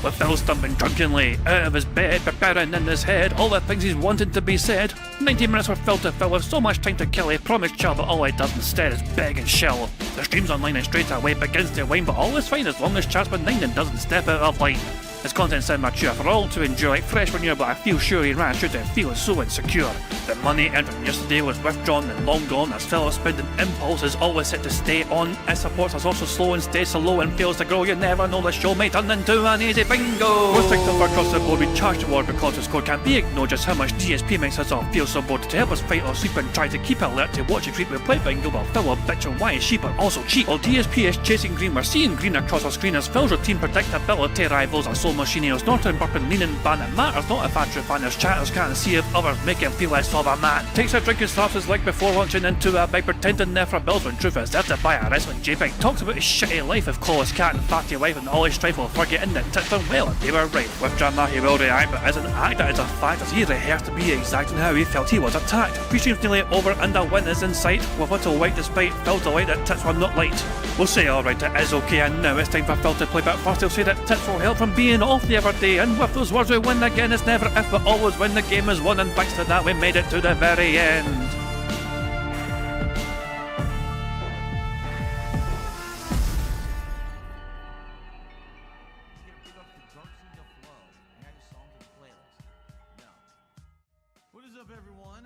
with Phil stumbling drunkenly out of his bed, preparing in his head all the things he's wanted to be said. 90 minutes for Phil to fill with so much time to kill. He promised chill, but all he does instead is beg and shill. The stream's online and straight away begins to whine, but all is fine as long as chat's benign and doesn't step out of line. His content's sound mature for all to enjoy, like fresh manure, but I feel sure he ran through to feeling so insecure. The money earned from yesterday was withdrawn and long gone, as Phil's spending impulse is always set to stay on. His supports us also slow and stays so low and fails to grow. You never know, the show may turn into an easy bingo. We're strict up across the board, we charge the war because the score can't be ignored. Just how much DSP makes us all feel so bored. To help us fight or sleep and try to keep alert to watch it creep, we play bingo while Phil will bitch on why is sheep but also cheap. While DSP is chasing green, we're seeing green across our screen as Phil's routine predictability rivals our soul machine. He'll snort and burp and lean and ban. It matters not if our true fans chatters can't see if others make him feel less of a man. Takes a drink and slaps his leg before launching into a bike, pretending there for bills when truth is there to buy a wrestling JPEG. Talks about his shitty life of Claw's cat and fatty wife and all his strife while forgetting that tits done well and they were right. With drama he will react, but as an actor it's a fact as he rehearsed to be exact in how he felt he was attacked. Pre-stream's nearly over and a win is in sight, with little white despite Phil's delight that tits were not light. We'll say alright, it is okay, and now it's time for Phil to play, but first he'll say that tits will help from being off the other day, and with those words we win again. It's never if but always when the game is won, and thanks to that we made it to the very end.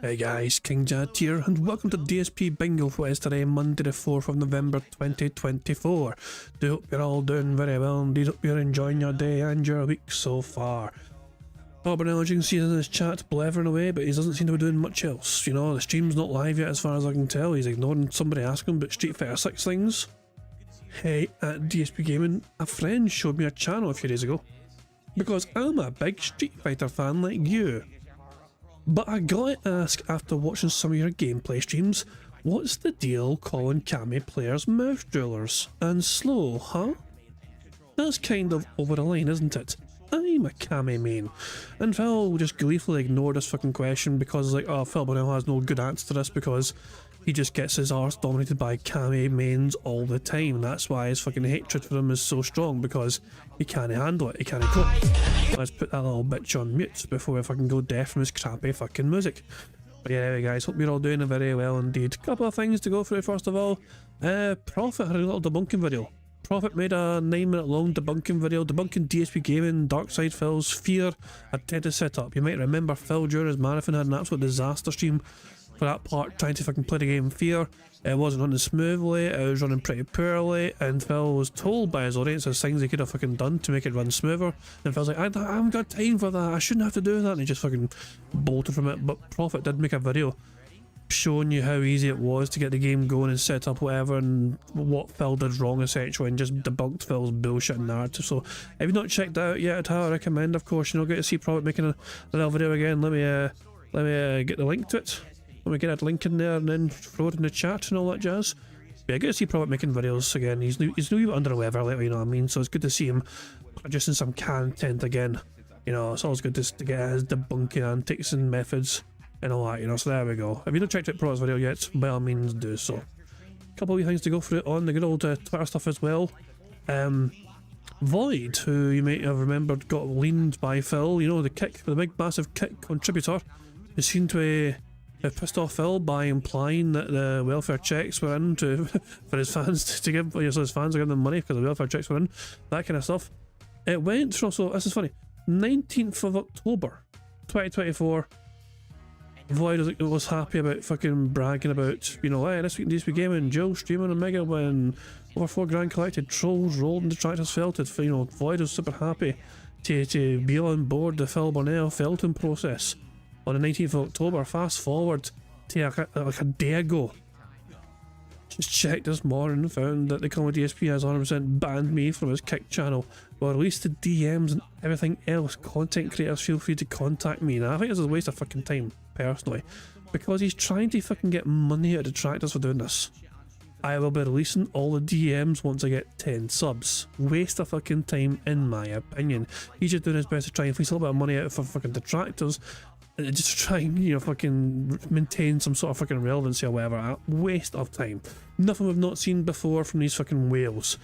Hey guys, King Jad here, and welcome to DSP Bingo for today, Monday the 4th of November 2024. Do hope you're all doing very well, indeed hope you're enjoying your day and your week so far. Robert, as you can see in his chat, blethering away, but he doesn't seem to be doing much else. You know, the stream's not live yet as far as I can tell. He's ignoring somebody asking about Street Fighter 6 things. Hey, at DSP Gaming, a friend showed me a channel a few days ago, because I'm a big Street Fighter fan like you. But I gotta ask, after watching some of your gameplay streams, what's the deal calling Kami players mouth droolers and slow, huh? That's kind of over the line, isn't it? I'm a Kami main. And Phil just gleefully ignored this fucking question because like, oh, Phil Bonnell has no good answer to this because he just gets his arse dominated by Kami mains all the time. That's why his fucking hatred for them is so strong, because he can't handle it, he can't cope. Let's put that little bitch on mute before we fucking go deaf from his crappy fucking music. But yeah, anyway guys, hope you're all doing very well indeed. Couple of things to go through first of all. Prophet had a little debunking video. Prophet made a 9-minute long debunking video debunking DSP Gaming, Darkside Phil's fear attempted setup. You might remember Phil during his marathon had an absolute disaster stream for that part, trying to fucking play the game Fear. It wasn't running smoothly, it was running pretty poorly, and Phil was told by his audience there's things he could have fucking done to make it run smoother, and Phil's like, I haven't got time for that, I shouldn't have to do that, and he just fucking bolted from it. But Prophet did make a video showing you how easy it was to get the game going and set up whatever, and what Phil did wrong essentially, and just debunked Phil's bullshit narrative. So if you've not checked that out yet, I'd highly recommend, of course. You know, get to see Prophet making a little video again. Let me get the link to it. Let me get that link in there and then throw it in the chat and all that jazz. But yeah, good to see Prophet making videos again. He's new under the weather lately, you know what I mean? So it's good to see him producing some content again. You know, it's always good to get his debunking antics and methods and all that, you know. So there we go. If you don't checked out Prophet's video yet, by all means do so. A couple of wee things to go through on the good old Twitter stuff as well. Void, who you might have remembered got leaned by Phil, you know, the kick, the big massive kick contributor, who seemed to have pissed off Phil by implying that the welfare checks were in to for his fans to give, so his fans are giving them money because the welfare checks were in, that kind of stuff. It went from, so this is funny, 19th of October 2024, Void was happy about fucking bragging about, you know, hey, this week in DSP Gaming, Joe streaming a mega win, over 4 grand collected, trolls rolled and detractors felted. You know, Void was super happy to be on board the Phil Bonnell felting process on the 19th of October. Fast forward to like a day ago. Just checked this morning and found that the Comedy DSP has 100% banned me from his kick channel. Well, at least the DMs and everything else, content creators feel free to contact me. Now I think this is a waste of fucking time, personally, because he's trying to fucking get money out of detractors for doing this. I will be releasing all the DMs once I get 10 subs. Waste of fucking time in my opinion. He's just doing his best to try and fleece a little bit of money out for fucking detractors, just to try and, you know, fucking maintain some sort of fucking relevancy or whatever. A waste of time. Nothing we've not seen before from these fucking whales.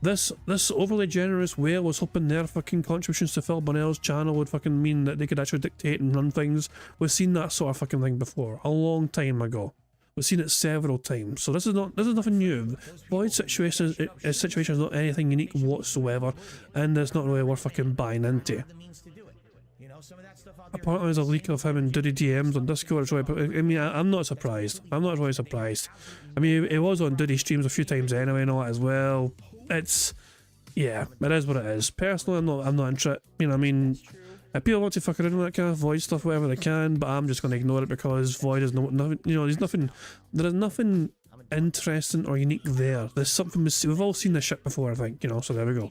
this overly generous whale was hoping their fucking contributions to Phil Burnell's channel would fucking mean that they could actually dictate and run things. We've seen that sort of fucking thing before, a long time ago. We've seen it several times, so this is nothing new. Void's situation is not anything unique whatsoever, and it's not really worth fucking buying into. Apparently there's a leak of him and Diddy DMs on Discord, but I mean, I'm not surprised. I'm not really surprised. I mean, it was on Diddy streams a few times anyway and all that as well. It's, yeah, it is what it is. Personally, I'm not interested. You know, I mean, if people want to fuck around with that kind of Void stuff, whatever they can, but I'm just going to ignore it because Void is nothing. You know, there is nothing interesting or unique there. There's something we've all seen this shit before, I think. You know, so there we go.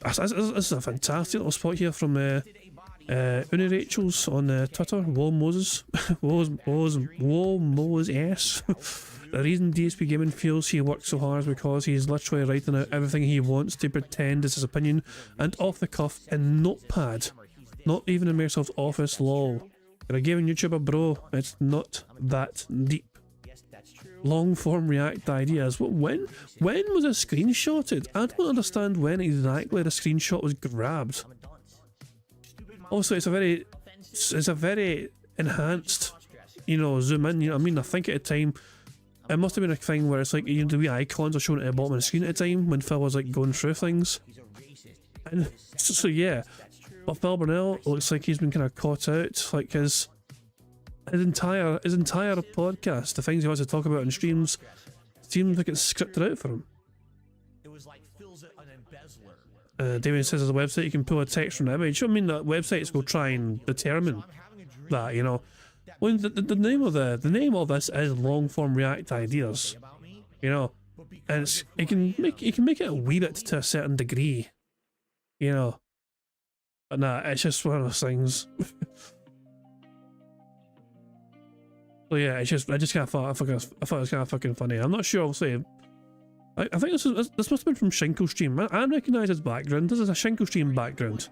This is a fantastic little spot here from Uni Rachel's on Twitter. Whoa Moses, whoa Moses. The reason DSP Gaming feels he works so hard is because he's literally writing out everything he wants to pretend is his opinion, and off the cuff in Notepad. Not even in Microsoft's Office, lol. You're a gaming YouTuber, bro. It's not that deep. Long form React ideas. When was it screenshotted? I don't understand when exactly the screenshot was grabbed. Also, it's a very enhanced, you know, zoom in. You know, I mean, I think at the time it must have been a thing where it's like, you know, the wee icons are shown at the bottom of the screen at the time when Phil was like going through things. And so yeah. But Phil Burnell looks like he's been kind of caught out. Like his entire podcast, the things he wants to talk about in streams, seems like it's scripted out for him. David says there's a website you can pull a text from an image. I mean, that websites will try and determine that, you know. When the name of this is long form React ideas, you know, and it can make it a wee bit to a certain degree, you know. But nah, it's just one of those things. So yeah, I just kind of thought I thought it was kind of fucking funny. I'm not sure. Obviously, I think this must have been from Shinko stream. I recognise his background. This is a Shinko stream background.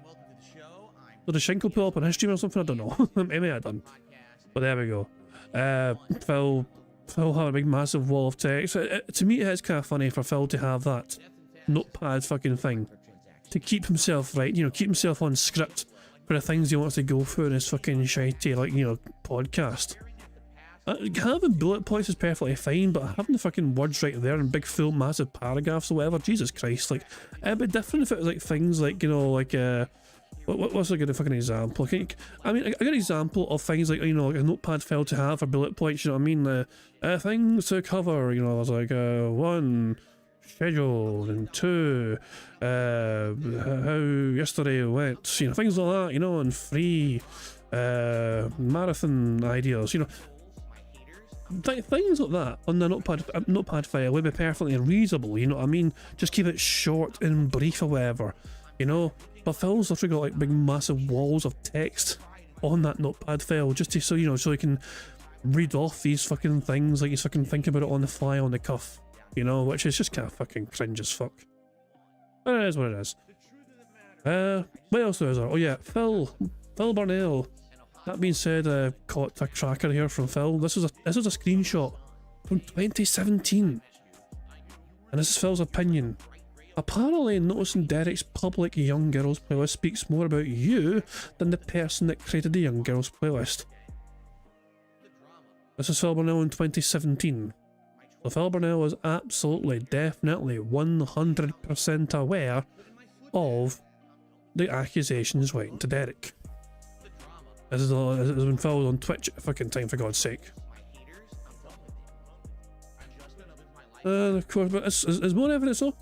So did Shinko pull up on his stream or something? I don't know. Maybe I done. But there we go. Phil had a big massive wall of text. To me, it's kind of funny for Phil to have that notepad fucking thing to keep himself right. You know, keep himself on script for the things he wants to go through in his fucking shitey, like, you know, podcast. Having bullet points is perfectly fine, but having the fucking words right there in big full massive paragraphs or whatever, Jesus Christ, like, it'd be different if it was like things like, you know, like what's a good fucking example? I mean, a good example of things like, you know, like a notepad file to have for bullet points, you know what I mean? Things to cover, you know, there's like 1, scheduled, and 2, how yesterday went, you know, things like that, you know, and 3, marathon ideas, you know. Things like that on the notepad file would be perfectly reasonable, you know what I mean? Just keep it short and brief or whatever, you know? But Phil's literally got like big massive walls of text on that notepad file just to, so, you know, so he can read off these fucking things like he's fucking thinking about it on the fly, on the cuff, you know, which is just kind of fucking cringe as fuck. But it is what it is. What else is there? Oh yeah, Phil Burnell. That being said, caught a tracker here from Phil. This was a screenshot from 2017, and this is Phil's opinion. Apparently, noticing Derek's public Young Girls playlist speaks more about you than the person that created the Young Girls playlist. This is Phil Burnell in 2017. So Phil Burnell is absolutely, definitely, 100% aware of the accusations writing to Derek. This has been Phil on Twitch at fucking time, for God's sake. Of course, but there's more evidence though.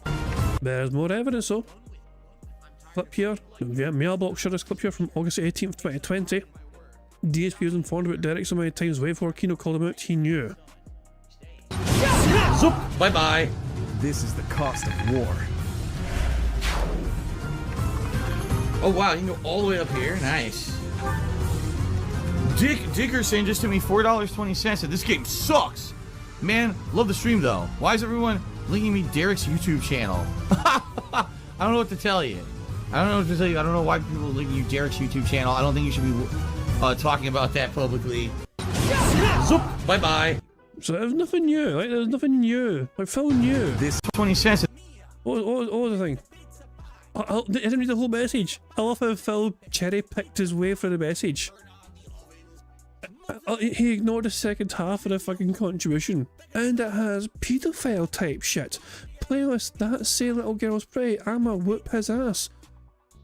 There's more evidence though. Clip here, yeah, mailbox share this clip here from August 18th, 2020. DSP was informed about Derek so many times way before Kino called him out, he knew. Zoop! Bye bye. This is the cost of war. Oh wow, you can go all the way up here. Nice. Digger saying just to me $4.20 that this game sucks. Man, love the stream though. Why is everyone linking me Derek's YouTube channel? I don't know what to tell you. I don't know why people are linking you Derek's YouTube channel. I don't think you should be talking about that publicly. Zoop! Bye bye. So there's nothing new. Like there's nothing new. Like Phil knew. This 20 cents. What was the thing? I didn't read the whole message. I love how Phil cherry picked his way through the message. He ignored the second half of the fucking contribution. And it has pedophile type shit. Playlist that say little girls pray. I'ma whoop his ass.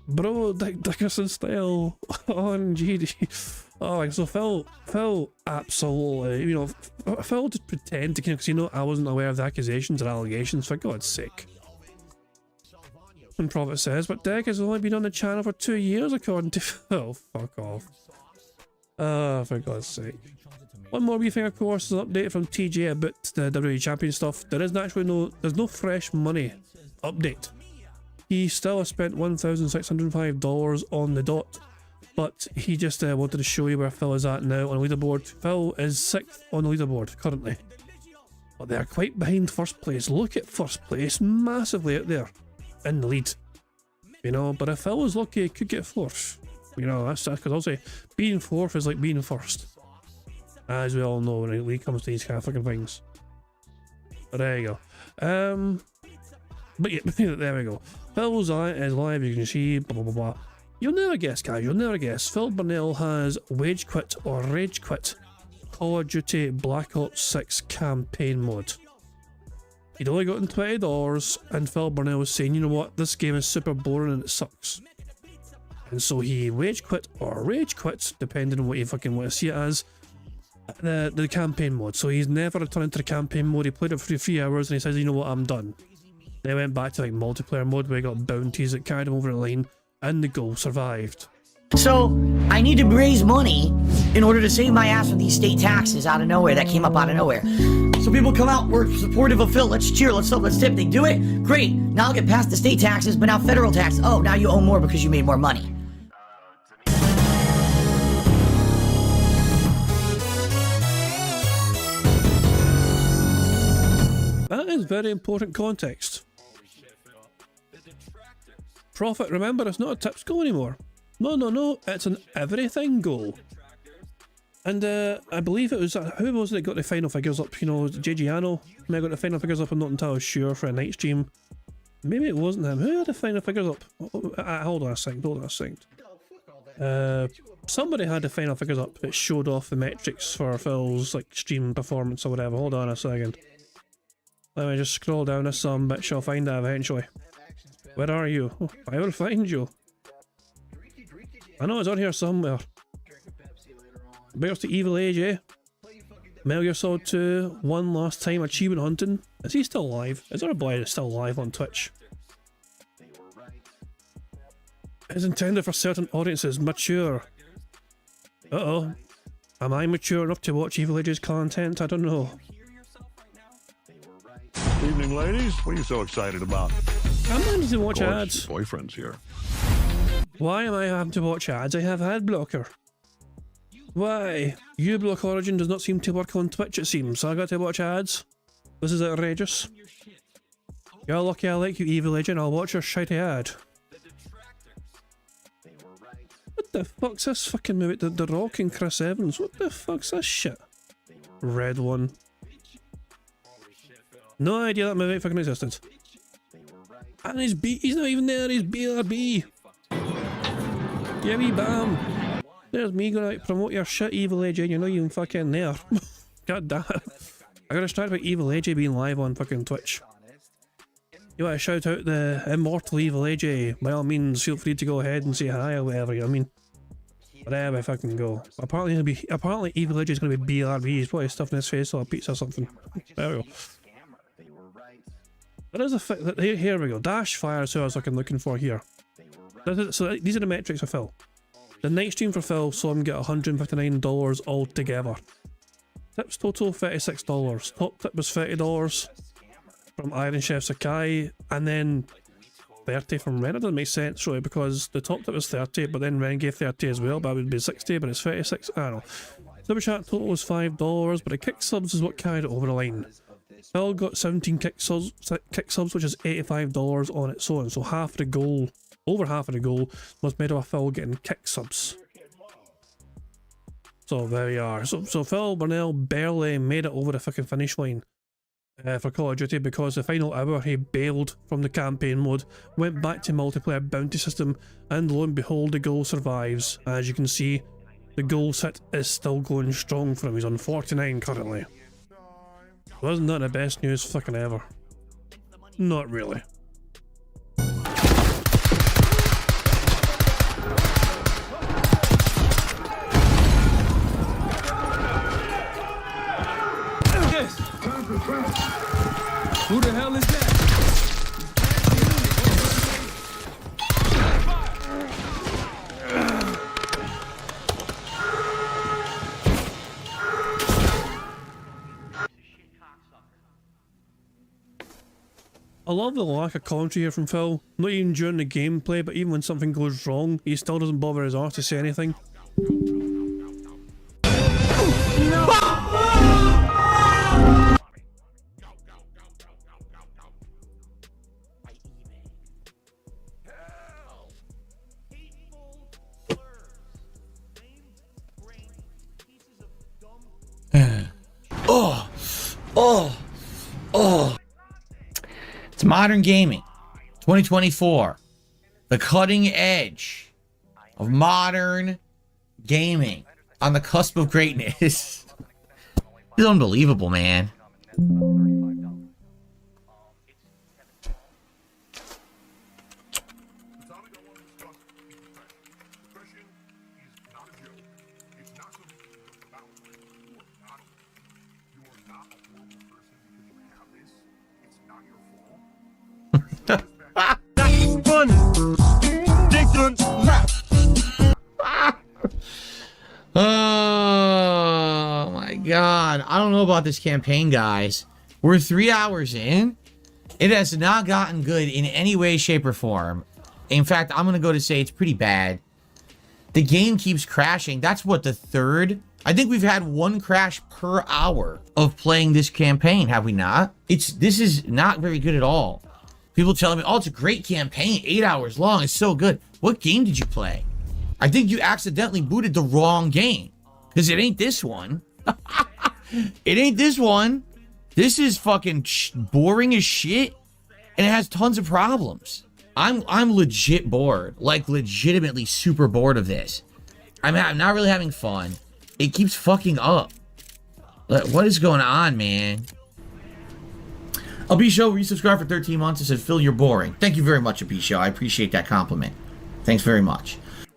Bro, Dickerson style on GD. Oh, so Phil absolutely, you know, Phil just pretend to, because you know I wasn't aware of the accusations or allegations, for God's sake. And Prophet says, but Dick has only been on the channel for 2 years according to Phil. Fuck off. For God's sake. One more wee thing, of course, is an update from TJ about the WWE Champion stuff. There is actually there's no fresh money update. He still has spent $1,605 on the dot, but he just wanted to show you where Phil is at now on the leaderboard. Phil is 6th on the leaderboard currently, but they're quite behind first place. Look at first place, massively out there in the lead, you know. But if Phil was lucky, he could get 4th. You know, that's because I'll say being 4th is like being 1st, as we all know when it comes to these kind of fucking things. But there you go. But yeah, there we go. Phil's is live, you can see, blah blah blah blah. You'll never guess, guys, you'll never guess. Phil Burnell has wage quit or rage quit Call of Duty Black Ops 6 campaign mode. He'd only gotten $20, and Phil Burnell was saying, you know what, this game is super boring and it sucks. And so he wage quit or rage quit, depending on what you fucking want to see it as, the campaign mode. So he's never returned to the campaign mode. He played it for 3 hours and he says, you know what, I'm done. They went back to like multiplayer mode where he got bounties that carried him over the line, and the goal survived. So I need to raise money in order to save my ass from these state taxes out of nowhere that came up out of nowhere. So people come out, we're supportive of Phil, let's cheer, let's tip. They do it, great. Now I'll get past the state taxes, but now federal tax. Oh, now you owe more because you made more money. That is very important context. Profit, remember, it's not a tips goal anymore. No, it's an everything goal. And I believe it was, who was it that got the final figures up? You know, JGiano may have got the final figures up, I'm not entirely sure, for a night stream. Maybe it wasn't him. Who had the final figures up? Hold on a second. Somebody had the final figures up that showed off the metrics for Phil's like stream performance or whatever. Hold on a second. Let me just scroll down this some bitch, I'll find that eventually. Where are you? Oh, I will find you. I know it's on here somewhere. Bears to Evil Age, eh? Metal Gear Solid 2, One Last Time Achievement Hunting. Is he still live? Is there a boy that's still live on Twitch? It's intended for certain audiences, mature. Uh-oh. Am I mature enough to watch Evil Age's content? I don't know. Evening, ladies. What are you so excited about? I'm having to watch Of course, ads. your boyfriend's here. Why am I having to watch ads? I have ad blocker. Why? uBlock Origin does not seem to work on Twitch, it seems, so I got to watch ads. This is outrageous. You're lucky I like you, Evil Agent. I'll watch your shitty ad. What the fuck's this fucking movie? The Rock and Chris Evans. What the fuck's this shit? Red one. No idea that movie fucking existed. And he's not even there, he's BRB. Yeah, wee bam. There's me going out to promote your shit, Evil AJ, and you're not even fucking there. God damn it. I got distracted by Evil AJ being live on fucking Twitch. You want to shout out the immortal Evil AJ, by all means feel free to go ahead and say hi or whatever, you know what I mean? Whatever, fucking go. Apparently Evil AJ is going to be BRB, he's probably stuffing his face or a pizza or something. There we go. There is a here we go. Dash Fire is who I was looking for here. So these are the metrics for Phil. The night stream for Phil saw him get $159 altogether. Tips total $36. Top tip was $30 from Iron Chef Sakai, and then 30 from Ren. It doesn't make sense really because the top tip was 30, but then Ren gave 30 as well, but it would be 60, but it's 36. I don't know. Super chat total was $5, but the kick subs is what carried it over the line. Phil got 17 kick subs, which is $85 on its own, so half the goal, over half of the goal, was made up of Phil getting kick subs. So there we are. So Phil Burnell barely made it over the fucking finish line. for Call of Duty because the final hour he bailed from the campaign mode, went back to multiplayer bounty system, and lo and behold the goal survives. As you can see, the goal set is still going strong for him. He's on 49 currently. Wasn't that the best news fucking ever? Not really. Who the hell is that? I love the lack of commentary here from Phil. Not even during the gameplay, but even when something goes wrong, he still doesn't bother his arse to say anything. It's modern gaming. 2024. The cutting edge of modern gaming. On the cusp of greatness. It's unbelievable, man. Oh my god. I don't know about this campaign, guys. We're 3 hours in. It has not gotten good in any way, shape, or form. In fact, I'm gonna go to say it's pretty bad. The game keeps crashing. That's what, the third? I think we've had one crash per hour of playing this campaign, have we not? This is not very good at all. People telling me, oh, it's a great campaign, 8 hours long, it's so good. What game did you play? I think you accidentally booted the wrong game. Because it ain't this one. It ain't this one. This is fucking boring as shit. And it has tons of problems. I'm legit bored. Like, legitimately super bored of this. I'm not really having fun. It keeps fucking up. Like, what is going on, man? Abisho, resubscribed for 13 months and said, Phil, you're boring. Thank you very much, Abisho. I appreciate that compliment. Thanks very much.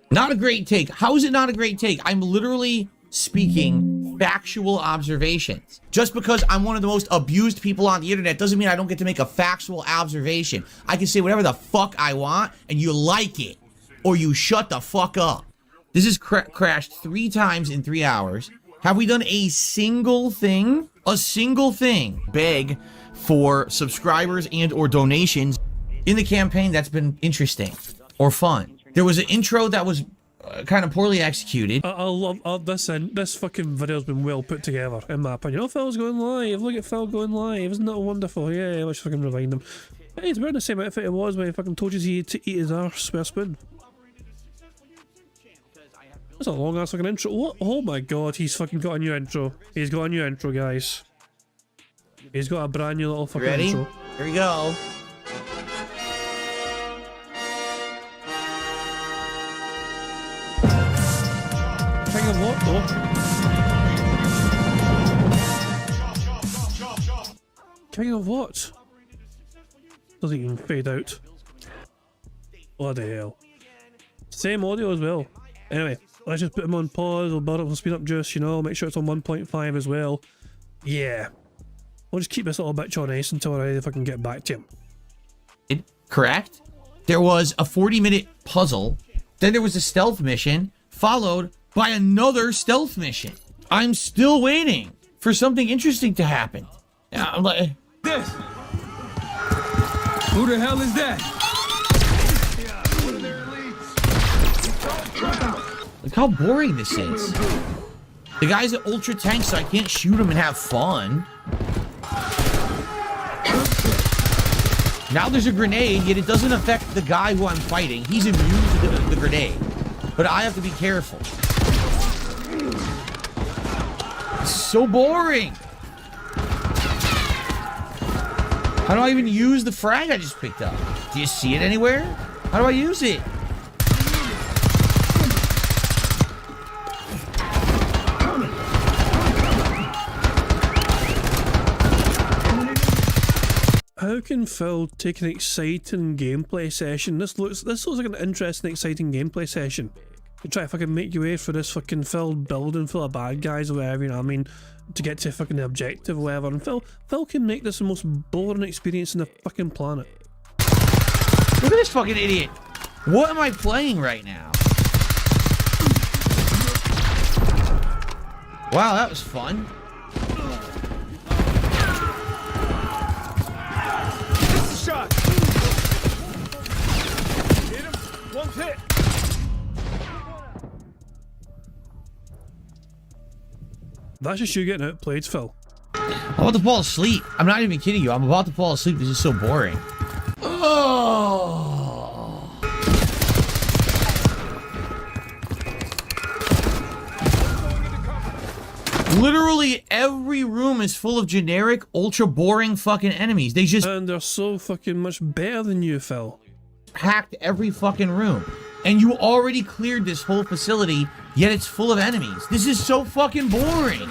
Not a great take. How is it not a great take? I'm literally speaking factual observations. Just because I'm one of the most abused people on the internet doesn't mean I don't get to make a factual observation. I can say whatever the fuck I want, and you like it. Or you shut the fuck up. This has crashed 3 times in 3 hours. Have we done a single thing? A single thing. Beg for subscribers and or donations in the campaign that's been interesting or fun. There was an intro that was kind of poorly executed. I love this, and this fucking video's been well put together, in my opinion. Oh, Phil's going live. Look at Phil going live. Isn't that wonderful? Yeah, let's fucking rewind him. Hey, he's wearing the same outfit he was when he fucking told you he had to eat his arse with a spoon. That's a long ass fucking intro. What? Oh my god, he's fucking got a new intro. He's got a new intro, guys. He's got a brand new little fucking Ready? intro. Here we go. King of what, though? King of what? Doesn't even fade out. Bloody hell. Same audio as well. Anyway, let's just put him on pause. We'll build up the speed up juice, you know, make sure it's on 1.5 as well. Yeah. We'll just keep this little bitch on ice until I can get back to him. Correct? There was a 40-minute puzzle. Then there was a stealth mission, followed by another stealth mission. I'm still waiting for something interesting to happen. I'm like, This. Who the hell is that? look how boring this is. The guy's an ultra tank, so I can't shoot him and have fun. Now there's a grenade, yet it doesn't affect the guy who I'm fighting. He's immune to the grenade. But I have to be careful. It's so boring. How do I even use the frag I just picked up? Do you see it anywhere? How do I use it? How can Phil take an exciting gameplay session? This looks like an interesting, exciting gameplay session. You try to fucking make your way through this fucking filled building full of bad guys or whatever, you know what I mean, to get to fucking the objective or whatever. And Phil can make this the most boring experience on the fucking planet. Look at this fucking idiot. What am I playing right now? Wow, that was fun. Shot. Hit him. One's hit. That's just you getting outplayed, Phil. I'm about to fall asleep. I'm not even kidding you. I'm about to fall asleep. This is so boring. Oh. Literally every room is full of generic, ultra boring fucking enemies. They just And they're so fucking much better than you, Phil. hacked every fucking room. And you already cleared this whole facility, yet it's full of enemies. This is so fucking boring.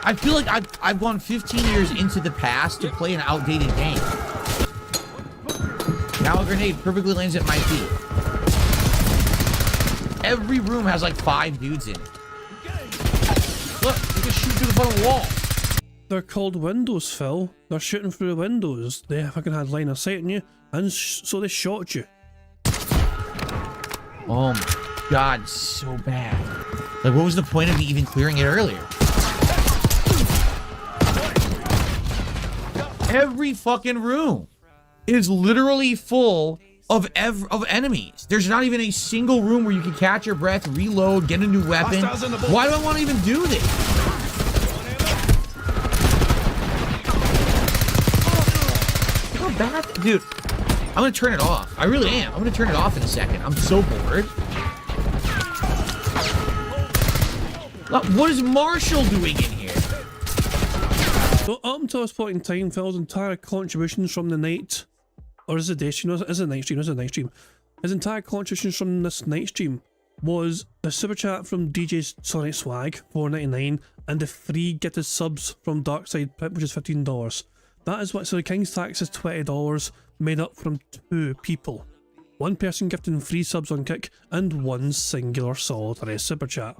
I feel like I've gone 15 years into the past to play an outdated game. Now a grenade perfectly lands at my feet. Every room has like 5 dudes in it. Look, you can shoot through the front wall. They're called windows, Phil. They're shooting through the windows. They fucking had line of sight on you, and so they shot you. Oh my god, so bad. Like, what was the point of me even clearing it earlier? Every fucking room is literally full of enemies. There's not even a single room where you can catch your breath, reload, get a new weapon. Why do I want to even do this? Look how bad, dude. I'm gonna turn it off. I really am. I'm gonna turn it off in a second. I'm so bored. What is Marshall doing in here? So up until this point in time, Phil's entire contributions from the night, or is it day stream? Is it night stream? Is it night stream? His entire contributions from this night stream was the super chat from DJ Sonic Swag, $4.99, and the 3 gifted subs from Darkside Pip, which is $15. That is what, so the King's Tax is $20, made up from 2 people. One person gifting 3 subs on Kick, and 1 singular solitary super chat.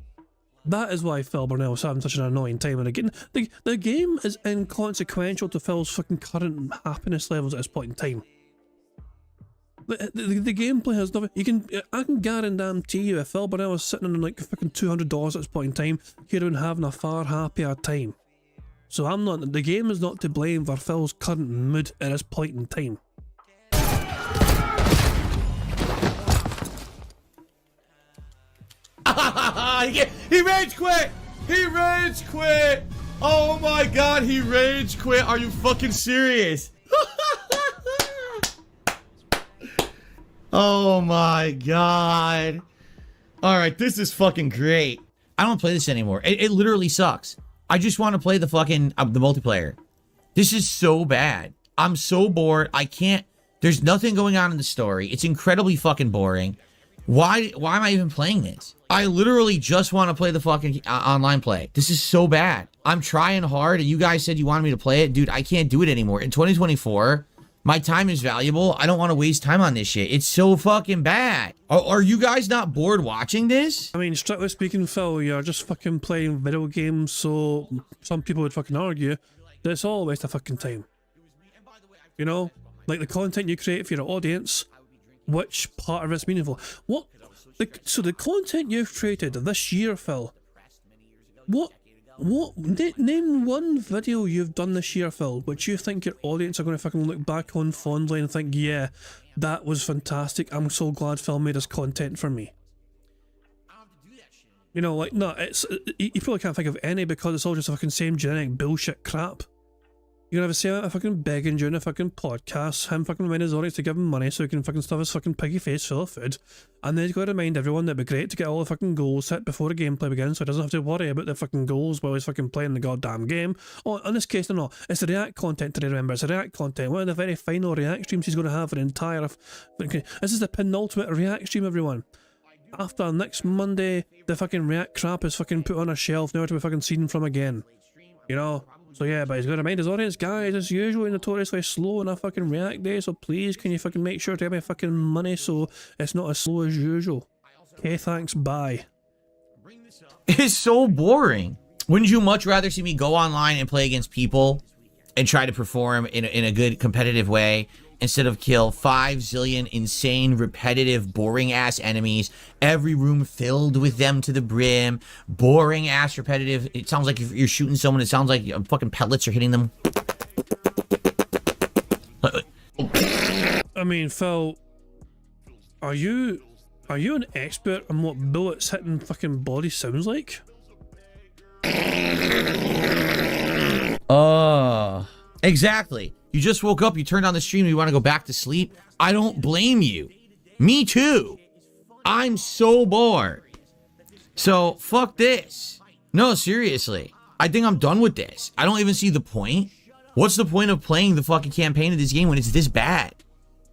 That is why Phil Burnell is having such an annoying time. And again, the game is inconsequential to Phil's fucking current happiness levels at this point in time. The gameplay has nothing. I can guarantee you, if Phil Burnell was sitting on like fucking $200 at this point in time, he'd have been having a far happier time. So I'm not. The game is not to blame for Phil's current mood at this point in time. He rage quit! He rage quit! Oh my god, he rage quit! Are you fucking serious? Oh my god. Alright, this is fucking great. I don't play this anymore. It literally sucks. I just want to play the fucking the multiplayer. This is so bad. I'm so bored. I can't. There's nothing going on in the story. It's incredibly fucking boring. Why am I even playing this? I literally just want to play the fucking online play. This is so bad. I'm trying hard, and you guys said you wanted me to play it. Dude, I can't do it anymore. In 2024, my time is valuable. I don't want to waste time on this shit. It's so fucking bad. Are you guys not bored watching this? I mean, strictly speaking, Phil, you're just fucking playing video games, so some people would fucking argue that it's all a waste of fucking time. You know? Like the content you create for your audience, which part of it's meaningful? What? So the content you've created this year, Phil, name one video you've done this year, Phil, which you think your audience are going to fucking look back on fondly and think, yeah, that was fantastic. I'm so glad Phil made this content for me. You know, like, no, you probably can't think of any because it's all just fucking same generic bullshit crap. You're gonna have to say that fucking begging during a fucking podcast, him fucking remind his audience to give him money so he can fucking stuff his fucking piggy face full of food. And then he's got to remind everyone that it'd be great to get all the fucking goals hit before the gameplay begins so he doesn't have to worry about the fucking goals while he's fucking playing the goddamn game. Oh, in this case, no, it's the React content today, remember, it's the React content. One of the very final React streams he's going to have for the entire... This is the penultimate React stream, everyone. After next Monday, the fucking React crap is fucking put on a shelf, never to be fucking seen from again. You know? So yeah, but he's got to remind his audience, guys, as usual, notoriously slow on a fucking React day, so please can you fucking make sure to give me fucking money so it's not as slow as usual. Okay, thanks, bye. It's so boring. Wouldn't you much rather see me go online and play against people and try to perform in a good competitive way instead of kill 5 zillion insane, repetitive, boring-ass enemies, every room filled with them to the brim, boring-ass, repetitive. It sounds like if you're shooting someone, it sounds like fucking pellets are hitting them. I mean, Phil, are you an expert on what bullets hitting fucking body sounds like? Exactly. You just woke up, you turned on the stream, you want to go back to sleep. I don't blame you. Me too. I'm so bored. So, fuck this. No, seriously. I think I'm done with this. I don't even see the point. What's the point of playing the fucking campaign of this game when it's this bad?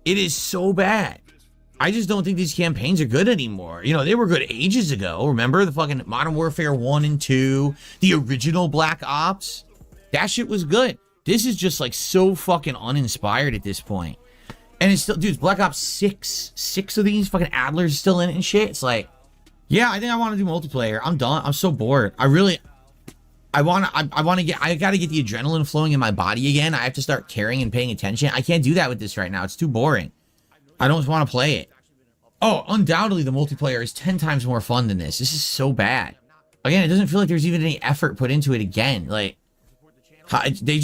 It is so bad. I just don't think these campaigns are good anymore. You know, they were good ages ago. Remember the fucking Modern Warfare 1 and 2? The original Black Ops? That shit was good. This is just like so fucking uninspired at this point. And it's still, dude, it's Black Ops 6. 6 of these fucking Adlers still in it and shit. It's like, yeah, I think I want to do multiplayer. I'm done. I'm so bored. I gotta get the adrenaline flowing in my body again. I have to start caring and paying attention. I can't do that with this right now. It's too boring. I don't want to play it. Oh, undoubtedly the multiplayer is 10 times more fun than this. This is so bad. Again, it doesn't feel like there's even any effort put into it again. Like, I think they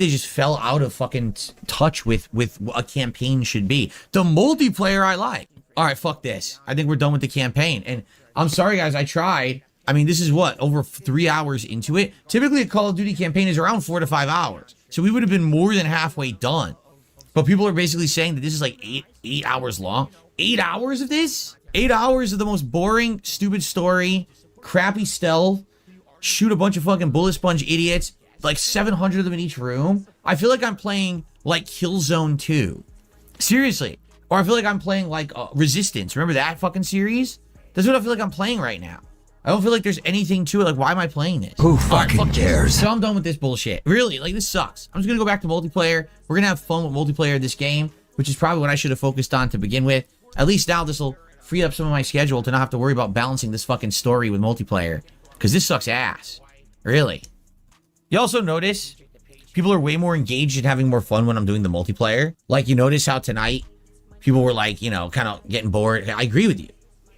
just fell out of fucking touch with what a campaign should be. The multiplayer I like. All right, fuck this. I think we're done with the campaign. And I'm sorry, guys, I tried. I mean, this is what, over 3 hours into it? Typically, a Call of Duty campaign is around 4 to 5 hours. So we would have been more than halfway done. But people are basically saying that this is like eight hours long. 8 hours of this? 8 hours of the most boring, stupid story, crappy stealth, shoot a bunch of fucking bullet sponge idiots, like 700 of them in each room. I feel like I'm playing like Killzone 2. Seriously. Or I feel like I'm playing like Resistance. Remember that fucking series? That's what I feel like I'm playing right now. I don't feel like there's anything to it. Like, why am I playing this? Who fucking cares? So I'm done with this bullshit. Really, like, this sucks. I'm just gonna go back to multiplayer. We're gonna have fun with multiplayer in this game, which is probably what I should have focused on to begin with. At least now this will free up some of my schedule to not have to worry about balancing this fucking story with multiplayer. Because this sucks ass. Really. You also notice people are way more engaged and having more fun when I'm doing the multiplayer. Like, you notice how tonight people were like, you know, kind of getting bored. I agree with you.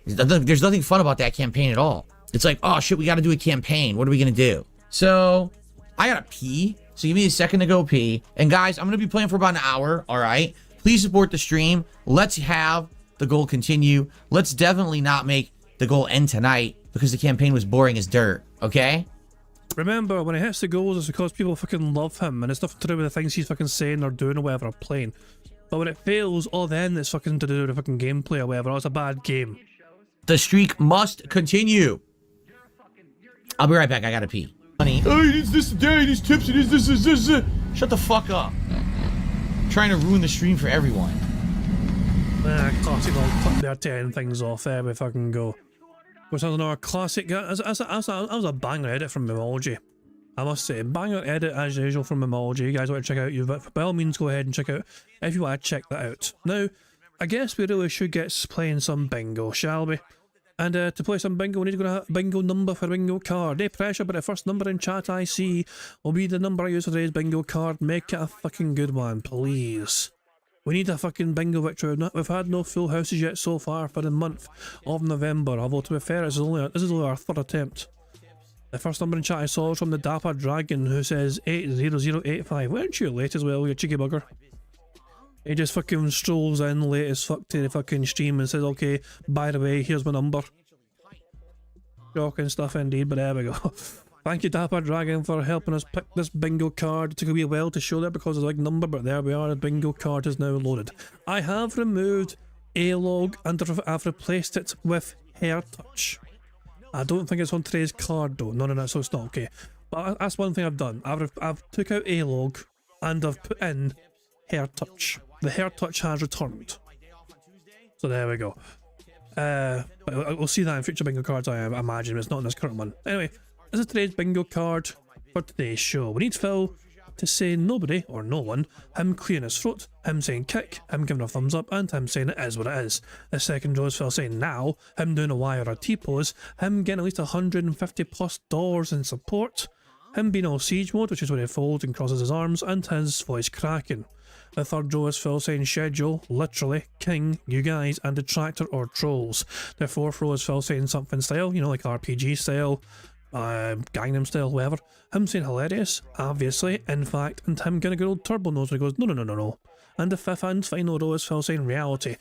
There's nothing fun about that campaign at all. It's like, oh shit, we got to do a campaign. What are we going to do? So I got to pee. So give me a second to go pee. And guys, I'm going to be playing for about an hour. All right. Please support the stream. Let's have the goal continue. Let's definitely not make the goal end tonight because the campaign was boring as dirt. Okay. Remember, when he hits the goals, it's because people fucking love him, and it's nothing to do with the things he's fucking saying or doing or whatever or playing. But when it fails, oh, then it's fucking to do with the fucking gameplay or whatever. Oh, it's a bad game. The streak must continue. I'll be right back. I gotta pee. Honey. Hey, it's this day, these tips, it is this. Shut the fuck up. I'm trying to ruin the stream for everyone. Classic, I'll cut their 10 things off there we fucking go. Which is another classic. That was a banger edit from Memology. I must say, banger edit as usual from Memology. You guys want to check out, by all means go ahead and check out if you want to check that out. Now, I guess we really should get playing some bingo, shall we? And to play some bingo, we need to go to a bingo number for a bingo card. No pressure, but the first number in chat I see will be the number I use for today's bingo card. Make it a fucking good one, please. We need a fucking bingo victory. We've had no full houses yet so far for the month of November, although to be fair, this is only our third attempt. The first number in chat I saw was from the Dapper Dragon, who says 80085. Weren't you late as well, you cheeky bugger? He just fucking strolls in late as fuck to the fucking stream and says, okay, by the way, here's my number. Shocking stuff indeed, but there we go. Thank you, Dapper Dragon, for helping us pick this bingo card. It took a wee while to show there because of the big number, but there we are. The bingo card is now loaded. I have removed A-Log and I've replaced it with Hair Touch. I don't think it's on today's card though. No, so it's not okay. But that's one thing I've done. I've took out A-Log and I've put in Hair Touch. The Hair Touch has returned. So there we go. But we'll see that in future bingo cards, I imagine. It's not in this current one. Anyway, this is today's bingo card for today's show. We need Phil to say nobody or no one, him clearing his throat, him saying kick, him giving a thumbs up, and him saying it is what it is. The second row is Phil saying now, him doing a Y or a T pose, him getting at least $150+ in support, him being all siege mode, which is where he folds and crosses his arms, and his voice cracking. The third row is Phil saying schedule, literally, king, you guys, and detractor or trolls. The fourth row is Phil saying something style, you know, like RPG style, Gangnam style, whatever. Him saying hilarious, obviously, in fact, and him getting a good old turbo nose where he goes, no. And the fifth and final row is Phil saying reality.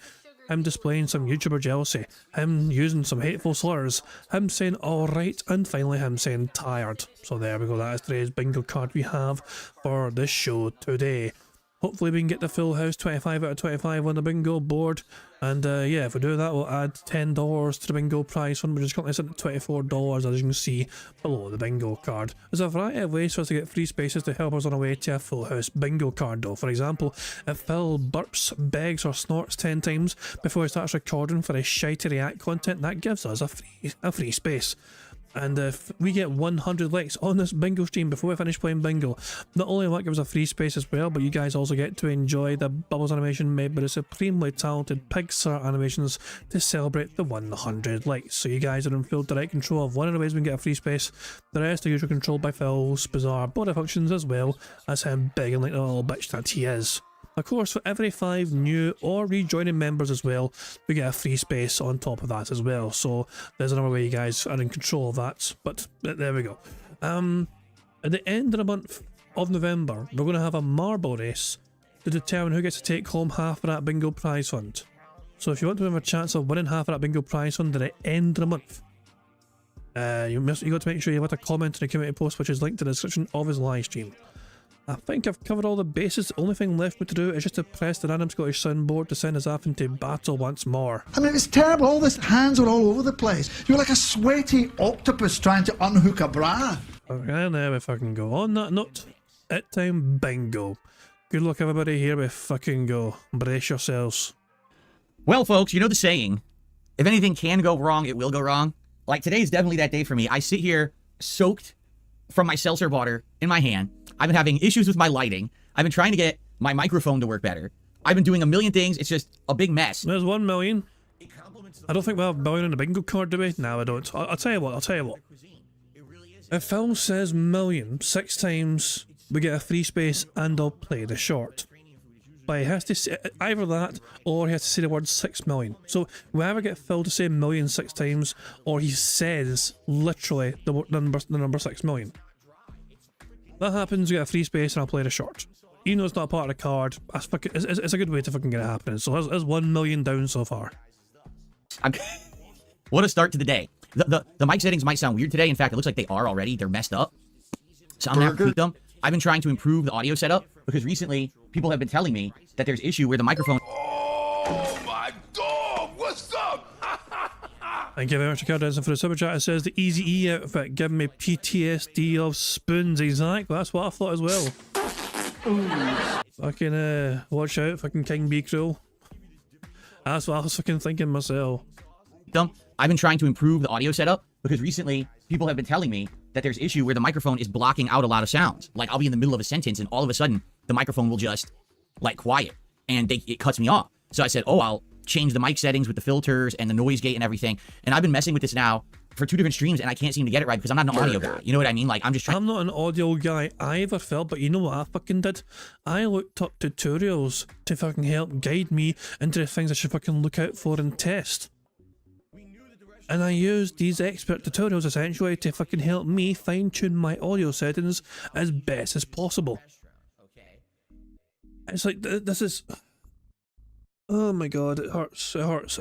Him displaying some YouTuber jealousy, him using some hateful slurs, him saying alright, and finally him saying tired. So there we go, that is today's bingo card we have for this show today. Hopefully we can get the full house 25 out of 25 on the bingo board. And yeah, if we do that, we'll add $10 to the bingo prize fund, which is currently sitting at $24, as you can see below the bingo card. There's a variety of ways for us to get free spaces to help us on our way to a full house bingo card though. For example, if Phil burps, begs or snorts 10 times before he starts recording for his shitey react content, that gives us a free space. And if we get 100 likes on this bingo stream before we finish playing bingo, not only will that give us a free space as well, but you guys also get to enjoy the Bubbles animation made by the supremely talented Pixar Animations to celebrate the 100 likes. So you guys are in full direct control of one of the ways we can get a free space. The rest are usually controlled by Phil's bizarre body functions as well as him begging like the little bitch that he is. Of course, for every 5 new or rejoining members as well, we get a free space on top of that as well. So there's another way you guys are in control of that. But there we go. At the end of the month of November, we're going to have a marble race to determine who gets to take home half of that bingo prize fund. So if you want to have a chance of winning half of that bingo prize fund at the end of the month, you got to make sure you let a comment in the community post, which is linked in the description of his live stream. I think I've covered all the bases. The only thing left me to do is just to press the random Scottish soundboard to send us off into battle once more. I mean, it's terrible. All these hands are all over the place. You're like a sweaty octopus trying to unhook a bra. Okay, now if I can go. On that note, it's time bingo. Good luck everybody, here we fucking go. Brace yourselves. Well, folks, you know the saying, if anything can go wrong, it will go wrong. Like, today's definitely that day for me. I sit here soaked from my seltzer water in my hand. I've been having issues with my lighting. I've been trying to get my microphone to work better. I've been doing a million things. It's just a big mess. There's 1 million. I don't think we have a million on the bingo card, do we? No, I don't. I'll tell you what. If Phil says million 6 times, we get a free space and I'll play the short. But he has to say either that or he has to say the word 6 million. So we either get Phil to say million 6 times or he says literally the number 6 million. That happens, we get a free space and I'll play the short. Even though it's not a part of the card, it's a good way to fucking get it happening. So there's 1 million down so far. What a start to the day. The mic settings might sound weird today. In fact, it looks like they are already. They're messed up. So I'm gonna have to tweak them. I've been trying to improve the audio setup because recently people have been telling me that there's issue where the microphone... Oh my god, what's up? Thank you very much, Ricardo, for the super chat. It says the Easy E outfit giving me PTSD of spoons. Exactly, that's what I thought as well. Fucking watch out, fucking King Be Cruel. That's what I was fucking thinking myself. I've been trying to improve the audio setup because recently people have been telling me that there's issue where the microphone is blocking out a lot of sounds. Like, I'll be in the middle of a sentence and all of a sudden the microphone will just like quiet and it cuts me off. So I said, oh, I'll change the mic settings with the filters and the noise gate and everything. And I've been messing with this now for 2 different streams and I can't seem to get it right because I'm not an audio guy. You know what I mean? Like, I'm just trying. I'm not an audio guy either, Phil, but you know what I fucking did? I looked up tutorials to fucking help guide me into the things I should fucking look out for and test. And I used these expert tutorials essentially to fucking help me fine-tune my audio settings as best as possible. It's like, this is... Oh my god, it hurts, it hurts.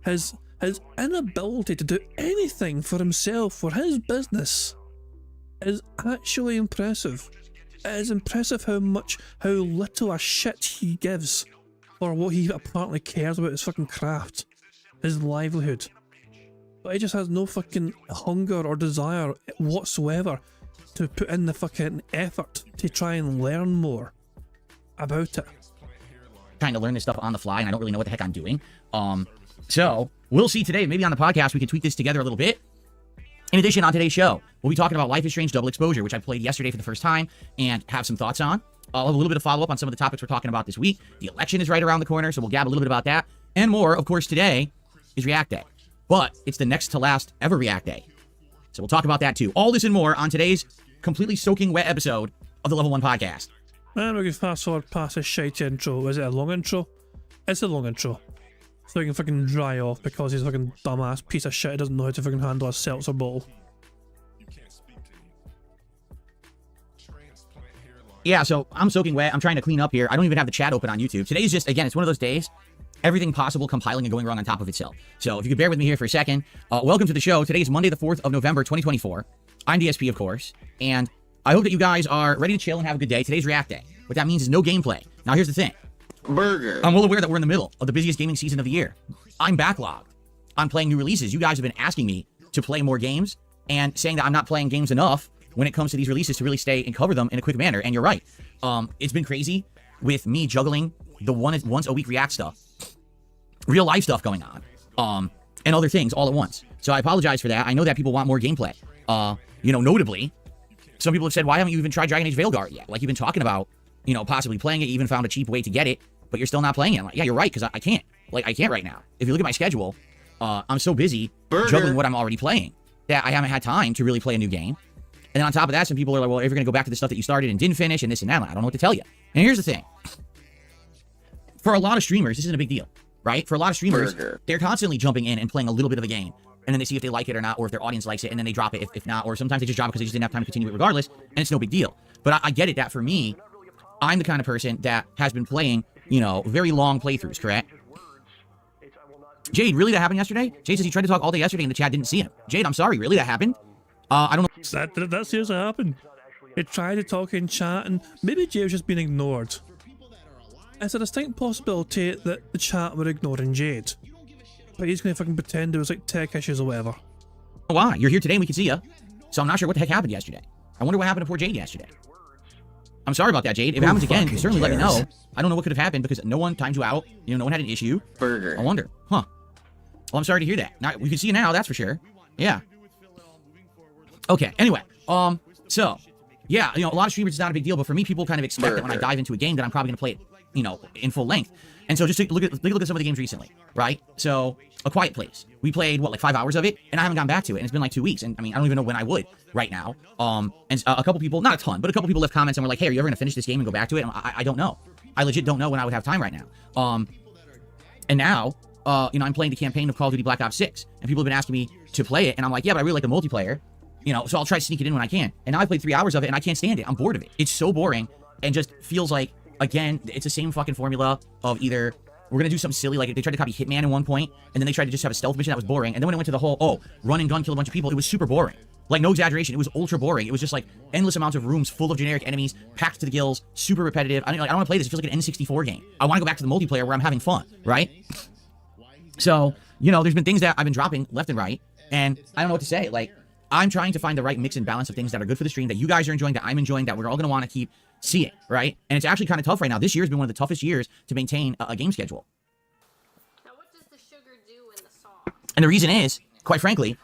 His inability to do anything for himself, for his business, is actually impressive. It is impressive how little a shit he gives for what he apparently cares about, his fucking craft, his livelihood. But he just has no fucking hunger or desire whatsoever to put in the fucking effort to try and learn more about it. Trying to learn this stuff on the fly, and I don't really know what the heck I'm doing. So we'll see today. Maybe on the podcast we can tweak this together a little bit. In addition, on today's show, we'll be talking about Life is Strange Double Exposure, which I played yesterday for the first time and have some thoughts on. I'll have a little bit of follow-up on some of the topics we're talking about this week. The election is right around the corner, so we'll gab a little bit about that. And more, of course, today is React Day. But it's the next to last ever React Day. So we'll talk about that too. All this and more on today's completely soaking wet episode of the Level 1 Podcast. And we can fast forward past this shite intro. Is it a long intro? It's a long intro. So he can fucking dry off because he's a fucking dumbass piece of shit who doesn't know how to fucking handle a seltzer bottle. Yeah, so I'm soaking wet. I'm trying to clean up here. I don't even have the chat open on YouTube. Today's just, again, it's one of those days, everything possible compiling and going wrong on top of itself. So if you could bear with me here for a second, welcome to the show. Today is Monday the 4th of November, 2024. I'm DSP, of course, and I hope that you guys are ready to chill and have a good day. Today's React Day. What that means is no gameplay. Now, here's the thing. Burger. I'm well aware that we're in the middle of the busiest gaming season of the year. I'm backlogged on playing new releases. You guys have been asking me to play more games and saying that I'm not playing games enough when it comes to these releases to really stay and cover them in a quick manner. And you're right. It's been crazy with me juggling the once a week React stuff, real life stuff going on, and other things all at once. So I apologize for that. I know that people want more gameplay. Notably, some people have said, why haven't you even tried Dragon Age Veilguard yet? Like, you've been talking about, possibly playing it. You even found a cheap way to get it, but you're still not playing it. I'm like, yeah, you're right, because I can't. Like, I can't right now. If you look at my schedule, I'm so busy juggling what I'm already playing that I haven't had time to really play a new game. And then on top of that, some people are like, well, if you're going to go back to the stuff that you started and didn't finish and this and that, I don't know what to tell you. And here's the thing. For a lot of streamers, this isn't a big deal, right? For a lot of streamers, they're constantly jumping in and playing a little bit of a game. And then they see if they like it or not, or if their audience likes it, and then they drop it if not. Or sometimes they just drop it because they just didn't have time to continue it regardless, and it's no big deal. But I get it that for me, I'm the kind of person that has been playing, very long playthroughs, correct? Jade, really that happened yesterday? Jade says he tried to talk all day yesterday and the chat didn't see him. Jade, I'm sorry, really that happened? I don't know. That seriously happened. He tried to talk in chat and maybe Jay was just being ignored. It's a distinct possibility that the chat were ignoring Jade. But he's gonna fucking pretend there was like tech issues or whatever. Why? You're here today and we can see you. So I'm not sure what the heck happened yesterday. I wonder what happened to poor Jade yesterday. I'm sorry about that, Jade. If it happens again, certainly let me know. I don't know what could have happened because no one timed you out. No one had an issue. Burger. I wonder. Huh. Well, I'm sorry to hear that. Now, we can see you now, that's for sure. Yeah. Okay, anyway. So, yeah, a lot of streamers, it's not a big deal, but for me, people kind of expect that when I dive into a game that I'm probably going to play it, in full length. And so just take a look at some of the games recently, right? So, A Quiet Place. We played, like 5 hours of it, and I haven't gone back to it, and it's been like 2 weeks, and I don't even know when I would right now. And a couple people, not a ton, but a couple people left comments and were like, hey, are you ever going to finish this game and go back to it? And I don't know. I legit don't know when I would have time right now. And now, I'm playing the campaign of Call of Duty Black Ops 6, and people have been asking me to play it, and I'm like, yeah, but I really like the multiplayer, so I'll try to sneak it in when I can. And now I played 3 hours of it, and I can't stand it. I'm bored of it. It's so boring, and just feels like, again, it's the same fucking formula of either we're going to do something silly, like they tried to copy Hitman at one point, and then they tried to just have a stealth mission that was boring, and then when it went to the whole, run and gun, kill a bunch of people, it was super boring. Like, no exaggeration, it was ultra boring. It was just like endless amounts of rooms full of generic enemies, packed to the gills, super repetitive. I don't want to play this. It feels like an N64 game. I want to go back to the multiplayer where I'm having fun, right? So, there's been things that I've been dropping left and right, and I don't know what to say. Like, I'm trying to find the right mix and balance of things that are good for the stream, that you guys are enjoying, that I'm enjoying, that we're all going to want to keep seeing, right? And it's actually kind of tough right now. This year has been one of the toughest years to maintain a game schedule. Now, what does the sugar do in the sauce? And the reason is, quite frankly,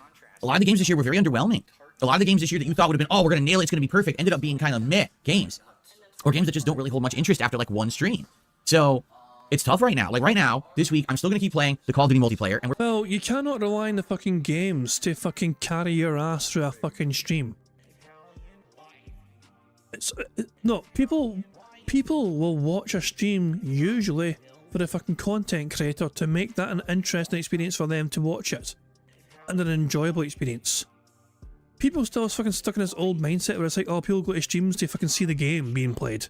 a lot of the games this year were very underwhelming. A lot of the games this year that you thought would have been, we're going to nail it, it's going to be perfect, ended up being kind of meh games. Or games that just don't really hold much interest after like one stream. So, it's tough right now. Like right now, this week, I'm still going to keep playing the Call of Duty multiplayer. And well, you cannot rely on the fucking games to fucking carry your ass through a fucking stream. No, people will watch a stream usually for the fucking content creator to make that an interesting experience for them to watch it. And an enjoyable experience. People still fucking stuck in this old mindset where it's like, people go to streams to fucking see the game being played.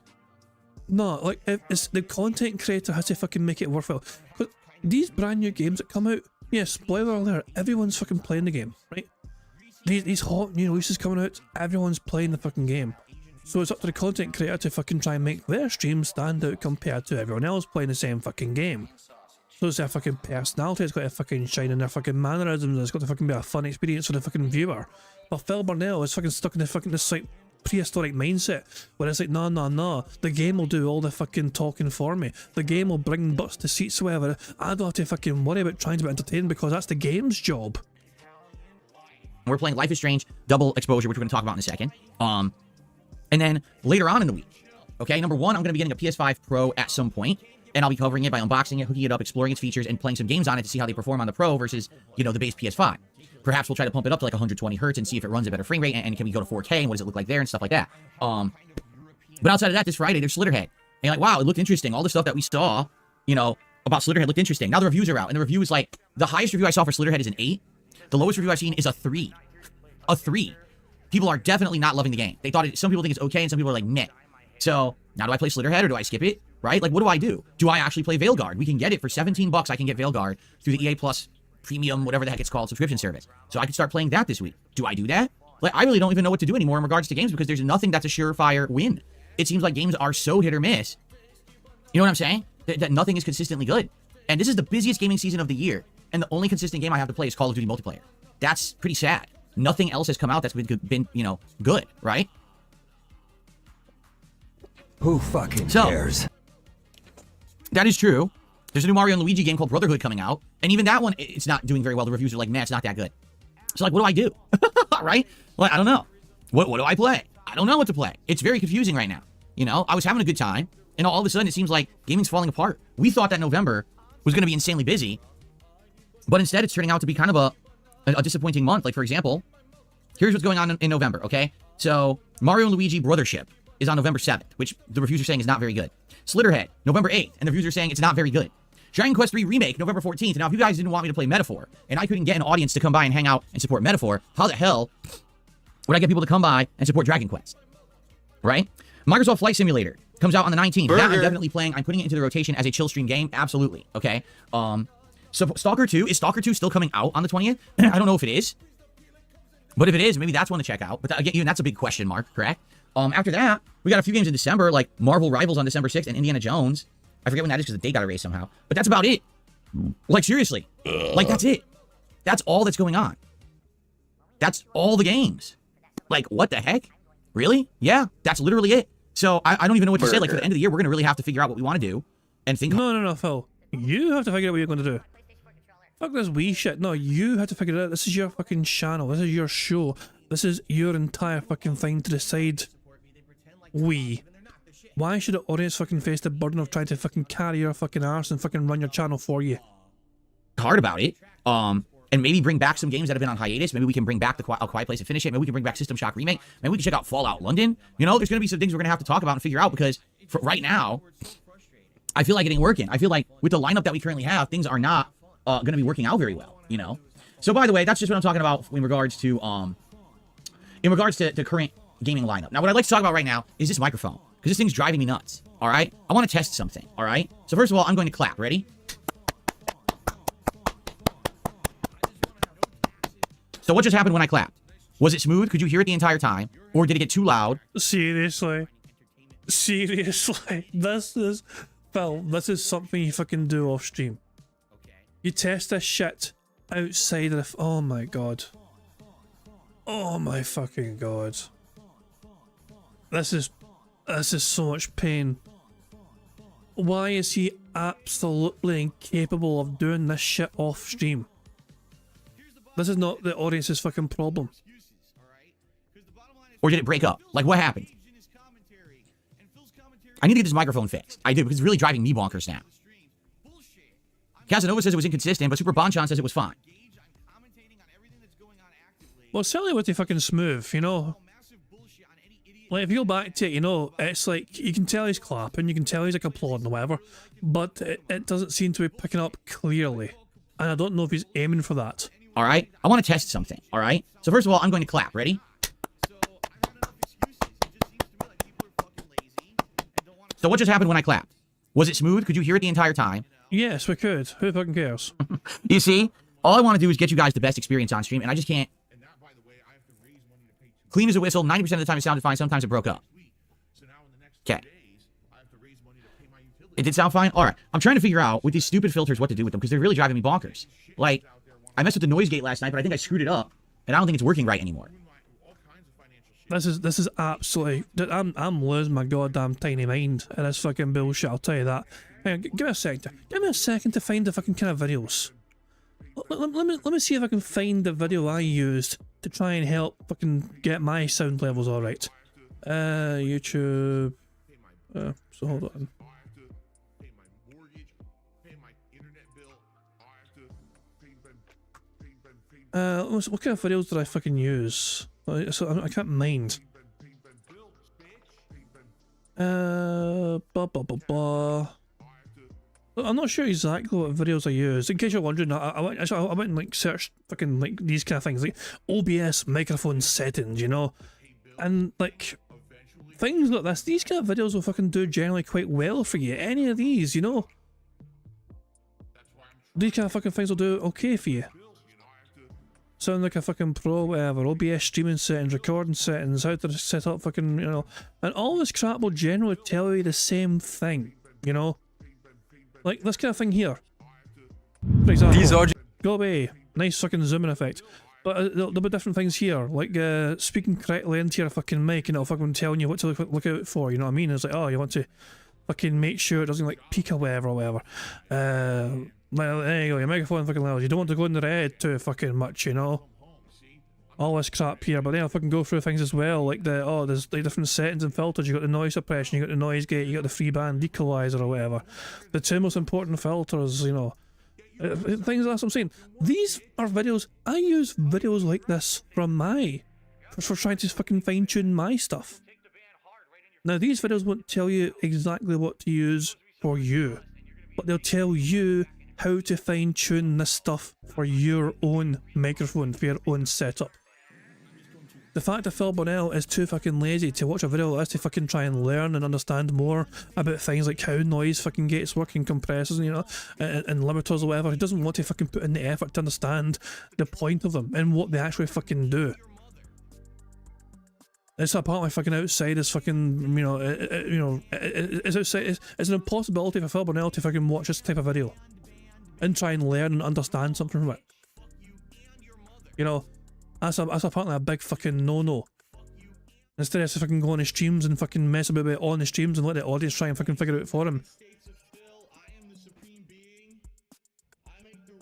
No, like, it's the content creator has to fucking make it worthwhile. But these brand new games that come out, yeah, spoiler alert, everyone's fucking playing the game, right? these hot new releases coming out, everyone's playing the fucking game. So it's up to the content creator to fucking try and make their stream stand out compared to everyone else playing the same fucking game. So it's their fucking personality, it's got to fucking shine in their fucking mannerisms, and it's got to fucking be a fun experience for the fucking viewer. But Phil Burnell is fucking stuck in the fucking this like prehistoric mindset where it's like, no, the game will do all the fucking talking for me. The game will bring butts to seats, whatever. I don't have to fucking worry about trying to be entertained because that's the game's job. We're playing Life is Strange Double Exposure, which we're going to talk about in a second. And then later on in the week, okay, number one, I'm going to be getting a PS5 Pro at some point, and I'll be covering it by unboxing it, hooking it up, exploring its features, and playing some games on it to see how they perform on the Pro versus, you know, the base PS5. Perhaps we'll try to pump it up to like 120 hertz and see if it runs a better frame rate, and can we go to 4K, and what does it look like there, and stuff like that. But outside of that, this Friday, there's Slitterhead. And you're like, wow, it looked interesting. All the stuff that we saw, you know, about Slitterhead looked interesting. Now the reviews are out, and the review is like, the highest review I saw for Slitterhead is an 8. The lowest review I've seen is a 3. A 3. People are definitely not loving the game. They thought some people think it's okay, and some people are like, meh. So, now do I play Slitterhead, or do I skip it? Right? Like, what do I do? Do I actually play Veilguard? We can get it for $17. I can get Veilguard through the EA Plus Premium, whatever the heck it's called, subscription service. So I can start playing that this week. Do I do that? Like, I really don't even know what to do anymore in regards to games, because there's nothing that's a surefire win. It seems like games are so hit or miss. You know what I'm saying? That nothing is consistently good. And this is the busiest gaming season of the year, and the only consistent game I have to play is Call of Duty multiplayer. That's pretty sad. Nothing else has come out that's been, you know, good, right? Who fucking cares? That is true. There's a new Mario and Luigi game called Brotherhood coming out, and even that one, it's not doing very well. The reviews are like, man, it's not that good. So like, what do I do? Right? Like, I don't know. What do I play? I don't know what to play. It's very confusing right now. You know, I was having a good time, and all of a sudden it seems like gaming's falling apart. We thought that November was going to be insanely busy, but instead it's turning out to be kind of a disappointing month. Like, for example, here's what's going on in November, okay? So, Mario and Luigi Brothership is on November 7th, which the reviews are saying is not very good. Slitterhead, November 8th, and the reviews are saying it's not very good. Dragon Quest III Remake, November 14th. Now, if you guys didn't want me to play Metaphor, and I couldn't get an audience to come by and hang out and support Metaphor, how the hell would I get people to come by and support Dragon Quest? Right? Microsoft Flight Simulator comes out on the 19th. That I'm definitely playing. I'm putting it into the rotation as a chill stream game. Absolutely. Okay? So Stalker 2, is Stalker 2 still coming out on the 20th? I don't know if it is. But if it is, maybe that's one to check out. But again, even that's a big question mark, correct? After that, we got a few games in December, like Marvel Rivals on December 6th and Indiana Jones. I forget when that is because the date got erased somehow. But that's about it. Like, seriously. Like, that's it. That's all that's going on. That's all the games. Like, what the heck? Really? Yeah, that's literally it. So I don't even know what to say. Like, for the end of the year, we're going to really have to figure out what we want to do and think. No, Phil. You have to figure out what you're going to do. Fuck this wee shit. No, you have to figure it out. This is your fucking channel. This is your show. This is your entire fucking thing to decide. Why should the audience fucking face the burden of trying to fucking carry your fucking arse and fucking run your channel for you? Hard about it. And maybe bring back some games that have been on hiatus. Maybe we can bring back A Quiet Place and finish it. Maybe we can bring back System Shock Remake. Maybe we can check out Fallout London. You know, there's going to be some things we're going to have to talk about and figure out, because for right now, I feel like it ain't working. I feel like with the lineup that we currently have, things are not going to be working out very well, you know? So by the way, that's just what I'm talking about in regards to current gaming lineup. Now, what I'd like to talk about right now is this microphone, because this thing's driving me nuts, all right? I want to test something, all right? So first of all, I'm going to clap. Ready? So what just happened when I clapped? Was it smooth? Could you hear it the entire time? Or did it get too loud? Seriously? This is... Phil, this is something you fucking do off stream. You test this shit outside of the... Oh my god. Oh my fucking god. This is so much pain. Why is he absolutely incapable of doing this shit off stream? This is not the audience's fucking problem. Or did it break up? Like, what happened? I need to get this microphone fixed. I do, because it's really driving me bonkers now. Casanova says it was inconsistent, but Super Bonchan says it was fine. Well, it's certainly pretty fucking smooth, you know? Like, if you go back to it, you know, it's like, you can tell he's clapping, you can tell he's like applauding or whatever, but it doesn't seem to be picking up clearly. And I don't know if he's aiming for that. All right? I want to test something, all right? So first of all, I'm going to clap. Ready? So what just happened when I clapped? Was it smooth? Could you hear it the entire time? Yes, we could. Who fucking cares? You see? All I want to do is get you guys the best experience on stream, and I just can't Clean as a whistle. 90% of the time it sounded fine. Sometimes it broke up. Okay. It did sound fine? All right. I'm trying to figure out with these stupid filters what to do with them because they're really driving me bonkers. Like, I messed with the noise gate last night, but I think I screwed it up, and I don't think it's working right anymore. This is absolutely. I'm losing my goddamn tiny mind in this fucking bullshit. I'll tell you that. Hang on, give me a second. Give me a second to find the fucking kind of videos. Let me see if I can find the video I used to try and help fucking get my sound levels all right. YouTube. So hold on. What kind of videos did I fucking use? So I can't mind. Blah blah blah blah. I'm not sure exactly what videos I used. In case you're wondering, I went and like searched fucking like these kind of things, like OBS microphone settings, you know, and like things like this. These kind of videos will fucking do generally quite well for you. Any of these, you know, these kind of fucking things will do okay for you. Sound like a fucking pro, whatever, OBS streaming settings, recording settings, how to set up fucking, you know, and all this crap will generally tell you the same thing, you know? Like this kind of thing here. For example, go away, nice fucking zooming effect. But there'll be different things here, like speaking correctly into your fucking mic and it'll fucking telling you what to look out for, you know what I mean? It's like, oh, you want to fucking make sure it doesn't like peak or whatever. Well, there you go, your microphone fucking levels. You don't want to go in the red too fucking much, you know? All this crap here, but then I'll fucking go through things as well, like there's like different settings and filters. You got the noise suppression, you got the noise gate, you got the free band equalizer or whatever. The two most important filters, you know. Things that's what I'm saying. These are videos, I use videos like this from for trying to fucking fine tune my stuff. Now these videos won't tell you exactly what to use for you, but they'll tell you how to fine tune this stuff for your own microphone, for your own setup. The fact that Phil Bonnell is too fucking lazy to watch a video like this to fucking try and learn and understand more about things like how noise fucking gates work and compressors and, you know, and limiters or whatever, he doesn't want to fucking put in the effort to understand the point of them and what they actually fucking do. It's apparently fucking outside his fucking, you know, it's outside, it's an impossibility for Phil Bonnell to fucking watch this type of video and try and learn and understand something from it. You know, that's apparently a big fucking no-no. Instead of fucking going on his streams and fucking mess about it on the streams and let the audience try and fucking figure it out for him.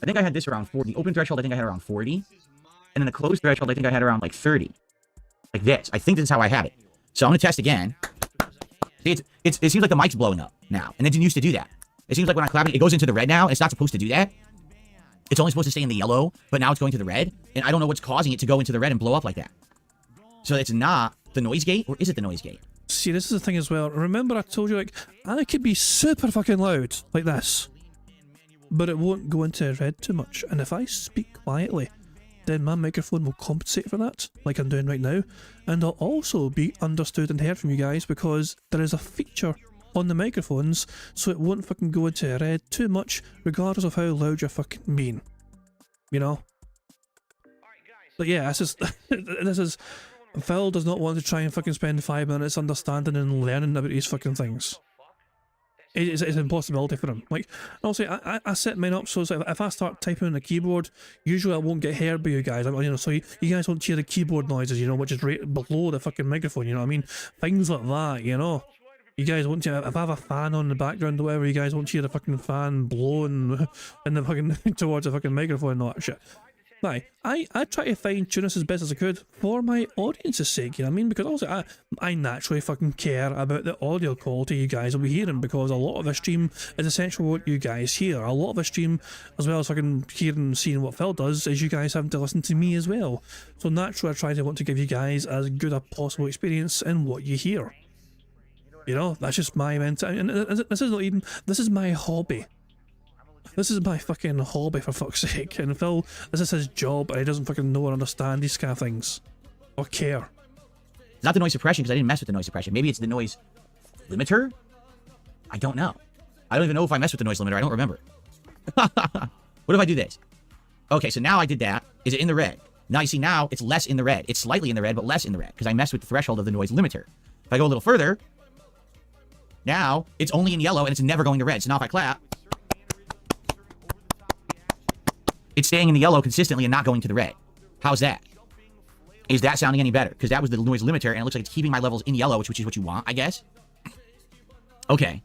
I think I had this around 40. The open threshold I think I had around 40. And then the closed threshold I think I had around like 30. Like this. I think this is how I had it. So I'm gonna test again. See, it seems like the mic's blowing up now. And it didn't used to do that. It seems like when I clap it goes into the red now, and it's not supposed to do that. It's only supposed to stay in the yellow, but now it's going to the red, and I don't know what's causing it to go into the red and blow up like that. So it's not the noise gate, or is it the noise gate? See, this is the thing as well. Remember I told you, like, I could be super fucking loud, like this, but it won't go into red too much, and if I speak quietly, then my microphone will compensate for that, like I'm doing right now, and I'll also be understood and heard from you guys because there is a feature on the microphones, so it won't fucking go into red too much, regardless of how loud you're fucking being. You know? But yeah, this is Phil does not want to try and fucking spend 5 minutes understanding and learning about these fucking things. It's an impossibility for him. Like, also, I set mine up so if I start typing on the keyboard, usually I won't get heard by you guys. You know, so you guys won't hear the keyboard noises, you know, which is right below the fucking microphone. You know what I mean? Things like that, you know. You guys won't hear, if I have a fan on in the background or whatever, you guys won't hear the fucking fan blowing in the fucking towards the fucking microphone and all that shit. Right, I try to fine tune this as best as I could for my audience's sake, you know what I mean? Because also I naturally fucking care about the audio quality you guys will be hearing, because a lot of the stream is essentially what you guys hear. A lot of the stream, as well as fucking hearing and seeing what Phil does, is you guys having to listen to me as well. So naturally I try to want to give you guys as good a possible experience in what you hear. You know, that's just my mentality, and this is not even, this is my hobby. This is my fucking hobby, for fuck's sake. And Phil, this is his job, and he doesn't fucking know or understand these kind of things. Or care. It's not the noise suppression, because I didn't mess with the noise suppression. Maybe it's the noise limiter? I don't know. I don't even know if I messed with the noise limiter. I don't remember. What if I do this? Okay, so now I did that. Is it in the red? Now you see now it's less in the red. It's slightly in the red, but less in the red because I messed with the threshold of the noise limiter. If I go a little further, now it's only in yellow and it's never going to red. So now if I clap, it's staying in the yellow consistently and not going to the red. How's that? Is that sounding any better? Because that was the noise limiter and it looks like it's keeping my levels in yellow, which is what you want, I guess. Okay.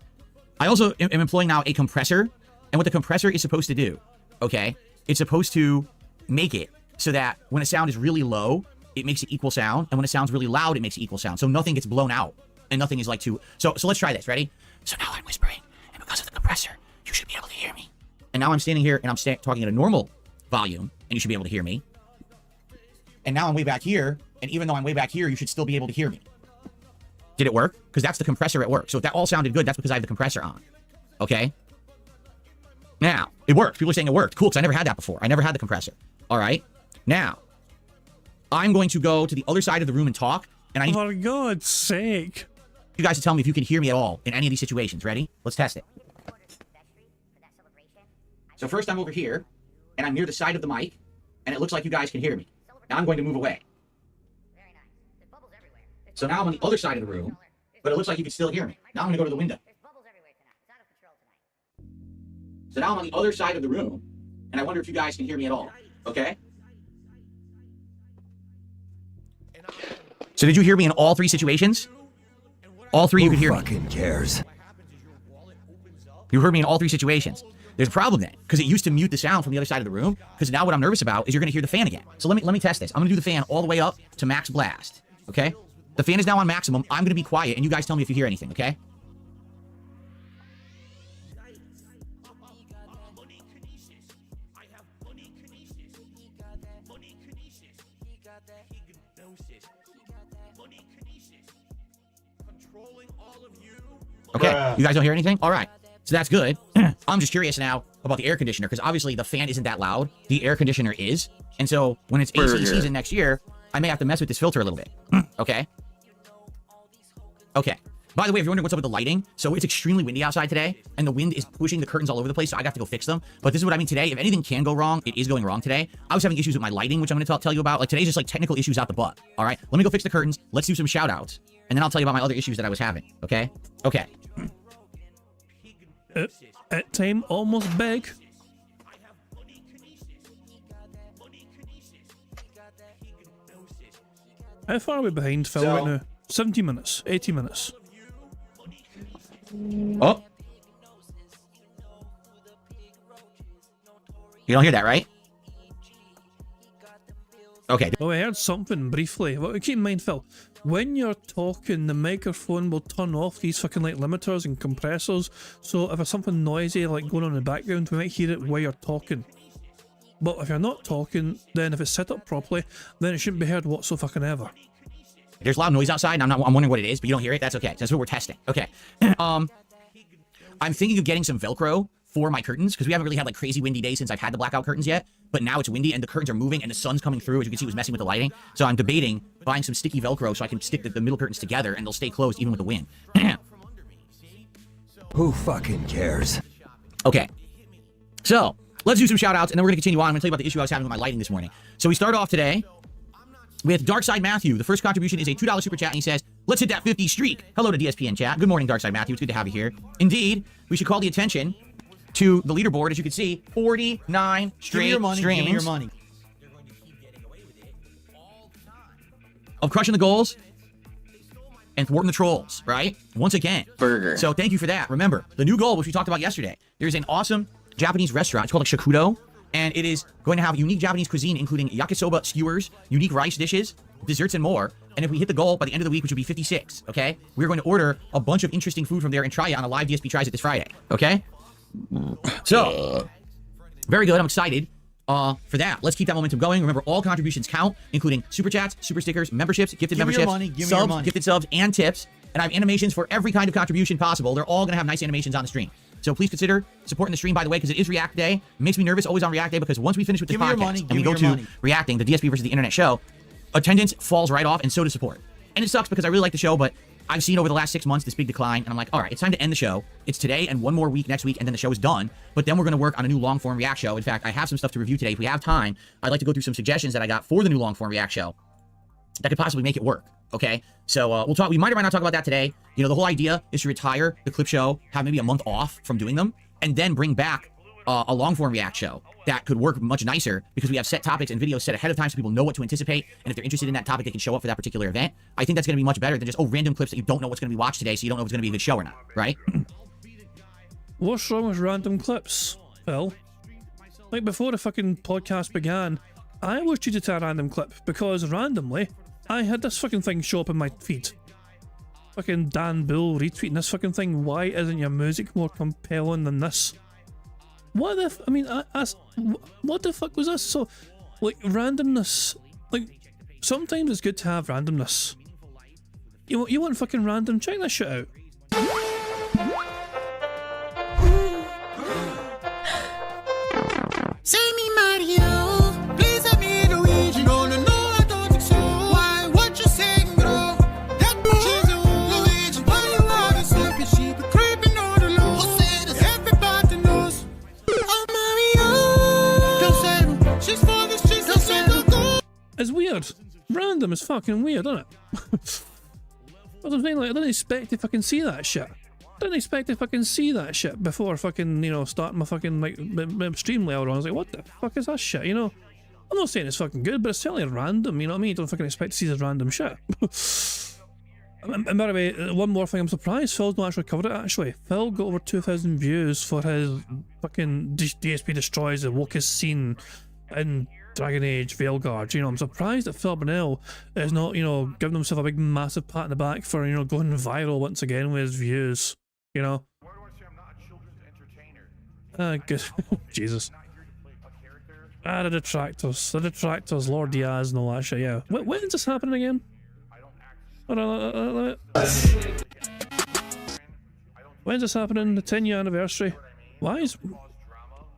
I also am employing now a compressor. And what the compressor is supposed to do, okay, it's supposed to make it so that when a sound is really low, it makes it equal sound. And when it sounds really loud, it makes it equal sound. So nothing gets blown out. And nothing is like too... So let's try this. Ready? So now I'm whispering. And because of the compressor, you should be able to hear me. And now I'm standing here and I'm talking at a normal volume. And you should be able to hear me. And now I'm way back here. And even though I'm way back here, you should still be able to hear me. Did it work? Because that's the compressor at work. So if that all sounded good, that's because I have the compressor on. Okay? Now, it worked. People are saying it worked. Cool, because I never had that before. I never had the compressor. All right? Now, I'm going to go to the other side of the room and talk. And I need For God's sake. you guys to tell me if you can hear me at all in any of these situations. Ready? Let's test it. So first I'm over here, and I'm near the side of the mic, and it looks like you guys can hear me. Now I'm going to move away. So now I'm on the other side of the room, but it looks like you can still hear me. Now I'm going to go to the window. So now I'm on the other side of the room, and I wonder if you guys can hear me at all. Okay? So did you hear me in all three situations? All three you could hear me. Who fucking cares? You heard me in all three situations. There's a problem then, because it used to mute the sound from the other side of the room, because now what I'm nervous about is you're going to hear the fan again. So let me test this. I'm going to do the fan all the way up to max blast. Okay? The fan is now on maximum. I'm going to be quiet, and you guys tell me if you hear anything, okay? Okay, you guys don't hear anything? All right, so that's good. I'm just curious now about the air conditioner, because obviously the fan isn't that loud. The air conditioner is. And so when it's AC season next year, I may have to mess with this filter a little bit. Okay? Okay. By the way, if you're wondering what's up with the lighting, so it's extremely windy outside today, and the wind is pushing the curtains all over the place, so I got to go fix them. But this is what I mean today. If anything can go wrong, it is going wrong today. I was having issues with my lighting, which I'm going to tell you about. Like, today's just like technical issues out the butt. All right? Let me go fix the curtains. Let's do some shout outs. And then I'll tell you about my other issues that I was having. Okay? Okay. At time almost big. How far are we behind Phil right now? 70 minutes, 80 minutes. Oh. You don't hear that, right? Okay. Well, I heard something briefly. Well, keep in mind, Phil, when you're talking, the microphone will turn off these fucking like limiters and compressors. So if there's something noisy like going on in the background, we might hear it while you're talking. But if you're not talking, then if it's set up properly, then it shouldn't be heard whatsoever. There's loud noise outside, and I'm wondering what it is, but you don't hear it? That's okay. That's what we're testing. Okay. I'm thinking of getting some Velcro for my curtains, because we haven't really had like crazy windy days since I've had the blackout curtains yet, but now it's windy and the curtains are moving and the sun's coming through. As you can see, it was messing with the lighting. So I'm debating buying some sticky Velcro so I can stick the middle curtains together and they'll stay closed even with the wind. Who fucking cares? Okay. So let's do some shout outs and then we're going to continue on. I'm going to tell you about the issue I was having with my lighting this morning. So we start off today with Darkside Matthew. The first contribution is a $2 super chat, and he says, let's hit that 50 streak. Hello to DSPN chat. Good morning, Darkside Matthew. It's good to have you here. Indeed, we should call the attention to the leaderboard. As you can see, 49 straight streams Give me your money. of crushing the goals and thwarting the trolls, right? Once again. Burger. So thank you for that. Remember, the new goal, which we talked about yesterday, there's an awesome Japanese restaurant. It's called like Shakudo, and it is going to have unique Japanese cuisine, including yakisoba skewers, unique rice dishes, desserts, and more. And if we hit the goal by the end of the week, which would be 56, okay, we're going to order a bunch of interesting food from there and try it on a live DSP Tries It this Friday, okay? So, very good. I'm excited for that. Let's keep that momentum going. Remember, all contributions count, including super chats, super stickers, memberships, gifted memberships, subs, gifted subs, and tips. And I have animations for every kind of contribution possible. They're all going to have nice animations on the stream. So please consider supporting the stream, by the way, because it is React Day. It makes me nervous always on React Day, because once we finish with this podcast and we go to reacting, the DSP versus the internet show, attendance falls right off, and so does support. And it sucks because I really like the show, but I've seen over the last 6 months this big decline, and I'm like, all right, it's time to end the show. It's today and one more week next week, and then the show is done. But then we're going to work on a new long-form react show. In fact, I have some stuff to review today. If we have time, I'd like to go through some suggestions that I got for the new long-form react show that could possibly make it work. Okay, so we'll talk. We might or might not talk about that today. You know, the whole idea is to retire the clip show, have maybe a month off from doing them, and then bring back a long-form react show that could work much nicer because we have set topics and videos set ahead of time so people know what to anticipate, and if they're interested in that topic, they can show up for that particular event. I think that's going to be much better than just, random clips that you don't know what's going to be watched today, so you don't know if it's going to be a good show or not, right? What's wrong with random clips, Phil? Like, before the fucking podcast began, I was treated to a random clip because randomly I had this fucking thing show up in my feed. Fucking Dan Bull retweeting this fucking thing. Why isn't your music more compelling than this? What the I mean, what the fuck was this? So, like, randomness. Like, sometimes it's good to have randomness. You want fucking random? Check this shit out. Say me Mario, please let me Luigi. No, no, no, I don't think so. Why? What you saying, bro? That she's a Luigi. Why you wanna slip it? She be creeping on the low. Who said this? Everybody knows. Oh, Mario. Don't say she's for the streets. Don't say go. It's weird. Random is fucking weird, isn't it? What I'm saying, like, I didn't expect to fucking see that shit. Didn't expect to fucking see that shit before fucking, you know, starting my fucking, like, my stream layout on. I was like, what the fuck is that shit, you know? I'm not saying it's fucking good, but it's certainly random, you know what I mean? You don't fucking expect to see this random shit. And by the way, one more thing, I'm surprised Phil's not actually covered it, actually. Phil got over 2,000 views for his fucking DSP Destroys the Wokest Scene in Dragon Age Veilguard. You know, I'm surprised that Phil Burnell is not, you know, giving himself a big massive pat in the back for, you know, going viral once again with his views. You know? Good. Jesus. The detractors, Lord Diaz and all that shit, yeah. When is this happening again? When's this happening? The 10-year anniversary? Why is...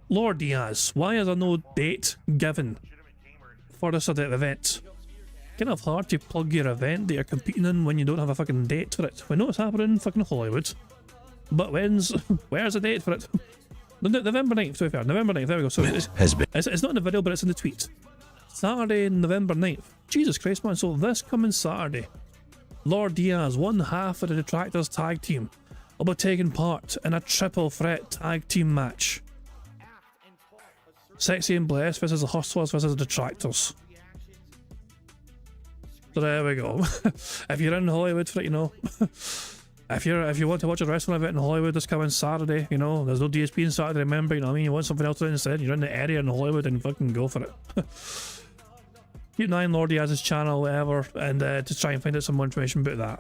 Lord Diaz, why is there no date given for this event? Kind of hard to plug your event that you're competing in when you don't have a fucking date for it. We know it's happening in fucking Hollywood. But where's the date for it? November 9th, to be fair. November 9th, there we go. So it's not in the video, but it's in the tweet. Saturday, November 9th. Jesus Christ, man. So this coming Saturday, Lord Diaz, one half of the Detractors tag team, will be taking part in a triple threat tag team match. Sexy and Blessed versus the Hustlers versus the Detractors. So there we go. If you're in Hollywood for it, you know. If you want to watch a wrestling event in Hollywood this coming Saturday, you know, there's no DSP on Saturday, remember, you know what I mean? You want something else instead, you're in the area in Hollywood and fucking go for it. Keep an eye on Lord Diaz's channel, whatever, and to try and find out some more information about that.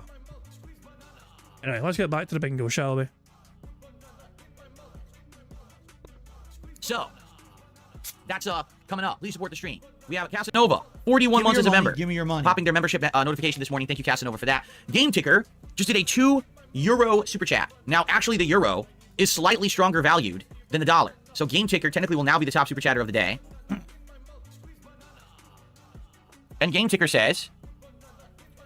Anyway, let's get back to the bingo, shall we? So, that's coming up. Please support the stream. We have Casanova, 41 months as a member. Give me your money. Popping their membership notification this morning. Thank you, Casanova, for that. Game Ticker just did a €2 super chat. Now, actually, the euro is slightly stronger valued than the dollar. So Game Ticker technically will now be the top super chatter of the day. And Game Ticker says,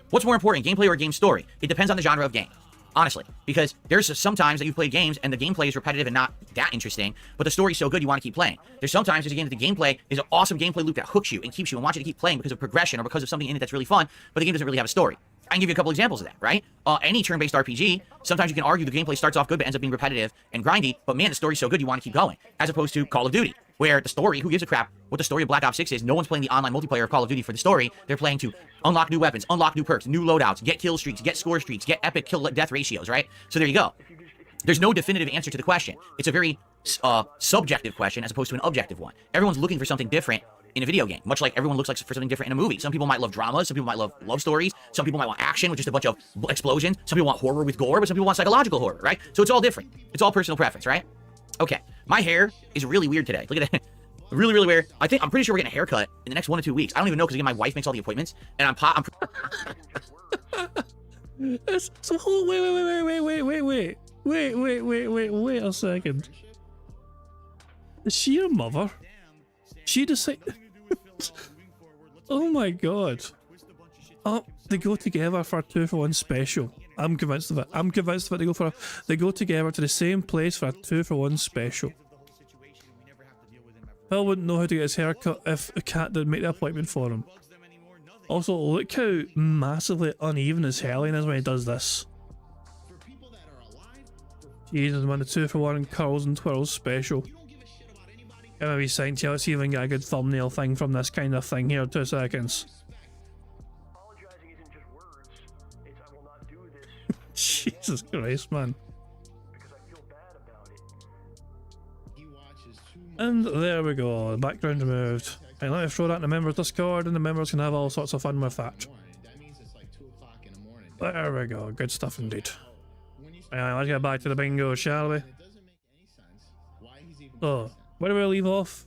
what's more important, gameplay or game story? It depends on the genre of game. Honestly, because there's sometimes that you've played games and the gameplay is repetitive and not that interesting, but the story's so good you want to keep playing. There's sometimes there's a game that the gameplay is an awesome gameplay loop that hooks you and keeps you and wants you to keep playing because of progression or because of something in it that's really fun, but the game doesn't really have a story. I can give you a couple examples of that, right? Any turn-based RPG, sometimes you can argue the gameplay starts off good but ends up being repetitive and grindy, but man, the story's so good you want to keep going. As opposed to Call of Duty, where the story, who gives a crap what the story of Black Ops 6 is? No one's playing the online multiplayer of Call of Duty for the story. They're playing to unlock new weapons, unlock new perks, new loadouts, get kill streaks, get score streaks, get epic kill-death ratios, right? So there you go. There's no definitive answer to the question. It's a very subjective question as opposed to an objective one. Everyone's looking for something different in a video game, much like everyone looks like for something different in a movie. Some people might love dramas, some people might love love stories, some people might want action with just a bunch of explosions, some people want horror with gore, but some people want psychological horror, right? So it's all different. It's all personal preference, right? Okay, my hair is really weird today. Look at that. Really, really weird. I'm pretty sure we're getting a haircut in the next 1 to 2 weeks. I don't even know because again, my wife makes all the appointments, and So hold, wait a second. Is she your mother? She decided. Oh my god. Oh, they go together for a 2-for-1 special. I'm convinced of it. I'm convinced of it. They go together to the same place for a 2-for-1 special. Phil wouldn't know how to get his hair cut if a cat didn't make the appointment for him. Also, look how massively uneven his hairline is when he does this. Jesus, man, the 2-for-1 curls and twirls special. Give me a wee sign to you. Let's see if we can get a good thumbnail thing from this kind of thing here. 2 seconds. Jesus Christ, man. And there we go, the background removed. Right, let me throw that in the members Discord and the members can have all sorts of fun with that. There we go, good stuff indeed. Right, let's get back to the bingo, shall we? So, where do we leave off?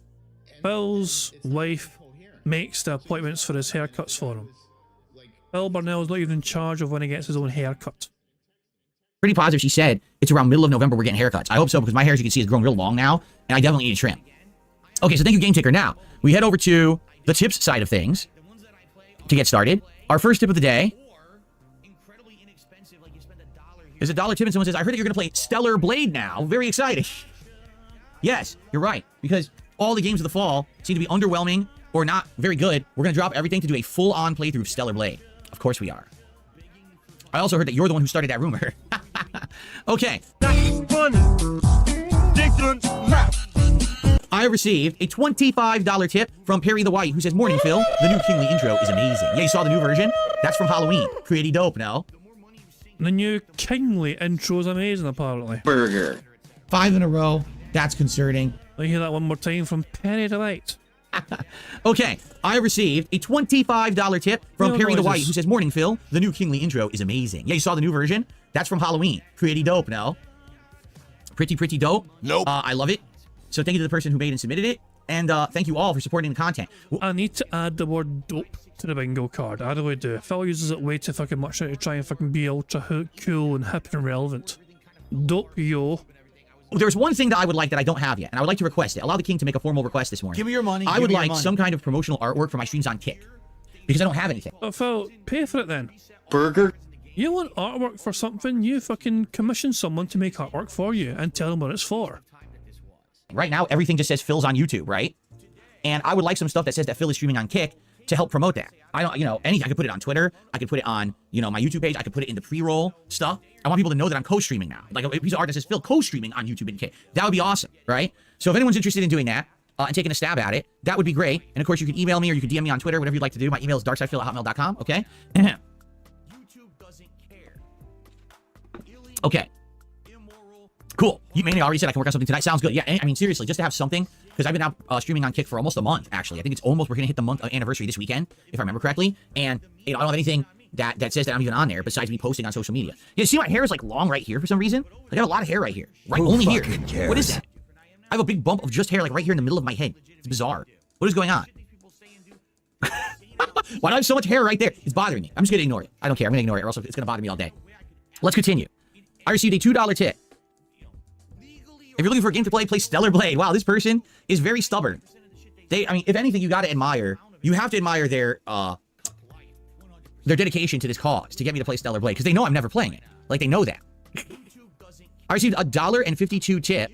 Phil's wife makes the appointments for his haircuts for him. Phil Burnell's not even in charge of when he gets his own haircut. Pretty positive she said it's around middle of November we're getting haircuts. I hope so, because my hair, as you can see, is grown real long now, and I definitely need a trim. Okay, so thank you, Game Ticker. Now, we head over to the tips side of things to get started. Our first tip of the day is a $1 tip, and someone says, I heard that you're going to play Stellar Blade now. Very exciting. Yes, you're right, because all the games of the fall seem to be underwhelming or not very good. We're going to drop everything to do a full-on playthrough of Stellar Blade. Of course we are. I also heard that you're the one who started that rumor. Okay. I received a $25 tip from Perry the White, who says, Morning, Phil. The new Kingly intro is amazing. Yeah, you saw the new version? That's from Halloween. Pretty dope, no? The new Kingly intro is amazing, apparently. Burger. 5 in a row. That's concerning. Let me hear that one more time from Perry the White. Okay, I received a $25 tip from Perry the White, who says, Morning, Phil. The new Kingly intro is amazing. Yeah, you saw the new version? That's from Halloween. Pretty dope, no? Pretty dope. Nope. I love it. So thank you to the person who made and submitted it. And thank you all for supporting the content. I need to add the word dope to the bingo card. I really do. Phil uses it way too fucking much now to try and fucking be ultra cool and hip and relevant. Dope, yo. There's one thing that I would like that I don't have yet, and I would like to request it. Allow the king to make a formal request this morning. Give me your money. I would like some kind of promotional artwork for my streams on Kick, because I don't have anything. But Phil, pay for it then. Burger. You want artwork for something, you fucking commission someone to make artwork for you and tell them what it's for. Right now, everything just says Phil's on YouTube, right? And I would like some stuff that says that Phil is streaming on Kick to help promote that. I don't, anything. I could put it on Twitter. I could put it on, my YouTube page. I could put it in the pre-roll stuff. I want people to know that I'm co-streaming now. Like a piece of art that says Phil co-streaming on YouTube and Kick. That would be awesome, right? So if anyone's interested in doing that and taking a stab at it, that would be great. And of course, you can email me or you can DM me on Twitter, whatever you'd like to do. My email is darksidephil@hotmail.com, okay? Okay. Cool. You mainly already said I can work on something tonight. Sounds good. Yeah, I mean, seriously, just to have something, because I've been out streaming on Kick for almost a month, actually. I think it's almost, we're going to hit the month anniversary this weekend, if I remember correctly. And I don't have anything that says that I'm even on there besides me posting on social media. You see my hair is like long right here for some reason? Like I have a lot of hair right here. Right, only here. Cares? What is that? I have a big bump of just hair like right here in the middle of my head. It's bizarre. What is going on? Why do I have so much hair right there? It's bothering me. I'm just going to ignore it. I don't care. I'm going to ignore it or else it's going to bother me all day. Let's continue. I received a $2 tip. If you're looking for a game to play Stellar Blade. Wow, this person is very stubborn. I mean, if anything, you got to admire. You have to admire their dedication to this cause to get me to play Stellar Blade, because they know I'm never playing it. Like, they know that. I received a $1.52 tip,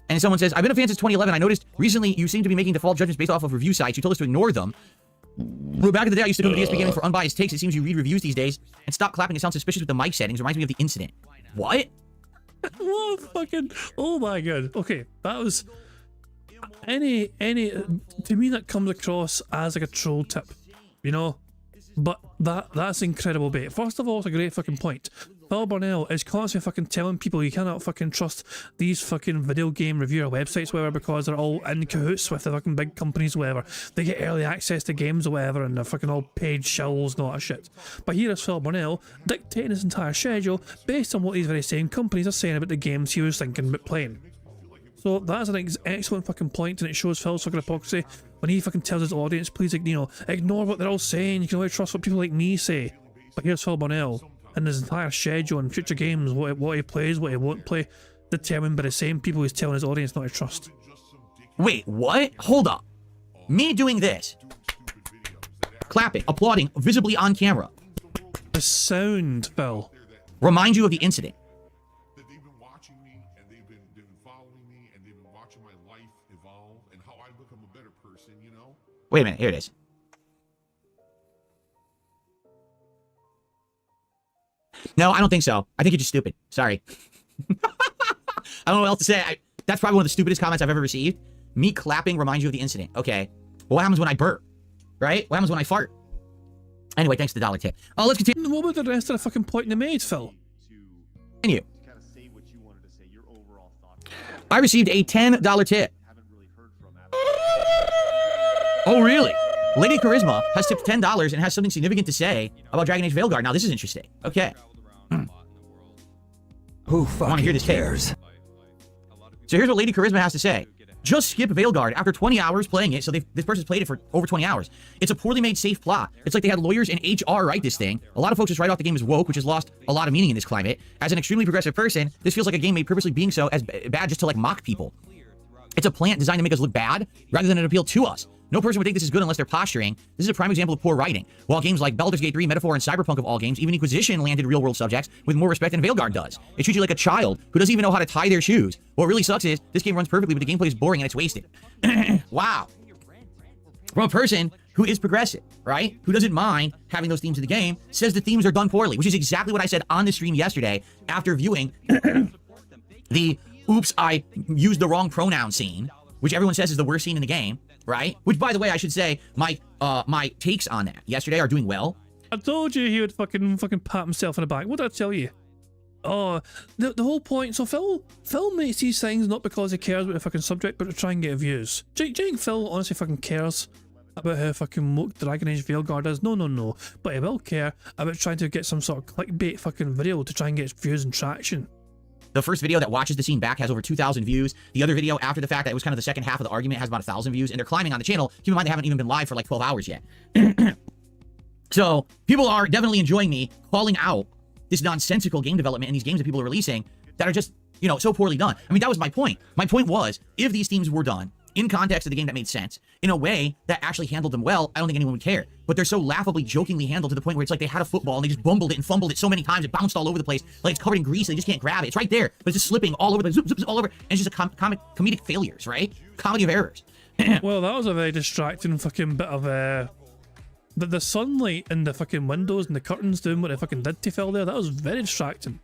and someone says, I've been a fan since 2011. I noticed recently you seem to be making default judgments based off of review sites. You told us to ignore them. Back in the day, I used to go to DSP Gaming for unbiased takes. It seems you read reviews these days and stop clapping. It sounds suspicious with the mic settings. Reminds me of the incident. What? What fucking... Oh my god. Okay, that was... Any... To me, that comes across as like a troll tip. But that's incredible bait. First of all, it's a great fucking point. Phil Burnell is constantly fucking telling people you cannot fucking trust these fucking video game reviewer websites, whatever, because they're all in cahoots with the fucking big companies, whatever. They get early access to games or whatever, and they're fucking all paid shells and all that shit. But here is Phil Burnell dictating his entire schedule based on what these very same companies are saying about the games he was thinking about playing. So that's an excellent fucking point, and it shows Phil's fucking hypocrisy when he fucking tells his audience, please, ignore what they're all saying. You can only trust what people like me say. But here's Phil Burnell and his entire schedule and future games, what he plays, what he won't play, determined by the same people he's telling his audience not to trust. Wait, what? Hold up. Me doing this. Clapping, applauding, visibly on camera. The sound, Phil. remind you of the incident. That they've been watching me and they've been following me and they've been watching my life evolve and how I become a better person, you know? Wait a minute, here it is. No, I don't think so. I think you're just stupid. Sorry. I don't know what else to say. That's probably one of the stupidest comments I've ever received. Me clapping reminds you of the incident. Okay. Well, what happens when I burp? Right? What happens when I fart? Anyway, thanks for the $1 tip. Oh, let's continue. What about the rest of the fucking point they made, Phil? Continue. I received a $10 tip. Oh, really? Lady Charisma has tipped $10 and has something significant to say about Dragon Age Veilguard. Now, this is interesting. Okay. Who I want to hear fucking this cares? tape. So here's what Lady Charisma has to say. Just skip Veilguard after 20 hours playing it. So this person's played it for over 20 hours. It's a poorly made safe plot. It's like they had lawyers and HR write this thing. A lot of folks just write off the game as woke, which has lost a lot of meaning in this climate. As an extremely progressive person, this feels like a game made purposely being so as bad just to like mock people. It's a plant designed to make us look bad rather than an appeal to us. No person would think this is good unless they're posturing. This is a prime example of poor writing. While games like Baldur's Gate 3, Metaphor, and Cyberpunk of all games, even Inquisition landed real-world subjects with more respect than Veilguard does. It treats you like a child who doesn't even know how to tie their shoes. What really sucks is, this game runs perfectly, but the gameplay is boring and it's wasted. Wow. From a person who is progressive, right? Who doesn't mind having those themes in the game, says the themes are done poorly, which is exactly what I said on the stream yesterday after viewing the oops, I used the wrong pronoun scene, which everyone says is the worst scene in the game, right? Which, by the way, I should say, my takes on that yesterday are doing well. I told you he would fucking pat himself in the back. What did I tell you? Oh, the whole point. So Phil makes these things not because he cares about the fucking subject, but to try and get views. Do you think Phil honestly fucking cares about how fucking woke Dragon Age Veilguard is? No. But he will care about trying to get some sort of clickbait fucking video to try and get views and traction. The first video that watches the scene back has over 2,000 views. The other video after the fact, that was kind of the second half of the argument, has about 1,000 views, and they're climbing on the channel. Keep in mind, they haven't even been live for like 12 hours yet. So people are definitely enjoying me calling out this nonsensical game development and these games that people are releasing that are just, you know, so poorly done. I mean, that was my point. My point was, if these themes were done in context of the game that made sense, in a way that actually handled them well, I don't think anyone would care. But they're so laughably, jokingly handled to the point where it's like they had a football and they just bumbled it and fumbled it so many times, it bounced all over the place, like it's covered in grease, they just can't grab it. It's right there, but it's just slipping all over the place, all over, and it's just a comedic failures, right? Comedy of errors. Well, that was a very distracting fucking bit of the sunlight in the fucking windows and the curtains doing what they fucking did to Phil there. That was very distracting.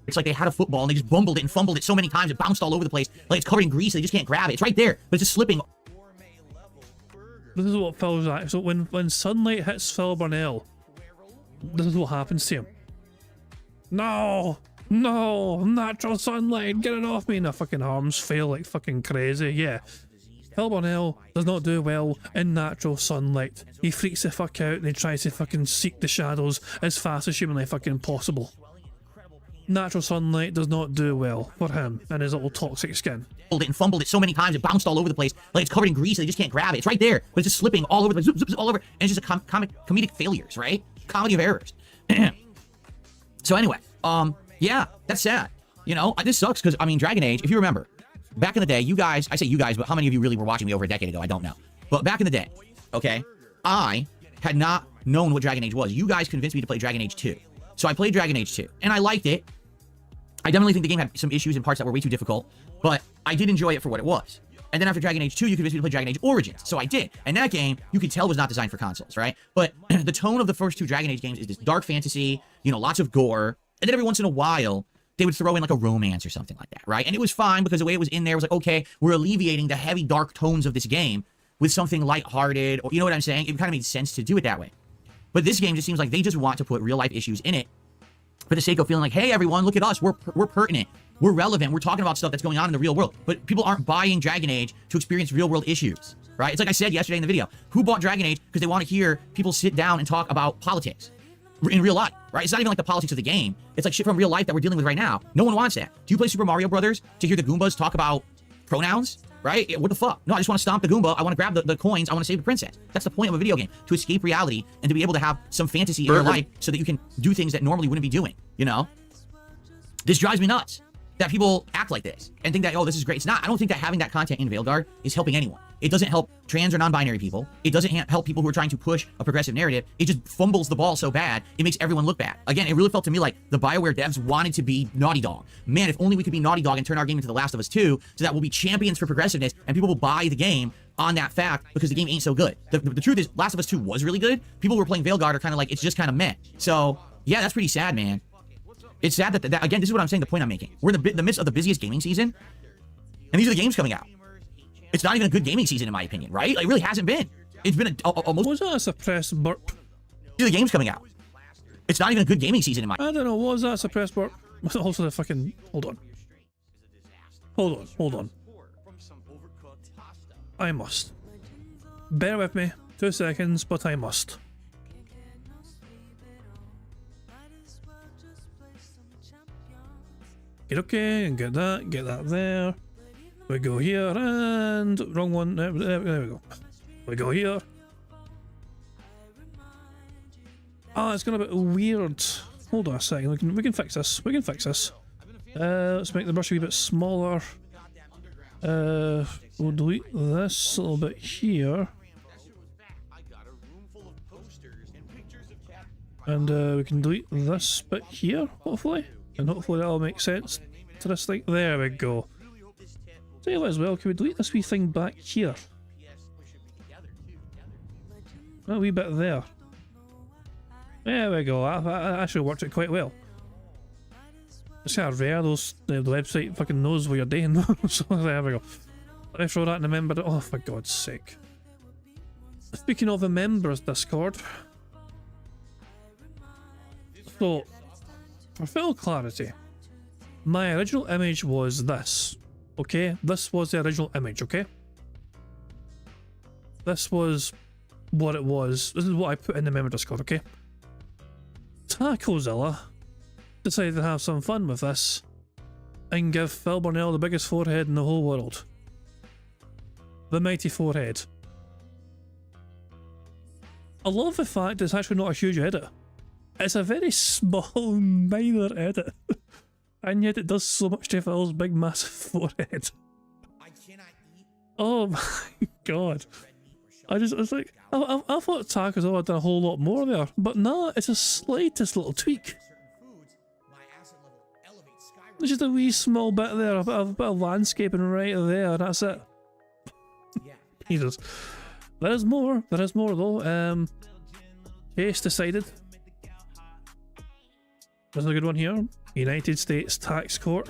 It's like they had a football and they just bumbled it and fumbled it so many times, it bounced all over the place, like it's covered in grease, they just can't grab it. It's right there, but it's just slipping. This is what Phil's like. So when sunlight hits Phil Burnell, this is what happens to him. No, natural sunlight, get it off me! And the fucking arms fail like fucking crazy. Yeah, Phil Burnell does not do well in natural sunlight. He freaks the fuck out and he tries to fucking seek the shadows as fast as humanly fucking possible. Natural sunlight does not do well for him and his little toxic skin. It and fumbled it so many times, it bounced all over the place, like it's covered in grease, they just can't grab it. It's right there, but it's just slipping all over the place, all over, and it's just a comedic failures, right? Comedy of errors. So anyway, yeah, that's sad. You know, this sucks because, I mean, Dragon Age, if you remember, back in the day, you guys, I say you guys, but how many of you really were watching me over a decade ago? I don't know. But back in the day, okay, I had not known what Dragon Age was. You guys convinced me to play Dragon Age 2. So I played Dragon Age 2, and I liked it. I definitely think the game had some issues and parts that were way too difficult, but I did enjoy it for what it was. And then after Dragon Age 2, you convinced me to play Dragon Age Origins, so I did. And that game, you could tell was not designed for consoles, right? But the tone of the first two Dragon Age games is this dark fantasy, you know, lots of gore, and then every once in a while, they would throw in like a romance or something like that, right? And it was fine because the way it was in there was like, okay, we're alleviating the heavy dark tones of this game with something lighthearted, or you know what I'm saying? It kind of made sense to do it that way. But this game just seems like they just want to put real life issues in it for the sake of feeling like, hey, everyone, look at us. We're pertinent. We're relevant. We're talking about stuff that's going on in the real world. But people aren't buying Dragon Age to experience real world issues, right? It's like I said yesterday in the video. Who bought Dragon Age because they want to hear people sit down and talk about politics in real life, right? It's not even like the politics of the game. It's like shit from real life that we're dealing with right now. No one wants that. Do you play Super Mario Brothers to hear the Goombas talk about pronouns? Right? What the fuck? No, I just want to stomp the Goomba. I want to grab the coins. I want to save the princess. That's the point of a video game, to escape reality and to be able to have some fantasy in your life so that you can do things that normally wouldn't be doing, you know? This drives me nuts that people act like this and think that, oh, this is great. It's not. I don't think that having that content in Veilguard is helping anyone. It doesn't help trans or non-binary people. It doesn't help people who are trying to push a progressive narrative. It just fumbles the ball so bad, it makes everyone look bad. Again, it really felt to me like the BioWare devs wanted to be Naughty Dog. Man, if only we could be Naughty Dog and turn our game into The Last of Us 2, so that we'll be champions for progressiveness, and people will buy the game on that fact because the game ain't so good. The truth is, Last of Us 2 was really good. People who were playing Veilguard are kind of like, it's just kind of meh. So, yeah, that's pretty sad, man. It's sad that again, this is what I'm saying, the point I'm making. We're in the midst of the busiest gaming season, and these are the games coming out. It's not even a good gaming season, in my opinion, right? It really hasn't been. It's been almost... Was that a suppressed burp? These are the games coming out. It's not even a good gaming season, in my... I don't know, was that a suppressed burp? Also the fucking... Hold on. I must. Bear with me. 2 seconds, but I must. Get okay, and get that there. We go here, and wrong one. There we go. We go here. Ah, it's gonna be weird. Hold on a second. We can fix this. Let's make the brush a wee bit smaller. We'll delete this a little bit here. And we can delete this bit here, hopefully. And hopefully that'll make sense to this thing. There we go. Tell you what as well, can we delete this wee thing back here? A wee bit there. There we go, that actually worked it quite well. It's kind of rare, the website fucking knows what you're doing. So there we go. Let me throw that in the member. Oh, for God's sake. Speaking of the members Discord. So, for full clarity, my original image was this. Okay? This was the original image, okay? This was what it was. This is what I put in the member Discord, okay? Tacozilla decided to have some fun with this and give Phil Burnell the biggest forehead in the whole world. The mighty forehead. I love the fact it's actually not a huge edit. It's a very small, minor edit. And yet it does so much to Phil's big, massive forehead. Oh my god. I thought Tacozilla had done a whole lot more there. But no, it's a slightest little tweak. There's just a wee small bit there, a bit of landscaping right there, that's it. Jesus. There is more though. Case decided. There's a good one here. United States Tax Court.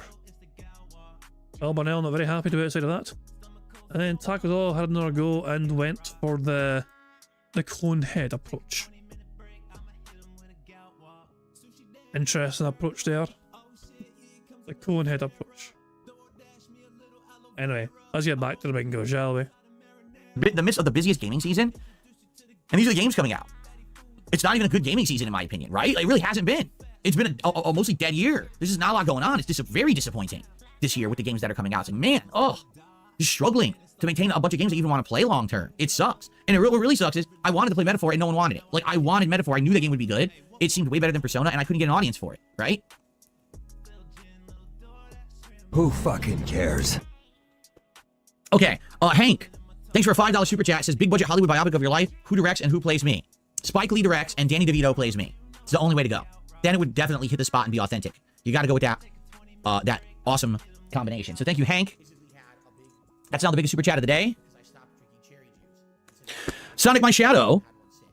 Phil Burnell not very happy to be outside of that. And then Tacozilla had another go and went for the cone head approach. Interesting approach there. The cone head approach. Anyway, let's get back to the bingo, shall we? The midst of the busiest gaming season, and these are the games coming out. It's not even a good gaming season, in my opinion, right? It really hasn't been. It's been a mostly dead year. There's just not a lot going on. It's just very disappointing this year with the games that are coming out. It's like, man, just struggling to maintain a bunch of games that you even want to play long term. It sucks. And what really sucks is I wanted to play Metaphor and no one wanted it. Like, I wanted Metaphor. I knew the game would be good. It seemed way better than Persona, and I couldn't get an audience for it, right? Who fucking cares? Okay, Hank, thanks for a $5 super chat. It says, big budget Hollywood biopic of your life. Who directs and who plays me? Spike Lee directs and Danny DeVito plays me. It's the only way to go. Then it would definitely hit the spot and be authentic. You got to go with that awesome combination. So thank you, Hank. That's now the biggest super chat of the day. Sonic My Shadow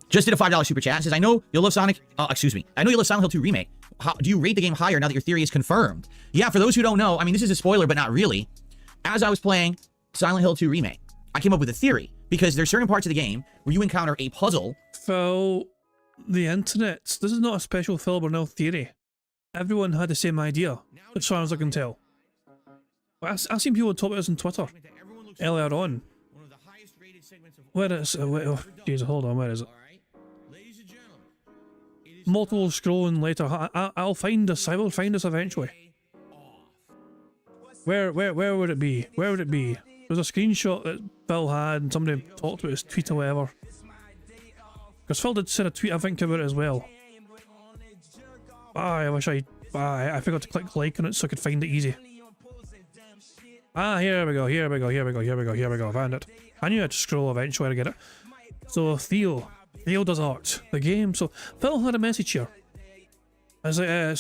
just did a $5 super chat. It says, I know you'll love Sonic. I know you love Silent Hill 2 Remake. Do you rate the game higher now that your theory is confirmed? Yeah, for those who don't know, I mean, this is a spoiler, but not really. As I was playing Silent Hill 2 Remake, I came up with a theory because there's certain parts of the game where you encounter a puzzle. Phil, the internet. This is not a special Phil Burnell theory. Everyone had the same idea, as far as I can tell. I've seen people talk about this on Twitter earlier on. Where is it? Oh, Jesus, hold on, where is it? Multiple scrolling later. I'll find this. I will find this eventually. Where would it be? Where would it be? There's a screenshot that Phil had and somebody talked about his tweet or whatever. Because Phil did send a tweet, I think, about it as well. I wish I forgot to click like on it so I could find it easy. Ah, here we go, here we go, here we go, here we go, here we go. I found it. I knew I'd scroll eventually to get it. So Theo does art. The game. So Phil had a message here. I was like,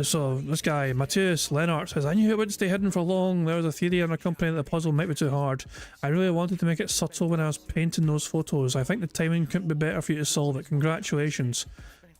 so this guy, Matthias Lennart, says, I knew it wouldn't stay hidden for long. There was a theory in our company that the puzzle might be too hard. I really wanted to make it subtle when I was painting those photos. I think the timing couldn't be better for you to solve it. Congratulations.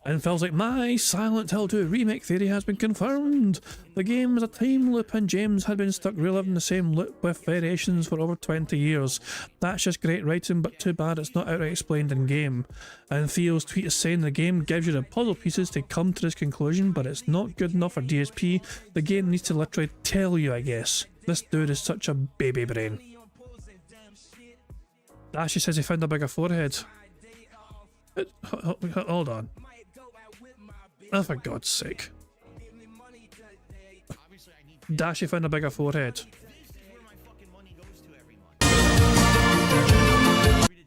And Phil's like, my Silent Hill 2 remake theory has been confirmed. The game is a time loop and James had been stuck reliving the same loop with variations for over 20 years. That's just great writing, but too bad it's not outright explained in game. And Theo's tweet is saying the game gives you the puzzle pieces to come to this conclusion, but it's not good enough for DSP. The game needs to literally tell you, I guess. This dude is such a baby brain. Dashy says he found a bigger forehead. Hold on. Oh, for God's sake. Dashy found a bigger forehead.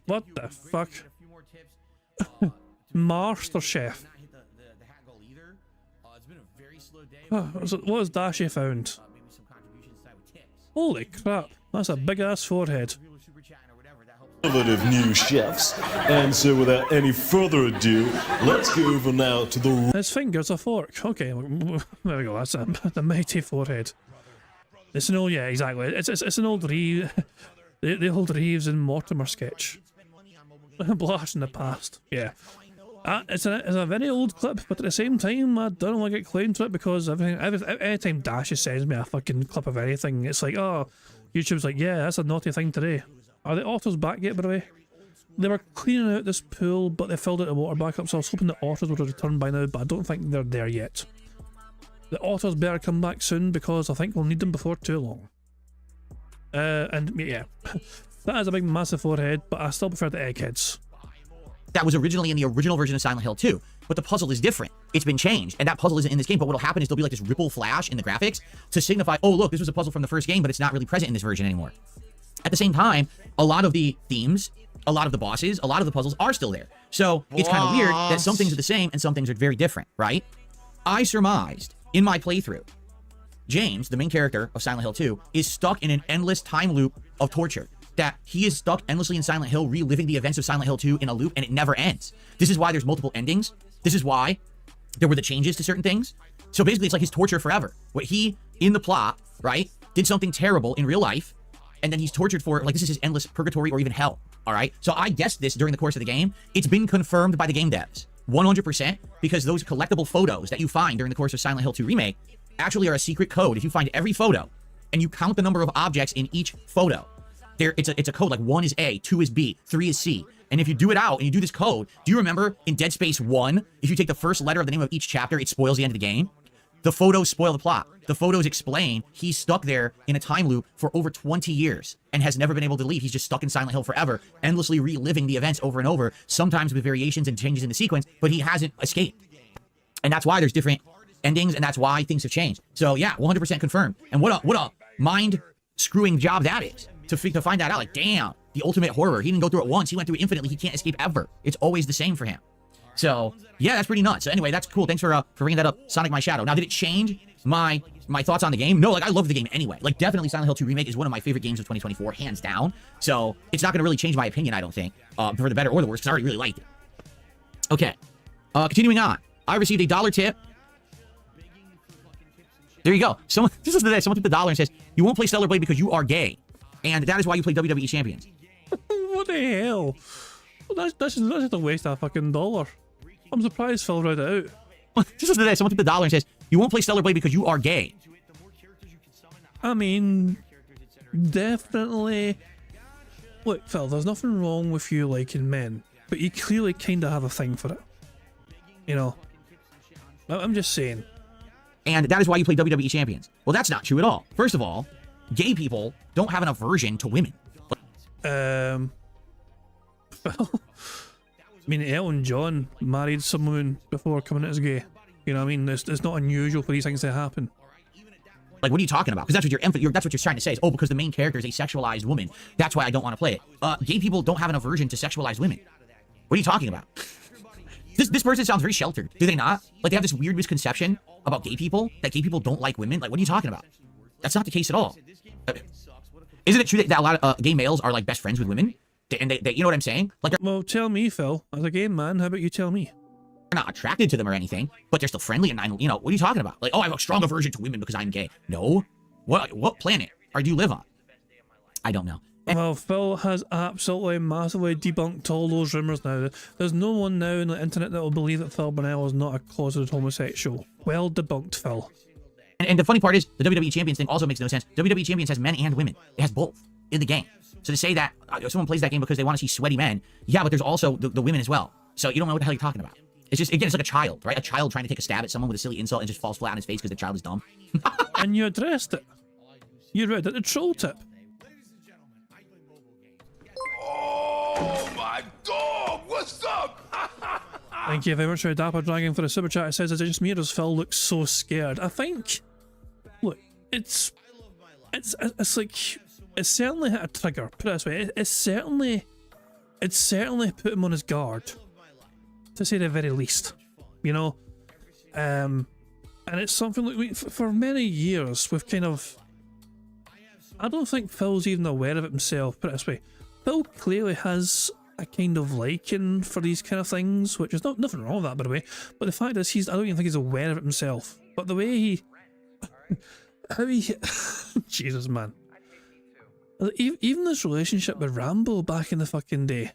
What the fuck? Master Chef. What has Dashy found? Holy crap, that's a big ass forehead. Innovative new chefs, and so without any further ado, let's go over now to the... His finger's a fork. Okay, there we go, that's the mighty forehead. It's an old, yeah, exactly. It's an old Reeves, the old Reeves and Mortimer sketch. Blast in the past, yeah. It's a very old clip, but at the same time, I don't want to get claimed to it because every time Dash sends me a fucking clip of anything, it's like, oh, YouTube's like, yeah, that's a naughty thing today. Are the otters back yet, by the way? They were cleaning out this pool, but they filled out the water back up, so I was hoping the otters would have returned by now, but I don't think they're there yet. The otters better come back soon, because I think we'll need them before too long. And yeah, that is a big massive forehead, but I still prefer the eggheads. That was originally in the original version of Silent Hill 2, but the puzzle is different. It's been changed, and that puzzle isn't in this game, but what'll happen is there'll be like this ripple flash in the graphics to signify, oh look, this was a puzzle from the first game, but it's not really present in this version anymore. At the same time, a lot of the themes, a lot of the bosses, a lot of the puzzles are still there. So it's kind of weird that some things are the same and some things are very different, right? I surmised in my playthrough, James, the main character of Silent Hill 2, is stuck in an endless time loop of torture. That he is stuck endlessly in Silent Hill, reliving the events of Silent Hill 2 in a loop, and it never ends. This is why there's multiple endings. This is why there were the changes to certain things. So basically, it's like his torture forever. What he, in the plot, right, did something terrible in real life, and then he's tortured for it. Like, this is his endless purgatory or even hell, all right? So I guessed this during the course of the game. It's been confirmed by the game devs, 100%, because those collectible photos that you find during the course of Silent Hill 2 Remake actually are a secret code. If you find every photo, and you count the number of objects in each photo, it's a code, like 1 is A, 2 is B, 3 is C. And if you do it out, and you do this code, do you remember in Dead Space 1, if you take the first letter of the name of each chapter, it spoils the end of the game? The photos spoil the plot. The photos explain he's stuck there in a time loop for over 20 years and has never been able to leave. He's just stuck in Silent Hill forever, endlessly reliving the events over and over, sometimes with variations and changes in the sequence, but he hasn't escaped. And that's why there's different endings, and that's why things have changed. So yeah, 100% confirmed. And what a mind-screwing job that is, to find that out. Like, damn, the ultimate horror. He didn't go through it once. He went through it infinitely. He can't escape ever. It's always the same for him. So yeah, that's pretty nuts. So anyway, that's cool. Thanks for bringing that up, Sonic My Shadow. Now, did it change my thoughts on the game? No, like, I love the game anyway. Like, definitely Silent Hill 2 Remake is one of my favorite games of 2024, hands down. So it's not going to really change my opinion, I don't think, for the better or the worse, because I already really liked it. Okay, continuing on. I received a $1 tip. There you go. Someone tipped $1 and says, you won't play Stellar Blade because you are gay. And that is why you play WWE Champions. What the hell? Well, that's just a waste of a fucking $1. I'm surprised Phil read it out. Just today, someone tipped $1 and says, you won't play Stellar Blade because you are gay. I mean, definitely. Look, Phil, there's nothing wrong with you liking men, but you clearly kind of have a thing for it. You know? I'm just saying. And that is why you play WWE Champions. Well, that's not true at all. First of all, gay people don't have an aversion to women. Well, I mean, Elton John married someone before coming out as gay. You know what I mean? It's not unusual for these things to happen. Like, what are you talking about? Because that's what you're trying to say is, oh, because the main character is a sexualized woman. That's why I don't want to play it. Gay people don't have an aversion to sexualized women. What are you talking about? This person sounds very sheltered. Do they not? Like, they have this weird misconception about gay people, that gay people don't like women. Like, what are you talking about? That's not the case at all. Isn't it true that a lot of gay males are like best friends with women? And they you know what I'm saying? Like, Well, tell me, Phil. As a gay man, how about you tell me? they're not attracted to them or anything, but they're still friendly and you know, what are you talking about? Like, oh, I have a strong aversion to women because I'm gay. No. What planet do you live on? I don't know. Well, Phil has absolutely massively debunked all those rumours now. There's no one now on the internet that will believe that Phil Burnell is not a closeted homosexual. Well debunked, Phil. And the funny part is, the WWE Champions thing also makes no sense. WWE Champions has men and women. It has both in the game. So to say that someone plays that game because they want to see sweaty men, yeah, but there's also the women as well. So you don't know what the hell you're talking about. It's just, again, it's like a child, right? A child trying to take a stab at someone with a silly insult and just falls flat on his face because the child is dumb. And you addressed it. You read it, the troll tip. Oh my dog, what's up? Thank you very much for Dapper Dragon for the super chat. It says it's just me or does Phil look so scared? I think, look, it's like, it certainly hit a trigger, put it this way, it certainly put him on his guard, to say the very least, you know, and it's something like, for many years, we've kind of, I don't think Phil's even aware of it himself, put it this way, Phil clearly has a kind of liking for these kind of things, which is nothing wrong with that, by the way, but the fact is, I don't even think he's aware of it himself, but the way he, Jesus, man. Even this relationship with Rambo back in the fucking day.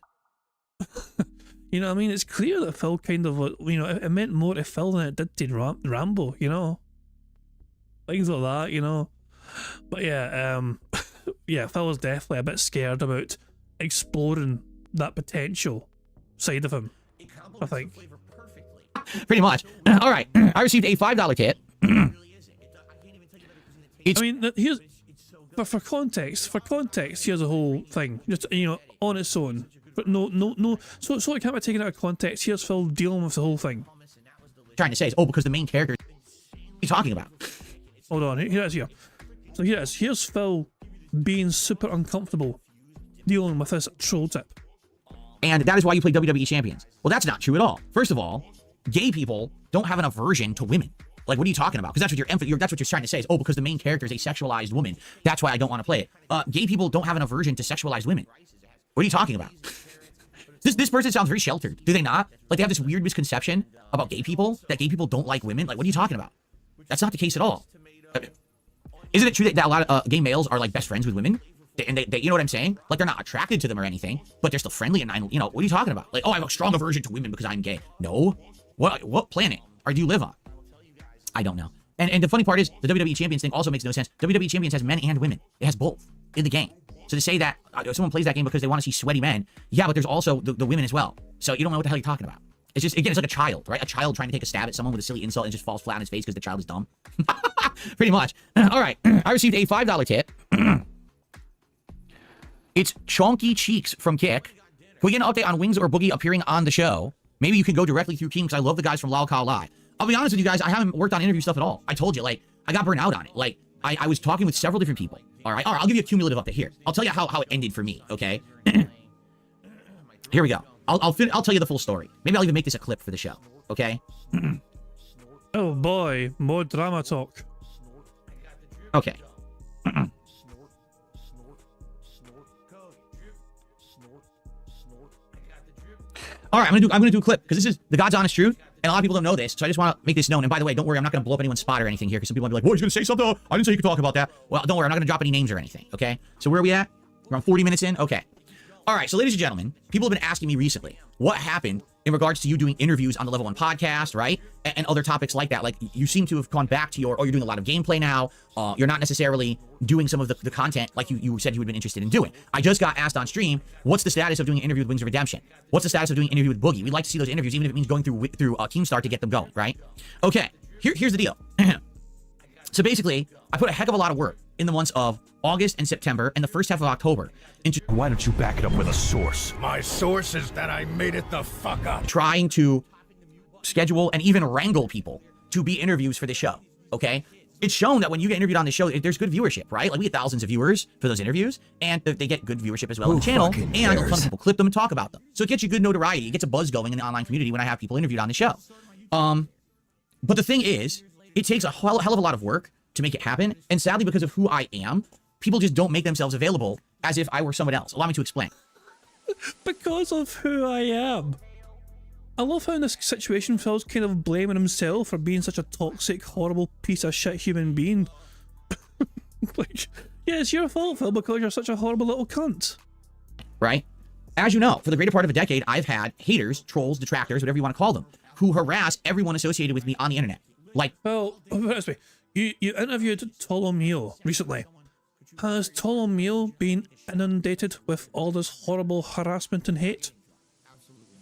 You know what I mean? It's clear that Phil kind of, you know, it meant more to Phil than it did to Rambo, you know? Things like that, you know? But yeah, yeah, Phil was definitely a bit scared about exploring that potential side of him, I think. Pretty much. All right, I received a $5 tip. I mean, here's... For context, here's the whole thing. Just, you know, on its own. But no. So it can't be taken out of context. Here's Phil dealing with the whole thing. Trying to say is, oh, because the main character. What are you talking about? Hold on, here it is here. So here it is. Here's Phil being super uncomfortable dealing with this troll tip. And that is why you play WWE Champions. Well, that's not true at all. First of all, gay people don't have an aversion to women. Like, what are you talking about? Because that's what that's what you're trying to say is, oh, because the main character is a sexualized woman. That's why I don't want to play it. Gay people don't have an aversion to sexualized women. What are you talking about? This person sounds very sheltered. Do they not? Like, they have this weird misconception about gay people, that gay people don't like women. Like, what are you talking about? That's not the case at all. Isn't it true that a lot of gay males are like best friends with women? And they you know what I'm saying? Like, they're not attracted to them or anything, but they're still friendly and you know, what are you talking about? Like, oh, I have a strong aversion to women because I'm gay. No. What planet do you live on? I don't know. And the funny part is, the WWE Champions thing also makes no sense. WWE Champions has men and women. It has both in the game. So to say that someone plays that game because they want to see sweaty men, yeah, but there's also the women as well. So you don't know what the hell you're talking about. It's just, again, it's like a child, right? A child trying to take a stab at someone with a silly insult and just falls flat on his face because the child is dumb. Pretty much. All right, I received a $5 tip. It's Chonky Cheeks from Kick. Can we get an update on Wings or Boogie appearing on the show? Maybe you can go directly through King because I love the guys from Lol Cow Live. I'll be honest with you guys, I haven't worked on interview stuff at all. I told you, like, I got burnt out on it. Like, I was talking with several different people. All right, I'll give you a cumulative update here. I'll tell you how it ended for me, okay? Here we go. I'll tell you the full story. Maybe I'll even make this a clip for the show, okay? Oh boy, more drama talk. Okay. All right, I'm gonna do a clip because this is the God's honest truth, and a lot of people don't know this, so I just want to make this known. And by the way, don't worry, I'm not gonna blow up anyone's spot or anything here because some people might be like, "Whoa, he's gonna say something? I didn't say you could talk about that." Well, don't worry, I'm not gonna drop any names or anything. Okay? So where are we at? We're on 40 minutes in. Okay. All right, so ladies and gentlemen, people have been asking me recently what happened in regards to you doing interviews on the Level 1 podcast, right? And other topics like that. Like, you seem to have gone back to you're doing a lot of gameplay now. You're not necessarily doing some of the content like you said you would have been interested in doing. I just got asked on stream, what's the status of doing an interview with Wings of Redemption? What's the status of doing an interview with Boogie? We'd like to see those interviews, even if it means going through Keemstar to get them going, right? Okay, here's the deal. So basically, I put a heck of a lot of work in the months of August and September and the first half of October into... Why don't you back it up with a source? My source is that I made it the fuck up. Trying to schedule and even wrangle people to be interviews for the show, okay? It's shown that when you get interviewed on the show, there's good viewership, right? Like, we get thousands of viewers for those interviews, and they get good viewership as well on the channel, and a ton of people clip them and talk about them. So it gets you good notoriety. It gets a buzz going in the online community when I have people interviewed on the show. But the thing is, it takes a hell of a lot of work to make it happen. And sadly, because of who I am, people just don't make themselves available as if I were someone else. Allow me to explain. Because of who I am. I love how in this situation Phil's kind of blaming himself for being such a toxic, horrible piece of shit human being. Like, yeah, it's your fault, Phil, because you're such a horrible little cunt. Right? As you know, for the greater part of a decade, I've had haters, trolls, detractors, whatever you want to call them, who harass everyone associated with me on the internet. Like, well, you interviewed Tolomeo recently. Has Tolomeo been inundated with all this horrible harassment and hate?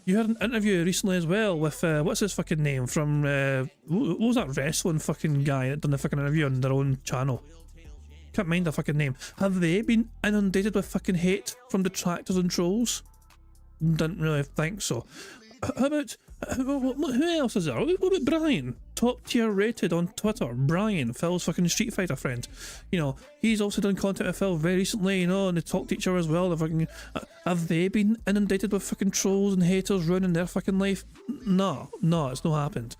You had an interview recently as well with, what's his fucking name from, what was that wrestling fucking guy that done the fucking interview on their own channel? Can't mind the fucking name. Have they been inundated with fucking hate from detractors and trolls? Didn't really think so. How about, who else is there? What about Brian? Top tier rated on Twitter. Brian, Phil's fucking Street Fighter friend. You know, he's also done content with Phil very recently, you know, and they talk to each other as well. They're fucking, have they been inundated with fucking trolls and haters ruining their fucking life? No, it's not happened.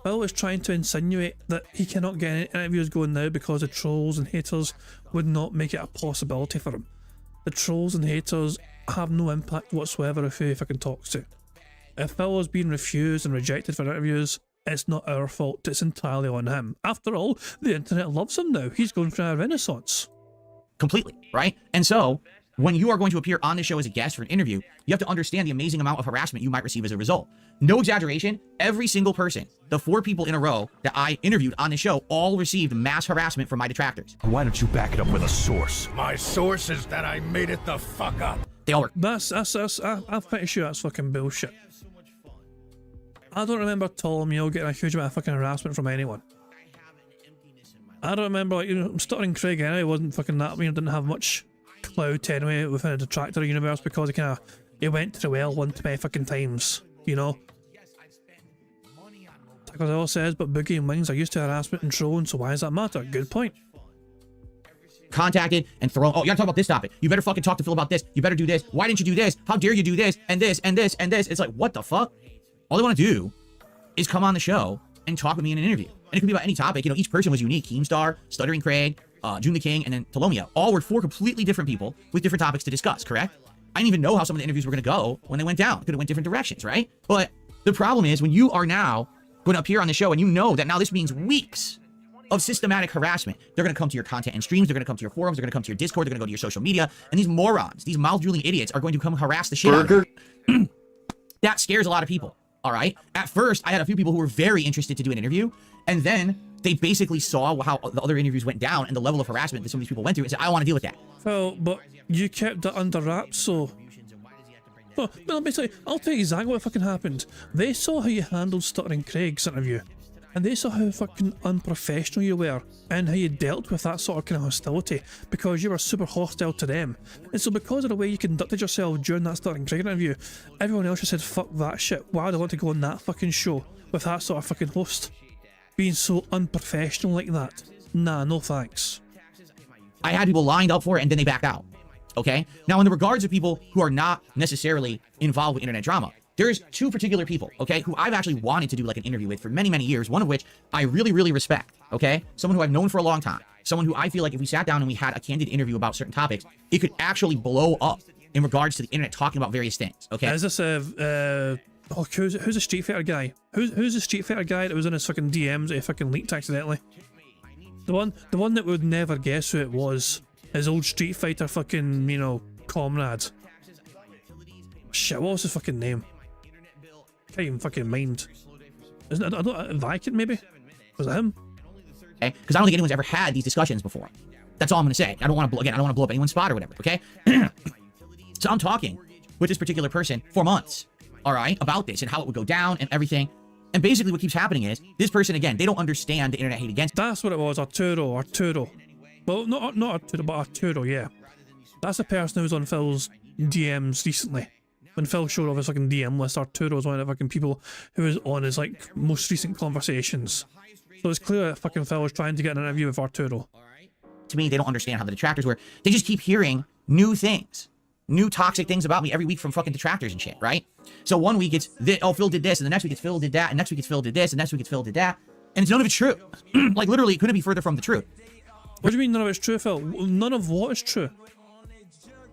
Phil is trying to insinuate that he cannot get any interviews going now because the trolls and haters would not make it a possibility for him. The trolls and haters have no impact whatsoever if he fucking talks to. If Phil is being refused and rejected for interviews, it's not our fault, it's entirely on him. After all, the internet loves him now. He's going through a renaissance. Completely, right? And so, when you are going to appear on the show as a guest for an interview, you have to understand the amazing amount of harassment you might receive as a result. No exaggeration, every single person, the 4 people in a row that I interviewed on the show, all received mass harassment from my detractors. Why don't you back it up with a source? My source is that I made it the fuck up. They all were. I'm pretty sure that's fucking bullshit. I don't remember Ptolemy getting a huge amount of fucking harassment from anyone. I don't remember, like, you know, Stuttering Craig anyway wasn't fucking that, you know, didn't have much clout anyway within the detractor universe because he went to the well one too many fucking times, you know. Like what it all says, but Boogie and Wings are used to harassment and trolling, so why does that matter? Good point. Contacted and thrown. Oh, you gotta talk about this topic. You better fucking talk to Phil about this. You better do this. Why didn't you do this? How dare you do this and this and this and this? It's like, what the fuck? All they want to do is come on the show and talk with me in an interview. And it can be about any topic. You know, each person was unique. Keemstar, Stuttering Craig, June the King, and then Tolomeo. All were 4 completely different people with different topics to discuss, correct? I didn't even know how some of the interviews were going to go when they went down. It could have went different directions, right? But the problem is when you are now going to appear on the show and you know that now this means weeks of systematic harassment. They're going to come to your content and streams. They're going to come to your forums. They're going to come to your Discord. They're going to go to your social media. And these morons, these mouth-drooling idiots are going to come harass the shit out of you. That scares a lot of people. All right. At first, I had a few people who were very interested to do an interview, and then they basically saw how the other interviews went down and the level of harassment that some of these people went through and said, I don't want to deal with that. Well, but you kept it under wraps, so... Well, basically, I'll tell you exactly what fucking happened. They saw how you handled Stuttering Craig's interview, and they saw how fucking unprofessional you were, and how you dealt with that sort of kind of hostility, because you were super hostile to them. And so because of the way you conducted yourself during that Stuttering Craig interview, everyone else just said, fuck that shit, why would I want to go on that fucking show with that sort of fucking host? Being so unprofessional like that. Nah, no thanks. I had people lined up for it and then they backed out. Okay? Now, in the regards of people who are not necessarily involved with internet drama, there's 2 particular people, okay, who I've actually wanted to do like an interview with for many, many years, one of which I really, really respect, okay? Someone who I've known for a long time. Someone who I feel like if we sat down and we had a candid interview about certain topics, it could actually blow up in regards to the internet talking about various things, okay? Is this who's the Street Fighter guy? Who's the Street Fighter guy that was in his fucking DMs that he fucking leaked accidentally? The one that would never guess who it was. His old Street Fighter fucking, you know, comrade. Shit, what was his fucking name? Can't even fucking mind. Isn't it Viking maybe? Was it him? Okay, because I don't think anyone's ever had these discussions before. That's all I'm gonna say. I don't want to blow up anyone's spot or whatever, okay? So I'm talking with this particular person for months, all right, about this and how it would go down and everything. And basically what keeps happening is, this person, again, they don't understand the internet hate against. That's what it was, Arturo. Well, not Arturo, but Arturo, yeah. That's the person who was on Phil's DMs recently. When Phil showed off his fucking DM list, Arturo was one of the fucking people who was on his, like, most recent conversations. So it's clear that fucking Phil was trying to get an interview with Arturo. To me, they don't understand how the detractors were. They just keep hearing new things. New toxic things about me every week from fucking detractors and shit, right? So one week it's, oh, Phil did this, and the next week it's Phil did that, and next week it's Phil did this, and next week it's Phil did that. And none of it's true. Like, literally, it couldn't be further from the truth. What do you mean none of it's true, Phil? None of what is true?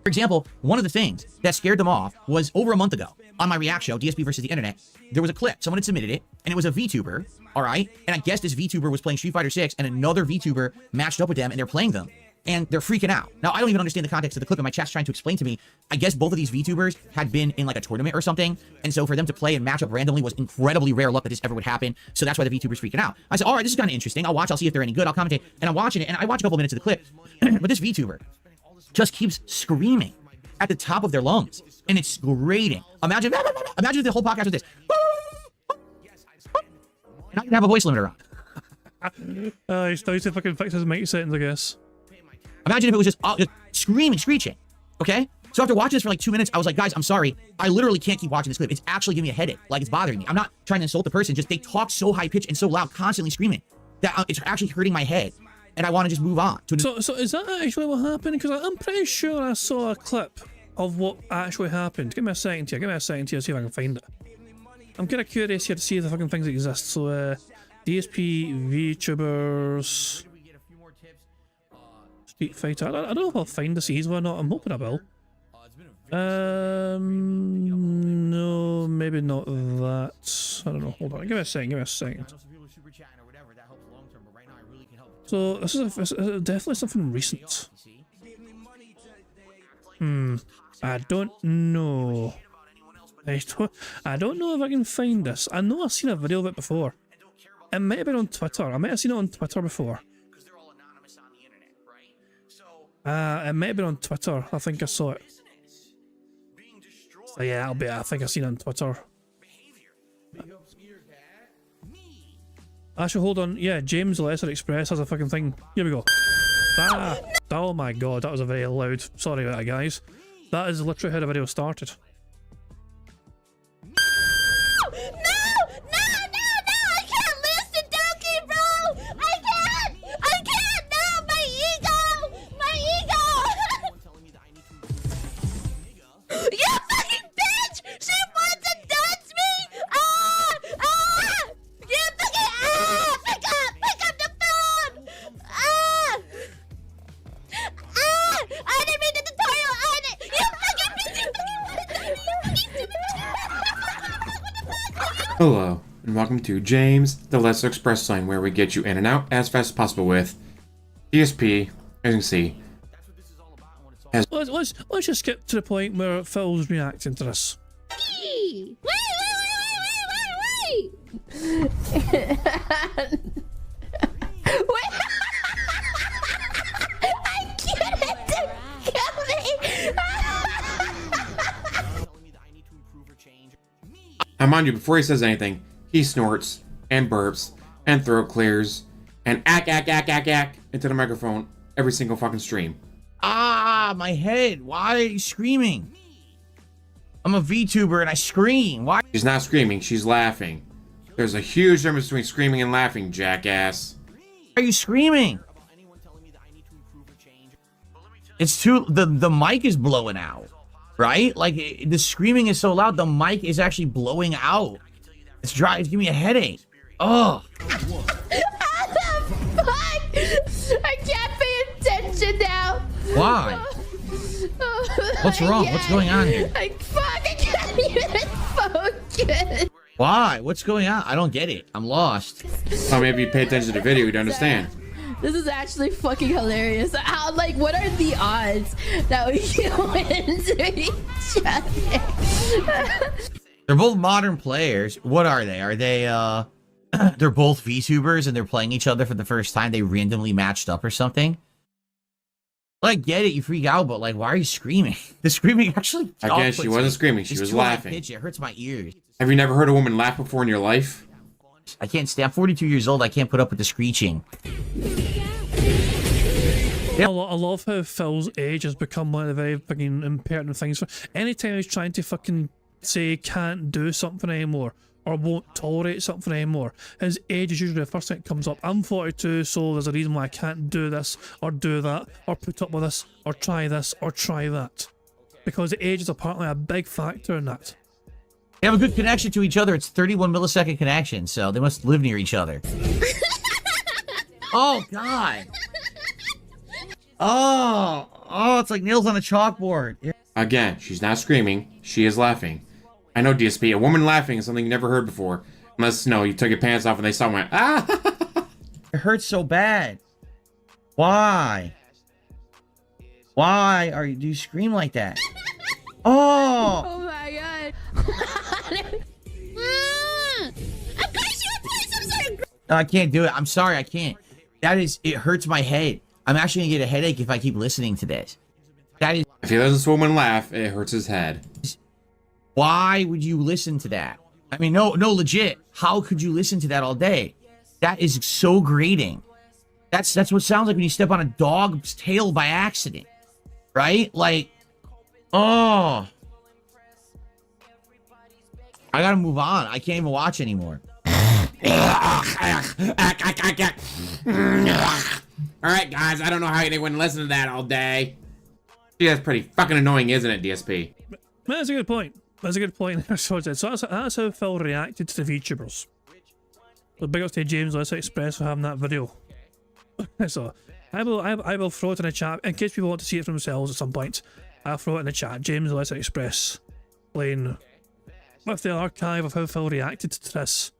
For example, one of the things that scared them off was over a month ago on my React show, DSP versus the Internet, there was a clip. Someone had submitted it, and it was a VTuber, all right? And I guess this VTuber was playing Street Fighter 6, and another VTuber matched up with them, and they're playing them. And they're freaking out. Now, I don't even understand the context of the clip, and my chat's trying to explain to me. I guess both of these VTubers had been in like a tournament or something, and so for them to play and match up randomly was incredibly rare luck that this ever would happen. So that's why the VTuber's freaking out. I said, all right, this is kind of interesting. I'll watch. I'll see if they're any good. I'll commentate. And I'm watching it, and I watch a couple minutes of the clip. But this VTuber just keeps screaming at the top of their lungs, and it's grating. Imagine if the whole podcast was this. And I can have a voice limiter on. He's trying to fucking fix his mic settings, I guess. Imagine if it was just screaming, screeching, okay? So after watching this for like 2 minutes, I was like, guys, I'm sorry. I literally can't keep watching this clip. It's actually giving me a headache. Like, it's bothering me. I'm not trying to insult the person. Just they talk so high-pitched and so loud, constantly screaming, that it's actually hurting my head. And I want to just move on. So is that actually what happened? Because I'm pretty sure I saw a clip of what actually happened. Give me a second here. Give me a second here to see if I can find it. I'm kind of curious here to see if the fucking things exist. So, DSP VTubers... Street Fighter. I don't know if I'll find the season or not. I'm hoping I will. No, maybe not that. I don't know. Hold on. Give me a second. Give me a second. So this is definitely something recent. I don't know. I don't know if I can find this. I know I've seen a video of it before. It might have been on Twitter. I might have seen it on Twitter before. It might have been on Twitter. I think I saw it. So yeah, I think I've seen it on Twitter. Actually, hold on. Yeah, James Lesser Express has a fucking thing. Here we go. Oh my god, that was a very loud. Sorry about that, guys. That is literally how the video started. Hello, and welcome to James, the Lesser Express sign, where we get you in and out as fast as possible with DSP, as you can see. Let's just skip to the point where Phil's reacting to this. Wait! I can't kill me! Now mind you, before he says anything, he snorts, and burps, and throat clears, and ack into the microphone every single fucking stream. Ah, my head. Why are you screaming? I'm a VTuber and I scream. Why? She's not screaming, she's laughing. There's a huge difference between screaming and laughing, jackass. Why are you screaming? It's too... The mic is blowing out, right? Like, the screaming is so loud, the mic is actually blowing out. It's giving me a headache. Oh. How the fuck? I can't pay attention now. Why? What's wrong? What's going on here? Fuck, I can't even focus. Why? What's going on? I don't get it. I'm lost. Oh, maybe you pay attention to the video, you'd understand. This is actually fucking hilarious. How, like, what are the odds that we can win to each other? They're both modern players. What are they? Are they, they're both VTubers and they're playing each other for the first time? They randomly matched up or something? Like, get it, you freak out, but, like, why are you screaming? The screaming actually... Again, she wasn't screaming, she was laughing. Pitch. It hurts my ears. Have you never heard a woman laugh before in your life? I can't stand... I'm 42 years old, I can't put up with the screeching. I love how Phil's age has become one of the very fucking impertinent things. Anytime he's trying to fucking say can't do something anymore, or won't tolerate something anymore, his age is usually the first thing that comes up. I'm 42, so there's a reason why I can't do this, or do that, or put up with this, or try this, or try that. Because the age is apparently a big factor in that. They have a good connection to each other. It's 31 millisecond connection, so they must live near each other. Oh, God. Oh, it's like nails on a chalkboard. Again, she's not screaming. She is laughing. I know, DSP. A woman laughing is something you never heard before. Unless, no, you took your pants off and they saw and went, ah! It hurts so bad. Why? Why do you scream like that? Oh! Oh my god. No, I can't do it. I'm sorry, I can't. It hurts my head. I'm actually gonna get a headache if I keep listening to this. If he lets this woman laugh, it hurts his head. Why would you listen to that? I mean, no, legit. How could you listen to that all day? That is so grating. That's what it sounds like when you step on a dog's tail by accident. Right? Like, oh. I gotta move on. I can't even watch anymore. Alright, guys, I don't know how they wouldn't listen to that all day. Yeah, that's pretty fucking annoying, isn't it, DSP? That's a good point. That's a good point. So that's how Phil reacted to the VTubers. So big up to James Let's Express for having that video. So I will throw it in the chat in case people want to see it for themselves at some point. I'll throw it in the chat. James Let's Express playing with the archive of how Phil reacted to this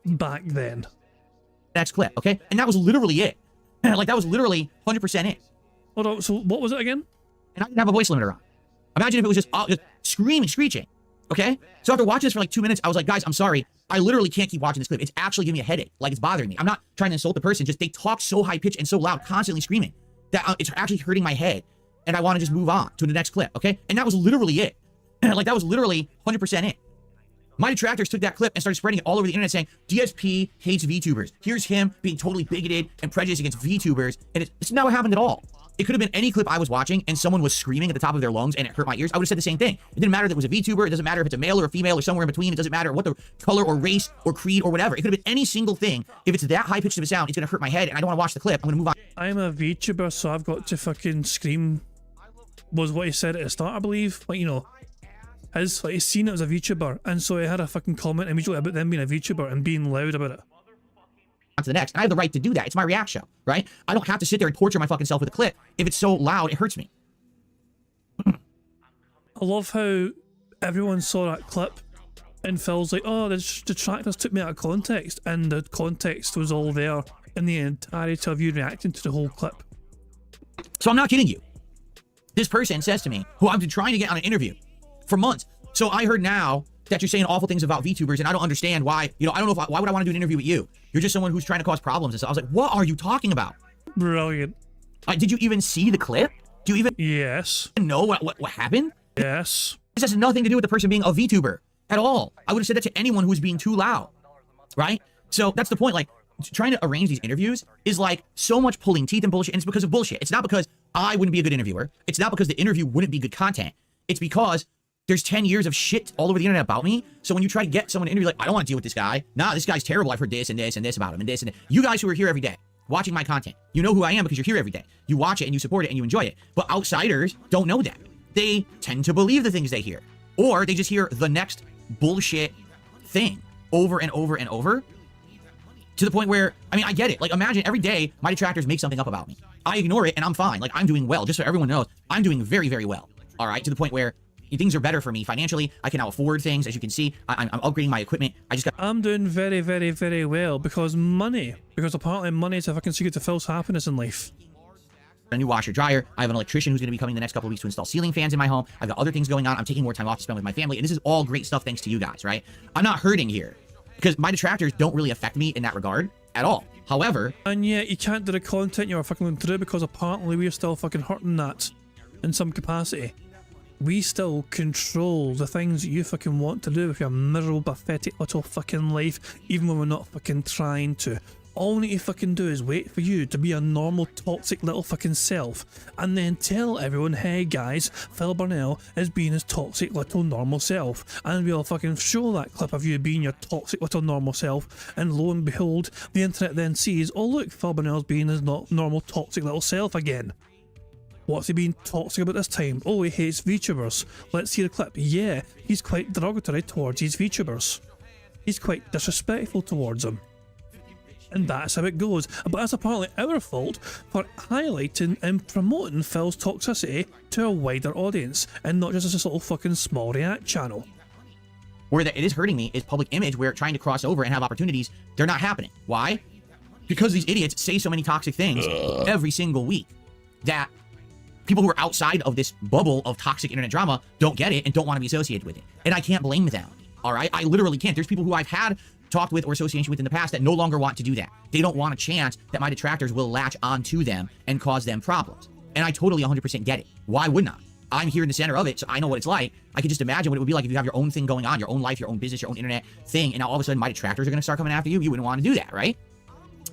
back then. Next clip, okay? And that was literally it. Like, that was literally 100% it. Hold on, so what was it again? And I didn't have a voice limiter on. Imagine if it was just screaming, screeching, okay? So after watching this for like 2 minutes, I was like, guys, I'm sorry. I literally can't keep watching this clip. It's actually giving me a headache. Like, it's bothering me. I'm not trying to insult the person. Just they talk so high-pitched and so loud, constantly screaming, that it's actually hurting my head. And I want to just move on to the next clip, okay? And that was literally it. Like, that was literally 100% it. My detractors took that clip and started spreading it all over the internet saying, DSP hates VTubers. Here's him being totally bigoted and prejudiced against VTubers. And it's not what happened at all. It could have been any clip I was watching and someone was screaming at the top of their lungs and it hurt my ears. I would have said the same thing. It didn't matter that it was a VTuber. It doesn't matter if it's a male or a female or somewhere in between. It doesn't matter what the color or race or creed or whatever. It could have been any single thing. If it's that high-pitched of a sound, it's going to hurt my head and I don't want to watch the clip. I'm going to move on. I'm a VTuber, so I've got to fucking scream, was what he said at the start, I believe. Like, you know, he's seen it as a VTuber, and so he had a fucking comment immediately about them being a VTuber and being loud about it. On to the next. I have the right to do that. It's my react show, right? I don't have to sit there and torture my fucking self with a clip. If it's so loud, it hurts me. I love how everyone saw that clip and Phil's like, oh, the detractors took me out of context, and the context was all there in the entirety of you reacting to the whole clip. So I'm not kidding you. This person says to me, who I've been trying to get on an interview for months. So I heard now that you're saying awful things about VTubers, and I don't understand why. You know, I don't know why would I want to do an interview with you? You're just someone who's trying to cause problems. And so I was like, what are you talking about? Brilliant. Did you even see the clip? Do you even know what happened? Yes. This has nothing to do with the person being a VTuber at all. I would have said that to anyone who was being too loud, right? So that's the point. Like, trying to arrange these interviews is like so much pulling teeth and bullshit, and it's because of bullshit. It's not because I wouldn't be a good interviewer. It's not because the interview wouldn't be good content. It's because there's 10 years of shit all over the internet about me. So when you try to get someone to interview, like, I don't want to deal with this guy. Nah, this guy's terrible. I've heard this and this and this about him and this and this. You guys who are here every day, watching my content, you know who I am because you're here every day. You watch it and you support it and you enjoy it. But outsiders don't know that. They tend to believe the things they hear. Or they just hear the next bullshit thing over and over and over. To the point where, I mean, I get it. Like, imagine every day my detractors make something up about me. I ignore it and I'm fine. Like, I'm doing well. Just so everyone knows, I'm doing very, very well. All right? To the point where things are better for me financially. I can now afford things. As you can see, I'm upgrading my equipment. I'm doing very, very, very well because money. Because apparently money is a fucking secret to Phil's happiness in life. A new washer dryer. I have an electrician who's going to be coming the next couple of weeks to install ceiling fans in my home. I've got other things going on. I'm taking more time off to spend with my family. And this is all great stuff thanks to you guys, right? I'm not hurting here because my detractors don't really affect me in that regard at all. However, and yet you can't do the content you're fucking going through because apparently we're still fucking hurting that in some capacity. We still control the things that you fucking want to do with your miserable, pathetic little fucking life, even when we're not fucking trying to. All we need to fucking do is wait for you to be a normal, toxic little fucking self, and then tell everyone, hey guys, Phil Burnell is being his toxic little normal self, and we'll fucking show that clip of you being your toxic little normal self, and lo and behold, the internet then sees, oh look, Phil Burnell's being his normal, toxic little self again. What's he been toxic about this time? Oh, he hates VTubers. Let's hear the clip. Yeah, he's quite derogatory towards his VTubers. He's quite disrespectful towards them. And that's how it goes. But that's apparently our fault for highlighting and promoting Phil's toxicity to a wider audience, and not just as this little fucking small react channel. Where it is hurting me is public image, where trying to cross over and have opportunities, they're not happening. Why? Because these idiots say so many toxic things every single week that people who are outside of this bubble of toxic internet drama don't get it and don't want to be associated with it. And I can't blame them. All right? I literally can't. There's people who I've had talked with or association with in the past that no longer want to do that. They don't want a chance that my detractors will latch onto them and cause them problems. And I totally 100% get it. Why wouldn't I? I'm here in the center of it, so I know what it's like. I can just imagine what it would be like if you have your own thing going on, your own life, your own business, your own internet thing, and now all of a sudden my detractors are going to start coming after you. You wouldn't want to do that, right?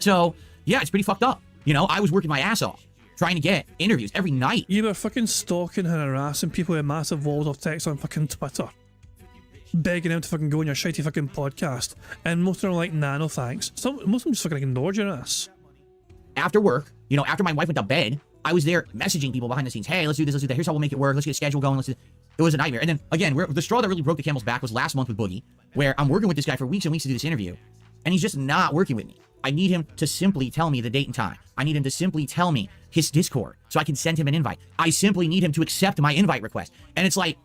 So, yeah, it's pretty fucked up. You know, I was working my ass off, trying to get interviews every night. You were fucking stalking and harassing people with massive walls of text on fucking Twitter, begging them to fucking go on your shitty fucking podcast, and most of them are like, nah, no thanks. Most of them just fucking ignored your ass. After work, you know, after my wife went to bed, I was there messaging people behind the scenes. Hey, let's do this, let's do that. Here's how we'll make it work. Let's get a schedule going. Let's do. It was a nightmare. And then again, the straw that really broke the camel's back was last month with Boogie, where I'm working with this guy for weeks and weeks to do this interview, and he's just not working with me. I need him to simply tell me the date and time. I need him to simply tell me his Discord so I can send him an invite. I simply need him to accept my invite request. And it's like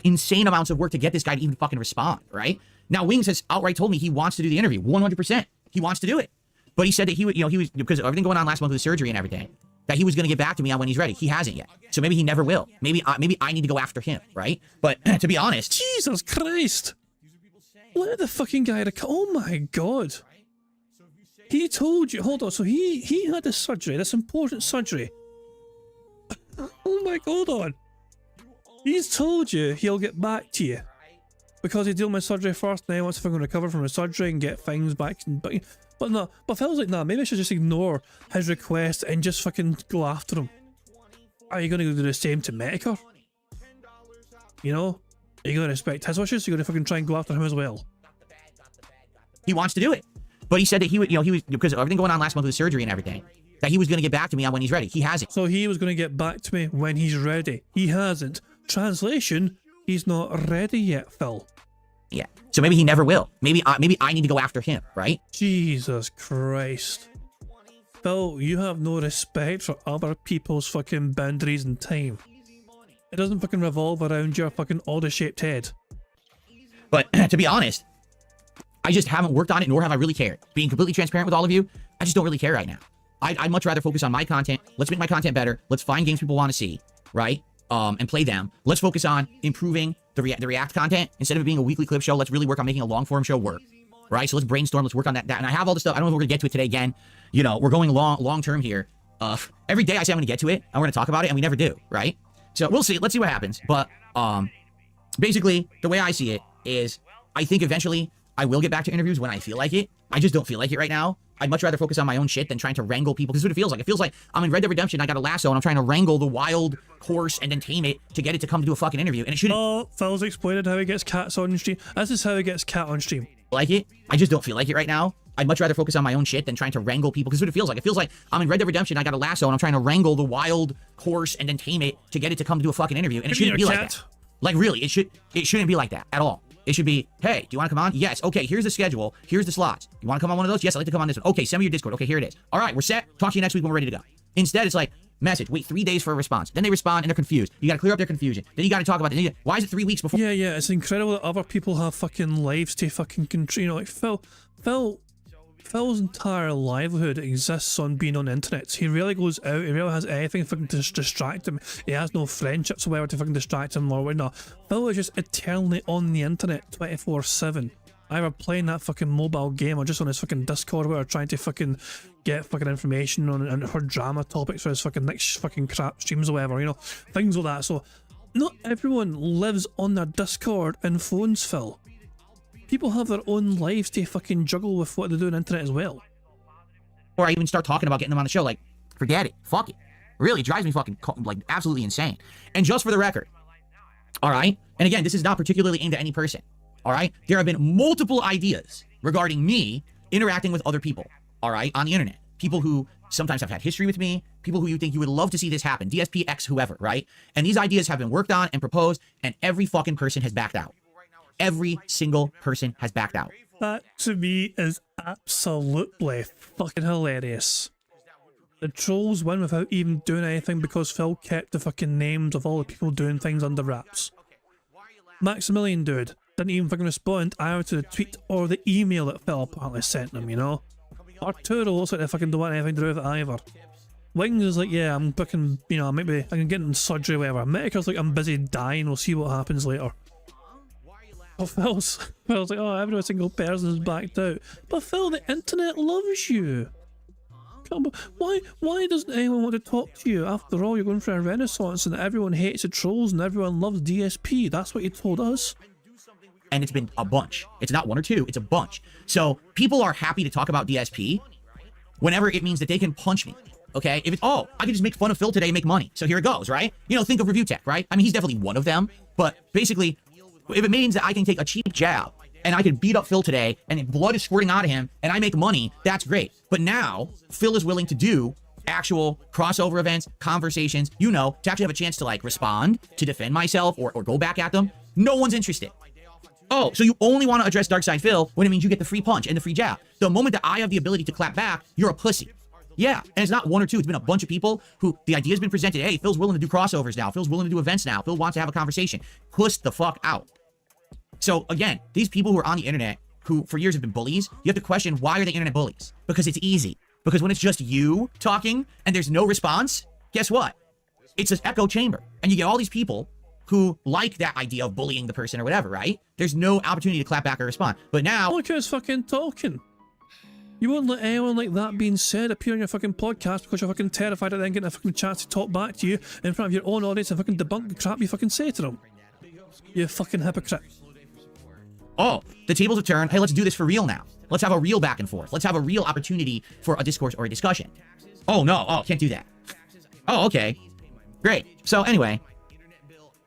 insane amounts of work to get this guy to even fucking respond, right? Now, Wings has outright told me he wants to do the interview, 100%. He wants to do it. But he said that he would, you know, he was, because of everything going on last month with the surgery and everything, that he was going to get back to me on when he's ready. He hasn't yet. So maybe he never will. Maybe I need to go after him, right? But to be honest... Jesus Christ! Let the fucking guy... Oh my god! He told you... Hold on, so he had this surgery, this important surgery. Oh my god, hold on. He's told you he'll get back to you. Because he's dealing with surgery first, now he wants to fucking recover from his surgery and get things back. But no, but Phil's like, nah, maybe I should just ignore his request and just fucking go after him. Are you gonna do the same to Medicare? You know? Are you gonna respect his wishes? You're gonna fucking try and go after him as well? He wants to do it. But he said that he would, you know, he was, because of everything going on last month with the surgery and everything, that he was gonna get back to me on when he's ready. He hasn't. So he was gonna get back to me when he's ready. He hasn't. Translation, he's not ready yet, Phil. Yeah. So maybe he never will. Maybe I need to go after him, right? Jesus Christ. Phil, you have no respect for other people's fucking boundaries and time. It doesn't fucking revolve around your fucking oddest-shaped head. But to be honest, I just haven't worked on it, nor have I really cared. Being completely transparent with all of you, I just don't really care right now. I'd much rather focus on my content. Let's make my content better. Let's find games people want to see, right? And play them. Let's focus on improving the React content. Instead of it being a weekly clip show, let's really work on making a long-form show work, right? So let's brainstorm. Let's work on that. And I have all the stuff. I don't know if we're going to get to it today again. You know, we're going long-term here. Every day I say I'm going to get to it, and we're going to talk about it, and we never do, right? So we'll see. Let's see what happens. But basically, the way I see it is I think eventually I will get back to interviews when I feel like it. I just don't feel like it right now. I'd much rather focus on my own shit than trying to wrangle people. This is what it feels like. It feels like I'm in Red Dead Redemption, I got a lasso, and I'm trying to wrangle the wild horse and then tame it to get it to come to do a fucking interview. And it shouldn't... Oh, Phil's explained how he gets cats on stream. This is how he gets cat on stream. Like it? I just don't feel like it right now. I'd much rather focus on my own shit than trying to wrangle people. This is what it feels like. It feels like I'm in Red Dead Redemption, I got a lasso, and I'm trying to wrangle the wild horse and then tame it to get it to come to do a fucking interview. And it shouldn't be like that. Like really, it shouldn't be like that at all. It should be, hey, do you want to come on? Yes. Okay, here's the schedule. Here's the slots. You want to come on one of those? Yes, I'd like to come on this one. Okay, send me your Discord. Okay, here it is. All right, we're set. Talk to you next week when we're ready to go. Instead, it's like, message. Wait 3 days for a response. Then they respond and they're confused. You got to clear up their confusion. Then you got to talk about it. Why is it 3 weeks before? Yeah, it's incredible that other people have fucking lives to fucking control. You know, like Phil's entire livelihood exists on being on the internet. He rarely goes out. He rarely has anything fucking to distract him. He has no friendships or whatever to fucking distract him or whatnot. Phil is just eternally on the internet 24/7. Either playing that fucking mobile game or just on his fucking Discord where trying to fucking get fucking information on and her drama topics for his fucking next fucking crap streams or whatever, you know, things like that. So not everyone lives on their Discord and phones, Phil. People have their own lives to fucking juggle with what they do on the internet as well. Or I even start talking about getting them on the show, like, forget it, fuck it. Really, it drives me fucking, like, absolutely insane. And just for the record, all right? And again, this is not particularly aimed at any person, all right? There have been multiple ideas regarding me interacting with other people, all right, on the internet. People who sometimes have had history with me, people who you think you would love to see this happen, DSPX, whoever, right? And these ideas have been worked on and proposed, and every fucking person has backed out. Every single person has backed out. That to me is absolutely fucking hilarious. The trolls win without even doing anything because Phil kept the fucking names of all the people doing things under wraps. Maximilian dude didn't even fucking respond either to the tweet or the email that Phil apparently sent them, you know? Arturo looks like they fucking don't want anything to do with it either. Wings is like, yeah, I'm fucking, you know, maybe I can get in surgery or whatever. Medica's like, I'm busy dying, we'll see what happens later. But Phil's like, oh, every single person is backed out. But Phil, the internet loves you. Come on, why doesn't anyone want to talk to you? After all, you're going for a renaissance and everyone hates the trolls and everyone loves DSP. That's what you told us. And it's been a bunch. It's not one or two, it's a bunch. So people are happy to talk about DSP whenever it means that they can punch me. Okay? If it's, oh, I can just make fun of Phil today and make money. So here it goes, right? You know, think of Review Tech, right? I mean, he's definitely one of them. But basically, if it means that I can take a cheap jab and I can beat up Phil today and blood is squirting out of him and I make money, that's great. But now, Phil is willing to do actual crossover events, conversations, you know, to actually have a chance to like respond, to defend myself or go back at them. No one's interested. Oh, so you only want to address Darkside Phil when it means you get the free punch and the free jab. The moment that I have the ability to clap back, you're a pussy. Yeah, and it's not one or two. It's been a bunch of people who the idea's been presented. Hey, Phil's willing to do crossovers now. Phil's willing to do events now. Phil wants to have a conversation. Puss the fuck out. So again, these people who are on the internet, who for years have been bullies, you have to question, why are they internet bullies? Because it's easy. Because when it's just you talking and there's no response, guess what? It's an echo chamber. And you get all these people who like that idea of bullying the person or whatever, right? There's no opportunity to clap back or respond. But now... Look who's fucking talking. You won't let anyone like that being said appear on your fucking podcast because you're fucking terrified of then getting a fucking chance to talk back to you in front of your own audience and fucking debunk the crap you fucking say to them. You fucking hypocrite. Oh, the tables have turned. Hey, let's do this for real now. Let's have a real back and forth. Let's have a real opportunity for a discourse or a discussion. Oh, no. Oh, can't do that. Oh, okay. Great. So, anyway.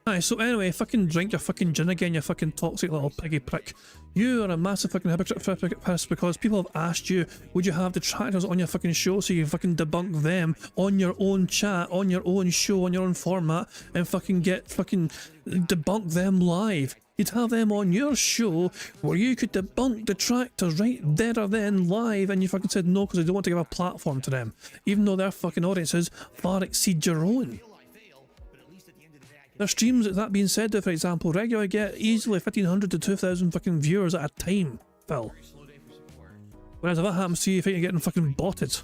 Alright, so anyway, fucking drink your fucking gin again, you fucking toxic little piggy prick. You are a massive fucking hypocrite because people have asked you, would you have detractors on your fucking show so you fucking debunk them on your own chat, on your own show, on your own format, and fucking debunk them live. You'd have them on your show where you could debunk detractors right there or then live, and you fucking said no because they don't want to give a platform to them, even though their fucking audiences far exceed your own. Their streams, that being said, for example, regularly get easily 1,500 to 2,000 fucking viewers at a time, Phil. Whereas if that happens to you, you think you're getting fucking botted.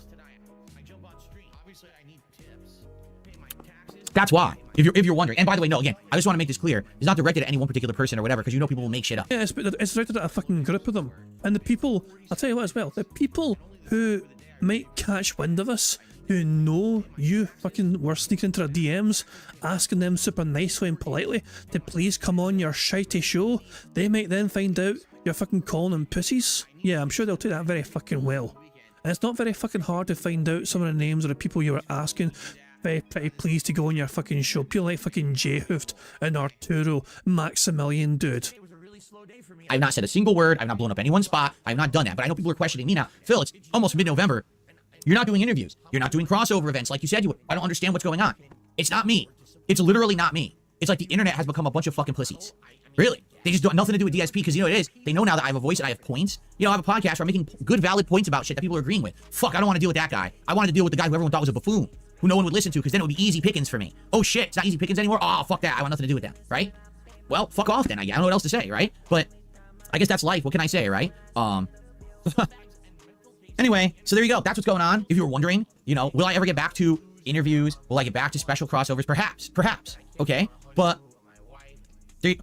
That's why, if you're wondering. And by the way, no, again, I just want to make this clear. It's not directed at any one particular person or whatever, because you know people will make shit up. Yeah, it's directed at a fucking group of them. And the people, I'll tell you what as well, the people who might catch wind of us, who know you fucking were sneaking into their DMs, asking them super nicely and politely to please come on your shitey show, they might then find out you're fucking calling them pussies. Yeah, I'm sure they'll take that very fucking well. And it's not very fucking hard to find out some of the names of the people you were asking very pretty pleased to go on your fucking show. People like fucking J-Hoofed and Arturo, Maximilian dude. I've not said a single word. I've not blown up anyone's spot. I've not done that. But I know people are questioning me now. Phil, it's almost mid-November. You're not doing interviews. You're not doing crossover events like you said you would. I don't understand what's going on. It's not me. It's literally not me. It's like the internet has become a bunch of fucking pussies. Really. They just don't nothing to do with DSP because you know what it is. They know now that I have a voice and I have points. You know, I have a podcast where I'm making good, valid points about shit that people are agreeing with. Fuck, I don't want to deal with that guy. I wanted to deal with the guy who everyone thought was a buffoon, who no one would listen to because then it would be easy pickings for me. Oh shit, it's not easy pickings anymore? Oh, fuck that. I want nothing to do with that, right? Well, fuck off then. I don't know what else to say, right? But I guess that's life. What can I say, right? Anyway, so there you go. That's what's going on. If you were wondering, you know, will I ever get back to interviews? Will I get back to special crossovers? Perhaps. Okay, but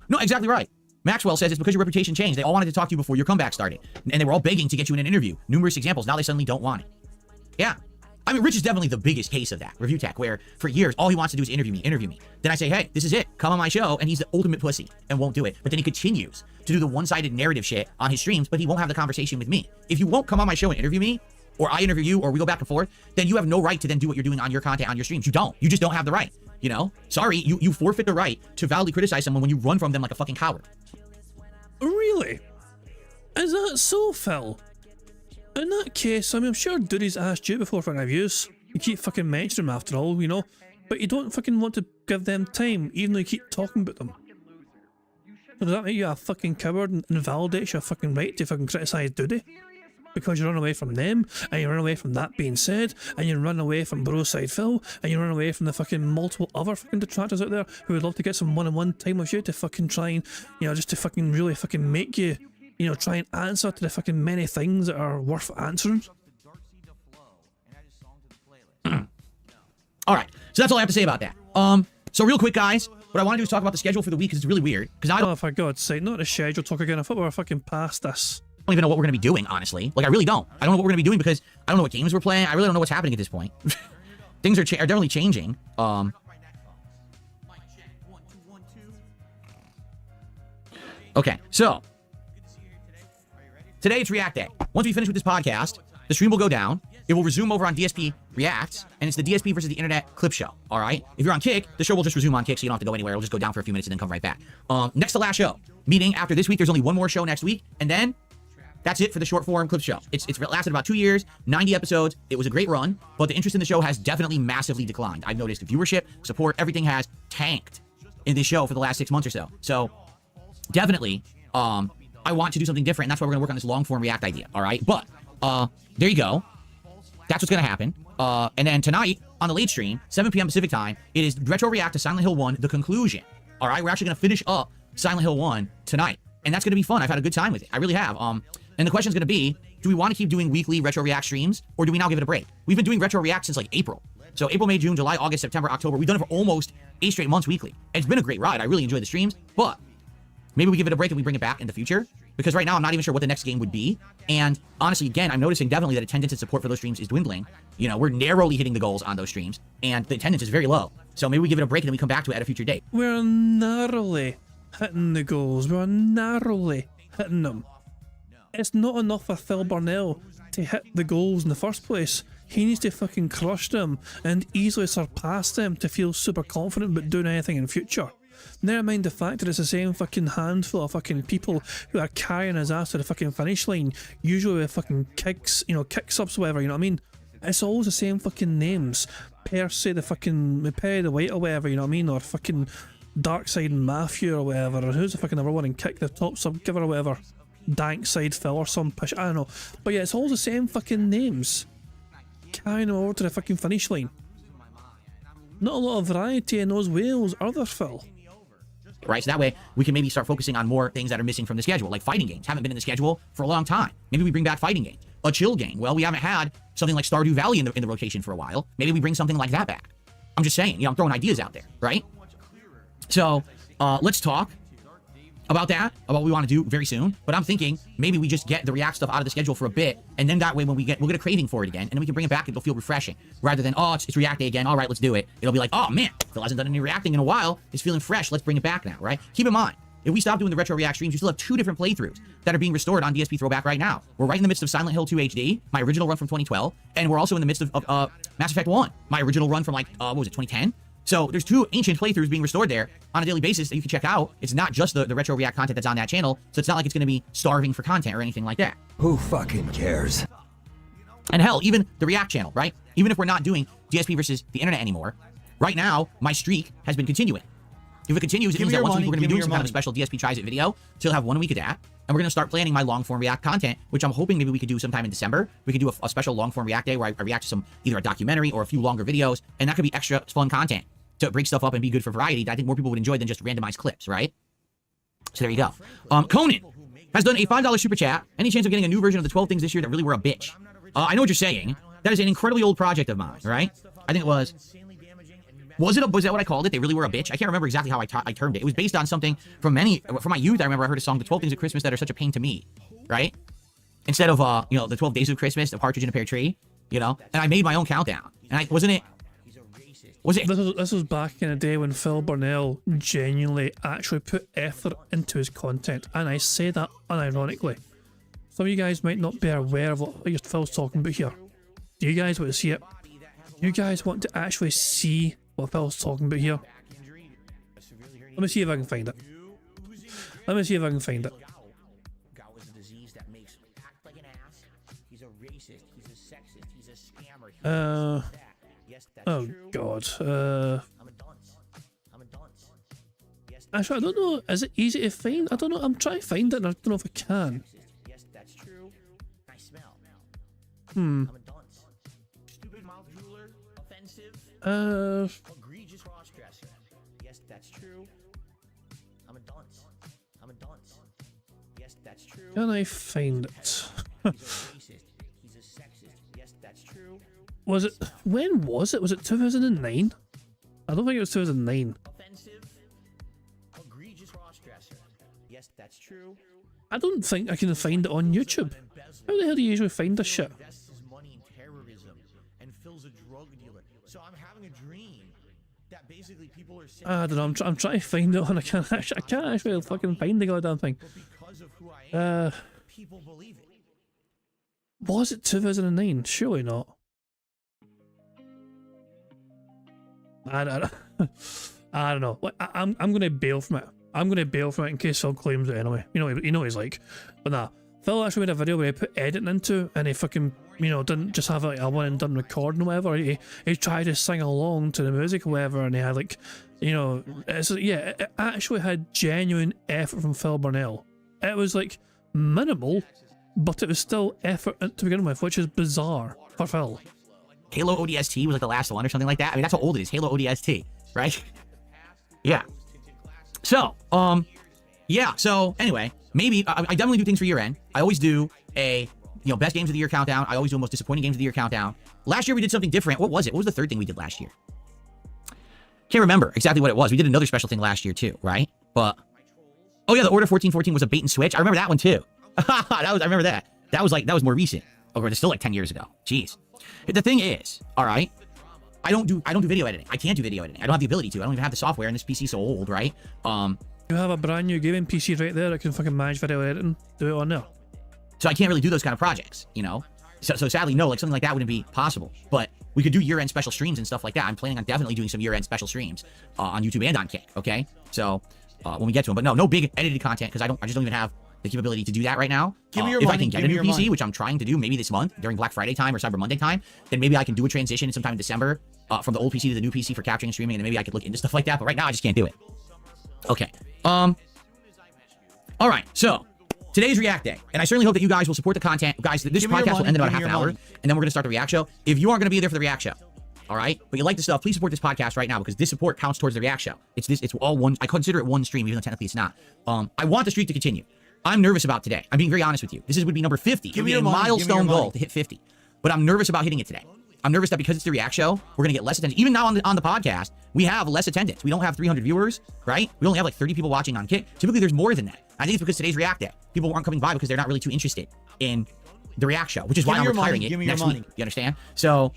no, exactly right. Maxwell says it's because your reputation changed. They all wanted to talk to you before your comeback started, and they were all begging to get you in an interview. Numerous examples. Now they suddenly don't want it. Yeah. I mean, Rich is definitely the biggest case of that. Review Tech, where for years, all he wants to do is interview me. Then I say, hey, this is it. Come on my show. And he's the ultimate pussy and won't do it. But then he continues to do the one-sided narrative shit on his streams, but he won't have the conversation with me. If you won't come on my show and interview me, or I interview you, or we go back and forth, then you have no right to then do what you're doing on your content, on your streams. You don't. You just don't have the right. You know? Sorry, you forfeit the right to validly criticize someone when you run from them like a fucking coward. Really? Is that so, Phil? In that case, I mean, I'm sure Duty's asked you before for reviews. You keep fucking mentioning them after all, you know? But you don't fucking want to give them time, even though you keep talking about them. So does that make you a fucking coward and invalidates your fucking right to fucking criticise Duty? Because you run away from them, and you run away from that being said, and you run away from Broside Phil, and you run away from the fucking multiple other fucking detractors out there who would love to get some one-on-one time with you to fucking try and, you know, just to fucking really fucking make you, you know, try and answer to the fucking many things that are worth answering. Alright, so that's all I have to say about that. So real quick, guys, what I want to do is talk about the schedule for the week, because it's really weird. Because I don't... Oh, for God's sake, not the schedule talk again. I thought we were fucking past this. I don't even know what we're going to be doing, honestly. Like, I really don't. I don't know what we're going to be doing because I don't know what games we're playing. I really don't know what's happening at this point. Things are definitely changing. Okay, so today it's React Day. Once we finish with this podcast, the stream will go down. It will resume over on DSP Reacts, and it's the DSP versus the Internet clip show, all right? If you're on Kick, the show will just resume on Kick, so you don't have to go anywhere. It'll just go down for a few minutes and then come right back. Next to last show, meaning after this week, there's only one more show next week, and then that's it for the short form clip show. It's lasted about 2 years, 90 episodes. It was a great run, but the interest in the show has definitely massively declined. I've noticed viewership, support, everything has tanked in this show for the last 6 months or so. So definitely, I want to do something different, and that's why we're gonna work on this long form React idea, all right? But there you go. That's what's gonna happen. And then tonight on the late stream, 7 p.m. Pacific time, it is Retro React to Silent Hill 1, the conclusion. All right, we're actually gonna finish up Silent Hill 1 tonight, and that's gonna be fun. I've had a good time with it. I really have. And the question's gonna be, do we want to keep doing weekly Retro React streams, or do we now give it a break? We've been doing Retro React since like April. So April, May, June, July, August, September, October. We've done it for almost 8 straight months weekly. And it's been a great ride. I really enjoy the streams, but maybe we give it a break and we bring it back in the future, because right now I'm not even sure what the next game would be. And honestly, again, I'm noticing definitely that attendance and support for those streams is dwindling. You know, we're narrowly hitting the goals on those streams, and the attendance is very low. So maybe we give it a break and then we come back to it at a future date. We're narrowly hitting the goals. We're narrowly hitting them. It's not enough for Phil Burnell to hit the goals in the first place. He needs to fucking crush them and easily surpass them to feel super confident about doing anything in future. Never mind the fact that it's the same fucking handful of fucking people who are carrying his ass to the fucking finish line, usually with fucking kicks, you know, kick subs or whatever, you know what I mean? It's always the same fucking names. Percy the fucking, Perry the White or whatever, you know what I mean? Or fucking Darkside Mafia or whatever, or who's the fucking other one and Kick the top sub giver or whatever. Dankside Phil or some push, I don't know. But yeah, it's all the same fucking names. Carrying them over to the fucking finish line. Not a lot of variety in those whales, are there, Phil? Right, so that way we can maybe start focusing on more things that are missing from the schedule, like fighting games. Haven't been in the schedule for a long time. Maybe we bring back fighting games. A chill game. Well, we haven't had something like Stardew Valley in the rotation for a while. Maybe we bring something like that back. I'm just saying, you know, I'm throwing ideas out there, right? So, let's talk about that, about what we want to do very soon. But I'm thinking maybe we just get the React stuff out of the schedule for a bit, and then that way when we'll get a craving for it again, and then we can bring it back and it'll feel refreshing. Rather than, oh, it's React Day again, all right, let's do it. It'll be like, oh man, Phil hasn't done any reacting in a while, it's feeling fresh, let's bring it back now, right? Keep in mind, if we stop doing the Retro React streams, we still have 2 different playthroughs that are being restored on DSP Throwback right now. We're right in the midst of Silent Hill 2 HD, my original run from 2012, and we're also in the midst of Mass Effect 1, my original run from like, what was it, 2010? So there's 2 ancient playthroughs being restored there on a daily basis that you can check out. It's not just the Retro React content that's on that channel, so it's not like it's going to be starving for content or anything like that. Who fucking cares? And hell, even the React channel, right? Even if we're not doing DSP versus the internet anymore, right now, my streak has been continuing. If it continues, it means that once a week we're going to be doing some kind of a special DSP Tries It video. So you'll have 1 week of that. And we're going to start planning my long-form React content, which I'm hoping maybe we could do sometime in December. We could do a special long-form React day where I react to some, either a documentary or a few longer videos. And that could be extra fun content to break stuff up and be good for variety that I think more people would enjoy than just randomized clips, right? So there you go. Conan has done a $5 super chat. Any chance of getting a new version of the 12 things this year that really were a bitch? I know what you're saying. That is an incredibly old project of mine, right? I think it was... Was that what I called it? They really were a bitch? I can't remember exactly how I termed it. It was based on something from my youth. I remember I heard a song, The 12 Things of Christmas That Are Such a Pain to Me, right? Instead of, you know, The 12 Days of Christmas, The Partridge in a Pear Tree, you know? And I made my own countdown. And This was back in the day when Phil Burnell genuinely actually put effort into his content, and I say that unironically. Some of you guys might not be aware of what Phil's talking about here. Do you guys want to see it? Do you guys want to actually see what Phil's talking about here? Let me see if I can find it. Oh god. Actually, I don't know. Is it easy to find? I don't know. I'm trying to find it and I don't know if I can. Yes, that's true. I smell. Hmm. I'm a dunce. Stupid mouth drooler. Offensive. Egregious cross-dresser. Yes, that's true. I'm a dunce. I'm a dunce. Yes, that's true. Can I find it? He's a racist. He's a sexist. Yes, that's true. Was it? When was it? Was it 2009? I don't think it was 2009. Offensive. Egregious cross-dresser. Yes, that's true. I don't think I can find it on YouTube. How the hell do you usually find this shit? Invests his money in terrorism and fills a drug dealer. So I'm having a dream that basically people are saying. I don't know. I'm trying to find it and I can't actually fucking find the goddamn thing. Because of who I am, people believe it. Was it 2009? Surely not. I don't know. I'm gonna bail from it. I'm gonna bail from it in case Phil claims it anyway. You know what he's like. But nah, Phil actually made a video where he put editing into, and he fucking, didn't just have like a one and done recording or whatever. He tried to sing along to the music or whatever, and he had like, it actually had genuine effort from Phil Burnell. It was like minimal, but it was still effort to begin with, which is bizarre for Phil. Halo ODST was like the last one or something like that. I mean, that's how old it is. Halo ODST, right? Yeah. So, yeah. So anyway, maybe I definitely do things for year end. I always do a, best games of the year countdown. I always do a most disappointing games of the year countdown. Last year we did something different. What was it? What was the third thing we did last year? Can't remember exactly what it was. We did another special thing last year too, right? But, oh yeah, the Order 1414 was a bait and switch. I remember that one too. I remember that. That was more recent. Or it's still like 10 years ago. Jeez. The thing is, all right, I don't do video editing. I can't do video editing. I don't have the ability to. I don't even have the software, and this PC's so old, right? You have a brand new gaming PC right there that can fucking manage video editing. Do it on there. So I can't really do those kind of projects, So sadly, no, like something like that wouldn't be possible. But we could do year-end special streams and stuff like that. I'm planning on definitely doing some year-end special streams on YouTube and on Kick. Okay, so when we get to them, but no big edited content because I just don't even have the capability to do that right now. Give me your if money, I can get a new PC, which I'm trying to do maybe this month during Black Friday time or Cyber Monday time, then maybe I can do a transition sometime in December from the old PC to the new PC for capturing and streaming, and then maybe I could look into stuff like that. But right now, I just can't do it. Okay. All right. So today's React Day, and I certainly hope that you guys will support the content. Guys, this podcast will end in about half an hour, and then we're going to start the React Show. If you aren't going to be there for the React Show, all right, but you like the stuff, please support this podcast right now because this support counts towards the React Show. It's all one. I consider it one stream, even though technically it's not. I want the streak to continue. I'm nervous about today. I'm being very honest with you. This would be number 50. Give me a milestone goal to hit 50. But I'm nervous about hitting it today. I'm nervous that because it's the React Show, we're going to get less attention. Even now on the podcast, we have less attendance. We don't have 300 viewers, right? We only have like 30 people watching on Kick. Typically, there's more than that. I think it's because today's React Day. People aren't coming by because they're not really too interested in the React Show, which is why I'm retiring it next week. You understand? So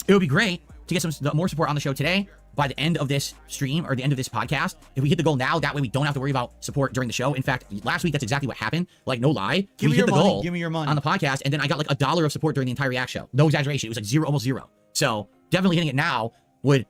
it would be great to get some more support on the show today. By the end of this stream or the end of this podcast, if we hit the goal now, that way we don't have to worry about support during the show. In fact, last week, that's exactly what happened. Like, no lie. Give me your money. Give me your money on the podcast, and then I got like $1 of support during the entire React Show. No exaggeration. It was like zero, almost zero. So definitely hitting it now would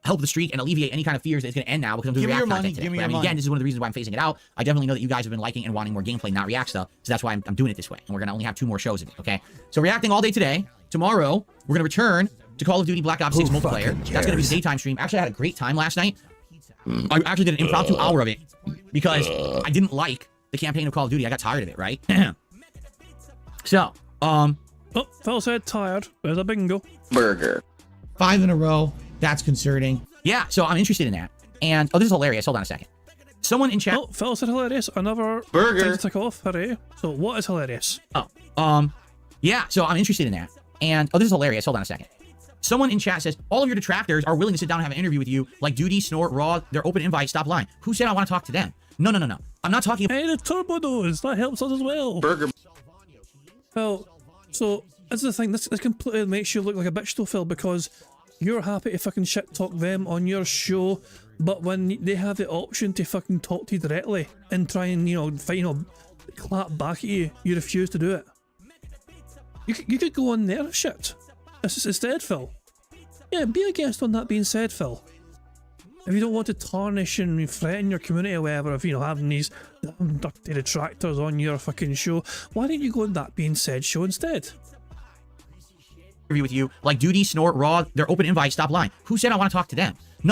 help the streak and alleviate any kind of fears that it's going to end now because I'm doing React content today. But I mean, again, this is one of the reasons why I'm phasing it out. I definitely know that you guys have been liking and wanting more gameplay, not React stuff. So that's why I'm doing it this way. And we're going to only have 2 more shows of it, okay? So reacting all day today. Tomorrow, we're going to return to Call of Duty Black Ops 6 multiplayer. That's going to be the daytime stream. Actually, I had a great time last night. I actually did an impromptu hour of it because I didn't like the campaign of Call of Duty. I got tired of it, right? So, oh, Phil said tired. There's a bingo. Burger. 5 in a row. That's concerning. Yeah, so I'm interested in that. And, oh, this is hilarious. Hold on a second. Someone in chat. Oh, Phil said hilarious. Another burger to tick off. Hooray. So, what is hilarious? Oh, yeah, so I'm interested in that. And, oh, this is hilarious. Hold on a second. Someone in chat says, all of your detractors are willing to sit down and have an interview with you, like Duty, Snort, Raw, they're open invite, stop lying. Who said I want to talk to them? No. I'm not talking about— Hey, the turbo nose, that helps us as well. Burger. Phil, so, this is the thing, this completely makes you look like a bitch though, Phil, because you're happy to fucking shit talk them on your show, but when they have the option to fucking talk to you directly and try and, clap back at you, you refuse to do it. You could go on their shit instead, Phil. Yeah, be a guest on that being said, Phil. If you don't want to tarnish and threaten your community or whatever, if having these dirty detractors on your fucking show, why don't you go on that being said show instead? interview with you, like Duty, Snort, Raw, they're open invite, stop lying. Who said I want to talk to them? No.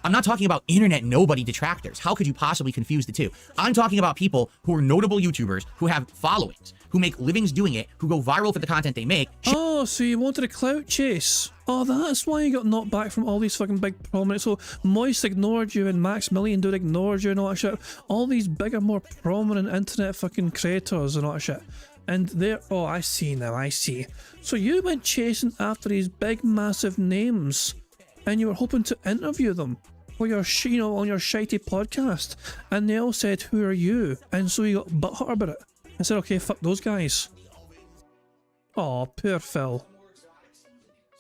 I'm not talking about internet nobody detractors. How could you possibly confuse the two? I'm talking about people who are notable YouTubers, who have followings, who make livings doing it, who go viral for the content they make. Oh, so you wanted a clout chase. Oh, that's why you got knocked back from all these fucking big prominent. So Moist ignored you and Max Million Dude ignored you and all that shit. All these bigger, more prominent internet fucking creators and all that shit. And they're, oh, I see now, I see. So you went chasing after these big, massive names, and you were hoping to interview them for your, you know, on your shitey podcast, and they all said, "Who are you?" And so you got butthurt about it. I said, "Okay, fuck those guys." Oh, poor Phil.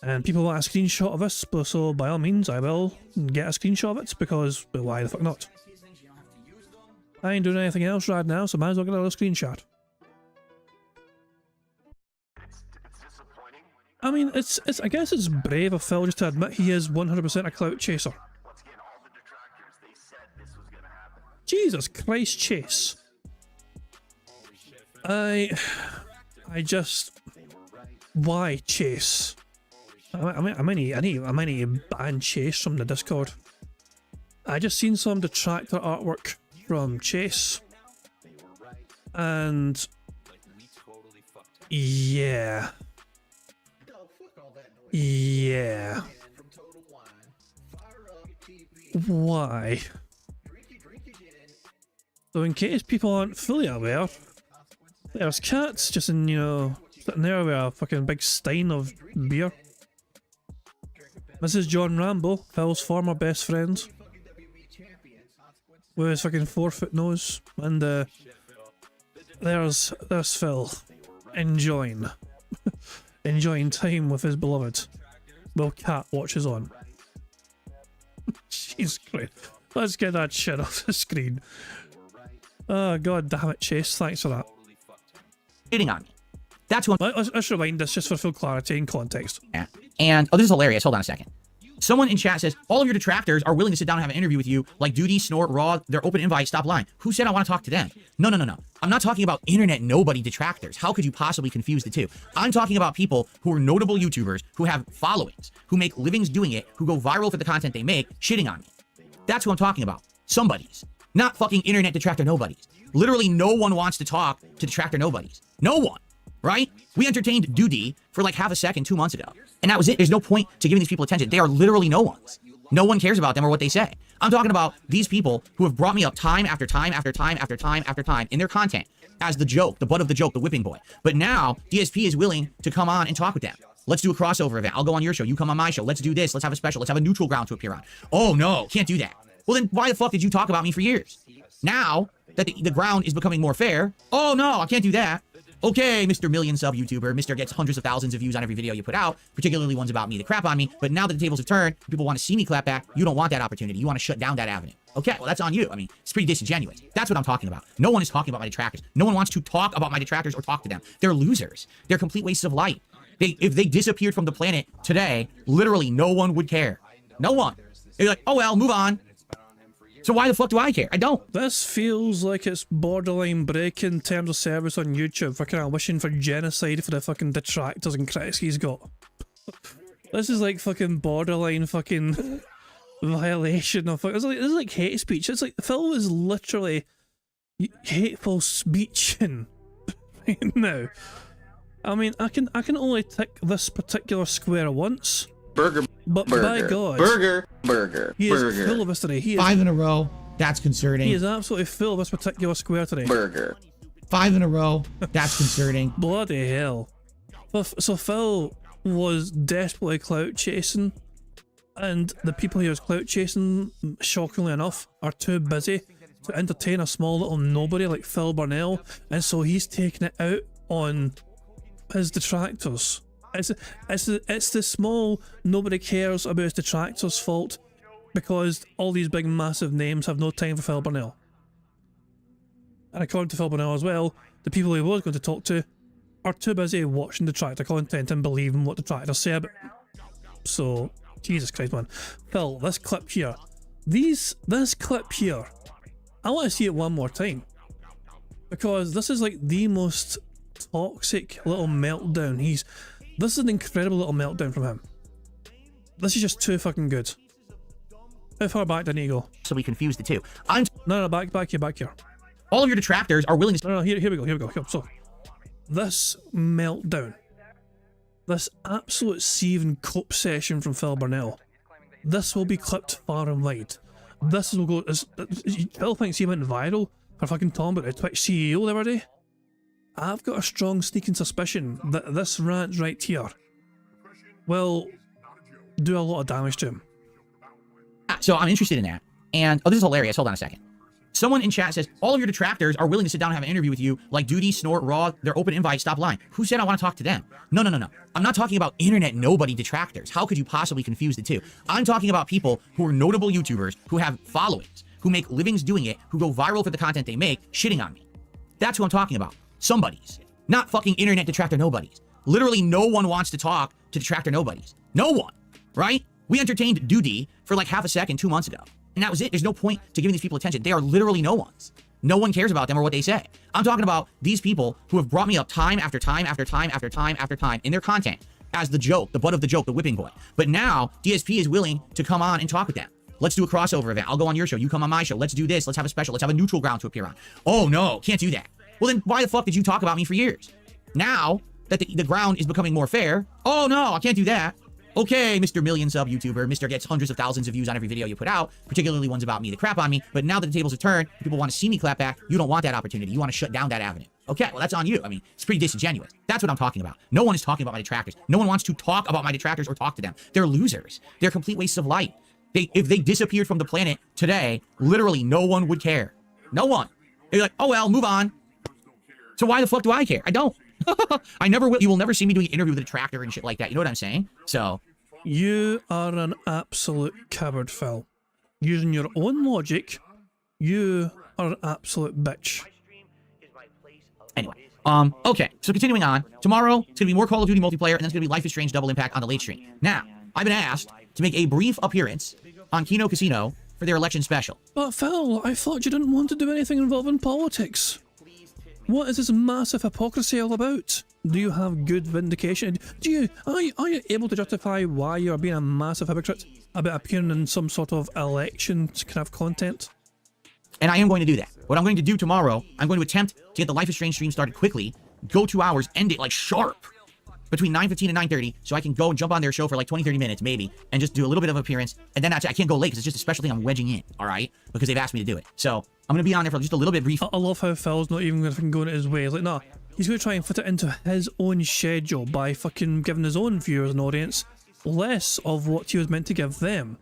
And people want a screenshot of this, so by all means, I will get a screenshot of it because, well, why the fuck not? I ain't doing anything else right now, so might as well get a little screenshot. I mean, it's I guess it's brave of Phil just to admit he is 100% a clout chaser. Jesus Christ, Chase. I just, why Chase? I need to ban Chase from the Discord. I just seen some detractor artwork from Chase, and yeah. Why? So in case people aren't fully aware, there's cats just in, you know, sitting there with a fucking big stein of beer. This is John Rambo, Phil's former best friend, with his fucking 4-foot nose, and there's Phil enjoying time with his beloved while Cat watches on. Jesus Christ. Let's get that shit off the screen. Oh god damn it, Chase, thanks for that. Hitting on me. That's one. Let's rewind this just for full clarity and context. Yeah. And, oh, this is hilarious. Hold on a second. Someone in chat says, all of your detractors are willing to sit down and have an interview with you, like Duty, Snort, Raw, they're open invite, stop lying. Who said I want to talk to them? No. I'm not talking about internet nobody detractors. How could you possibly confuse the two? I'm talking about people who are notable YouTubers, who have followings, who make livings doing it, who go viral for the content they make, shitting on me. That's who I'm talking about. Somebody's. Not fucking internet detractor nobodies. Literally no one wants to talk to detractor nobodies. No one. Right? We entertained Duty for like half a second 2 months ago. And that was it. There's no point to giving these people attention. They are literally no ones. No one cares about them or what they say. I'm talking about these people who have brought me up time after time after time after time after time in their content as the joke, the butt of the joke, the whipping boy. But now DSP is willing to come on and talk with them. Let's do a crossover event. I'll go on your show. You come on my show. Let's do this. Let's have a special. Let's have a neutral ground to appear on. Oh no, can't do that. Well then why the fuck did you talk about me for years? Now that the ground is becoming more fair. Oh no, I can't do that. Okay, Mr. Million Sub YouTuber, Mr. gets hundreds of thousands of views on every video you put out, particularly ones about me that crap on me, but now that the tables have turned, people want to see me clap back, you don't want that opportunity, you want to shut down that avenue. Okay, well that's on you. I mean, it's pretty disingenuous. That's what I'm talking about. No one is talking about my detractors. No one wants to talk about my detractors or talk to them. They're losers. They're complete wastes of light. If they disappeared from the planet today, literally no one would care. No one. They're like, oh well, move on. So why the fuck do I care? I don't. This feels like it's borderline breaking terms of service on YouTube for kind of wishing for genocide for the fucking detractors and critics he's got. This is like fucking borderline fucking violation of... This is like hate speech. It's like Phil is literally hateful speech right now. I mean, I can only tick this particular square once. But by God, he is full of us today. He is 5 in a row. That's concerning. He is absolutely full of this particular square today. 5 in a row. That's concerning. Bloody hell. So Phil was desperately clout chasing, and the people he was clout chasing, shockingly enough, are too busy to entertain a small little nobody like Phil Burnell, and so he's taking it out on his detractors. It's the small nobody cares about his detractors' fault because all these big massive names have no time for Phil Burnell. And according to Phil Burnell as well, the people he was going to talk to are too busy watching detractor content and believing what detractors say about him. So, Jesus Christ, man. Phil, this clip here, this clip here, I want to see it one more time. Because this is like the most toxic little meltdown. This is an incredible little meltdown from him. This is just too fucking good. How far back did he go? So we confuse the two. No, back here. All of your detractors are willing to... No, here we go. So, this meltdown, this absolute seething cope session from Phil Burnell, this will be clipped far and wide. This will go... Phil thinks he went viral for fucking talking about the Twitch CEO the other day. I've got a strong sneaking suspicion that this rant right here will do a lot of damage to him. So I'm interested in that. And, oh, this is hilarious. Hold on a second. Someone in chat says, all of your detractors are willing to sit down and have an interview with you, like Duty, Snort, Raw, they're open invite, stop lying. Who said I want to talk to them? No. I'm not talking about internet nobody detractors. How could you possibly confuse the two? I'm talking about people who are notable YouTubers, who have followings, who make livings doing it, who go viral for the content they make, shitting on me. That's who I'm talking about. Somebody's. Not fucking internet detractor nobodies. Literally no one wants to talk to detractor nobodies. No one. Right? We entertained Duty for like half a second 2 months ago. And that was it. There's no point to giving these people attention. They are literally no ones. No one cares about them or what they say. I'm talking about these people who have brought me up time after time after time after time after time in their content as the joke, the butt of the joke, the whipping boy. But now DSP is willing to come on and talk with them. Let's do a crossover event. I'll go on your show. You come on my show. Let's do this. Let's have a special. Let's have a neutral ground to appear on. Oh no, can't do that. Well then why the fuck did you talk about me for years? Now that the ground is becoming more fair, oh no, I can't do that. Okay, Mr. Million sub YouTuber, Mr. gets hundreds of thousands of views on every video you put out, particularly ones about me that crap on me, but now that the tables have turned, people want to see me clap back, you don't want that opportunity. You want to shut down that avenue. Okay, well, that's on you. I mean, it's pretty disingenuous. That's what I'm talking about. No one is talking about my detractors. No one wants to talk about my detractors or talk to them. They're losers. They're complete wastes of light. If they disappeared from the planet today, literally no one would care. No one. They're like, oh, well, move on. So why the fuck do I care? I don't. I never will. You will never see me doing an interview with a detractor and shit like that. You know what I'm saying? So... You are an absolute coward, Phil. Using your own logic, you are an absolute bitch. Anyway, okay, so continuing on. Tomorrow, it's going to be more Call of Duty multiplayer, and then it's going to be Life is Strange Double Impact on the late stream. Now, I've been asked to make a brief appearance on Kino Casino for their election special. But Phil, I thought you didn't want to do anything involving politics. What is this massive hypocrisy all about? Do you have good vindication? Are you able to justify why you're being a massive hypocrite about appearing in some sort of election kind of content? And I am going to do that. What I'm going to do tomorrow, I'm going to attempt to get the Life is Strange stream started quickly, go 2 hours, end it like sharp, between 9:15 and 9:30, so I can go and jump on their show for like 20-30 minutes maybe, and just do a little bit of appearance, and then I can't go late because it's just a special thing I'm wedging in, alright? Because they've asked me to do it. So, I'm going to be on there for just a little bit brief. I love how Phil's not even going to go his way. He's like, nah, he's going to try and fit it into his own schedule by fucking giving his own viewers and audience less of what he was meant to give them.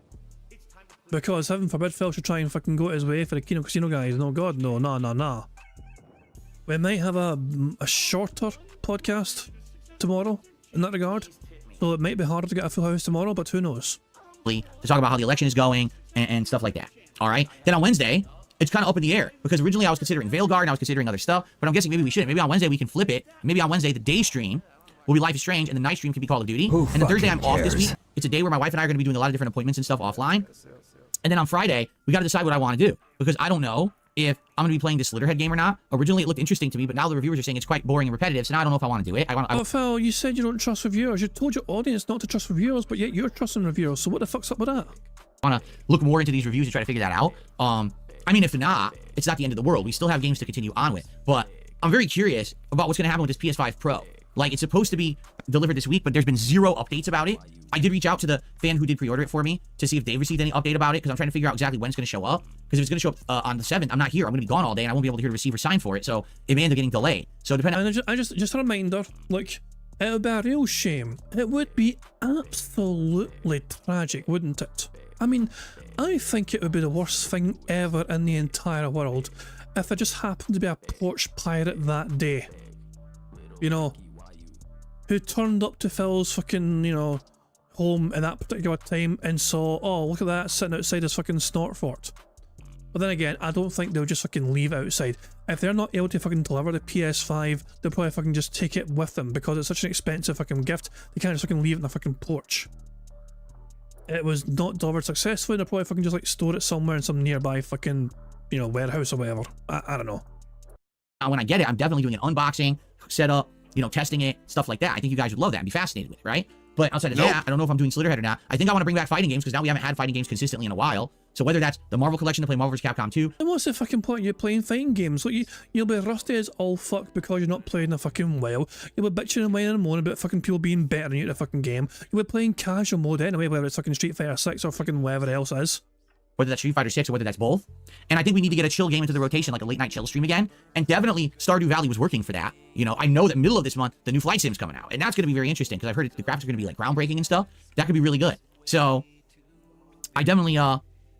Because heaven forbid Phil should try and fucking go his way for the Kino Casino guys. No god, no, nah. We might have a shorter podcast tomorrow in that regard. So it might be harder to get a full house tomorrow, but who knows. To talk about how the election is going and stuff like that. Alright? Then on Wednesday, it's kind of up in the air. Because originally I was considering Veilguard and I was considering other stuff. But I'm guessing maybe we shouldn't. Maybe on Wednesday we can flip it. Maybe on Wednesday the day stream will be Life is Strange and the night stream can be Call of Duty. Who and then Thursday I'm off cares? this week. It's a day where my wife and I are going to be doing a lot of different appointments and stuff offline. And then on Friday, we got to decide what I want to do. Because I don't know if I'm going to be playing this Slitterhead game or not. Originally it looked interesting to me, but now the reviewers are saying it's quite boring and repetitive, so now I don't know if I want to do it. Oh, Phil, you said you don't trust reviewers. You told your audience not to trust reviewers, but yet you're trusting reviewers, so what the fuck's up with that? I want to look more into these reviews and try to figure that out. I mean, if not, it's not the end of the world. We still have games to continue on with. But I'm very curious about what's going to happen with this PS5 Pro. Like, it's supposed to be delivered this week, but there's been 0 updates about it. I did reach out to the fan who did pre-order it for me to see if they received any update about it, because I'm trying to figure out exactly when it's going to show up. Because if it's going to show up on the 7th, I'm not here. I'm going to be gone all day, and I won't be able to hear the receiver sign for it, so it may end up getting delayed. So depending. And just a reminder, like, it would be a real shame. It would be absolutely tragic, wouldn't it? I mean, I think it would be the worst thing ever in the entire world if it just happened to be a porch pirate that day. You know, who turned up to Phil's fucking, you know, home at that particular time and saw, oh, look at that, sitting outside his fucking snort fort. But then again, I don't think they'll just fucking leave it outside. If they're not able to fucking deliver the PS5, they'll probably fucking just take it with them because it's such an expensive fucking gift. They can't just fucking leave it in the fucking porch. It was not delivered successfully, they'll probably fucking just like store it somewhere in some nearby fucking, you know, warehouse or whatever. I don't know. When I get it, I'm definitely doing an unboxing, setup, you know, testing it, stuff like that. I think you guys would love that and be fascinated with it, right? But outside of that, I don't know if I'm doing Slitterhead or not. I think I want to bring back fighting games because now we haven't had fighting games consistently in a while. So whether that's the Marvel collection to play Marvel vs. Capcom 2. And what's the fucking point of you playing fighting games? Like you'll be rusty as all fuck because you're not playing the fucking WoW. You'll be bitching and whining and moaning about fucking people being better than you at the fucking game. You'll be playing casual mode anyway, whether it's fucking Street Fighter 6 or fucking whatever else it is. Whether that's Street Fighter 6 or whether that's both. And I think we need to get a chill game into the rotation, like a late night chill stream again. And definitely Stardew Valley was working for that. You know, I know that middle of this month, the new Flight Sim's coming out. And that's going to be very interesting because I've heard the graphics are going to be like groundbreaking and stuff. That could be really good. So I definitely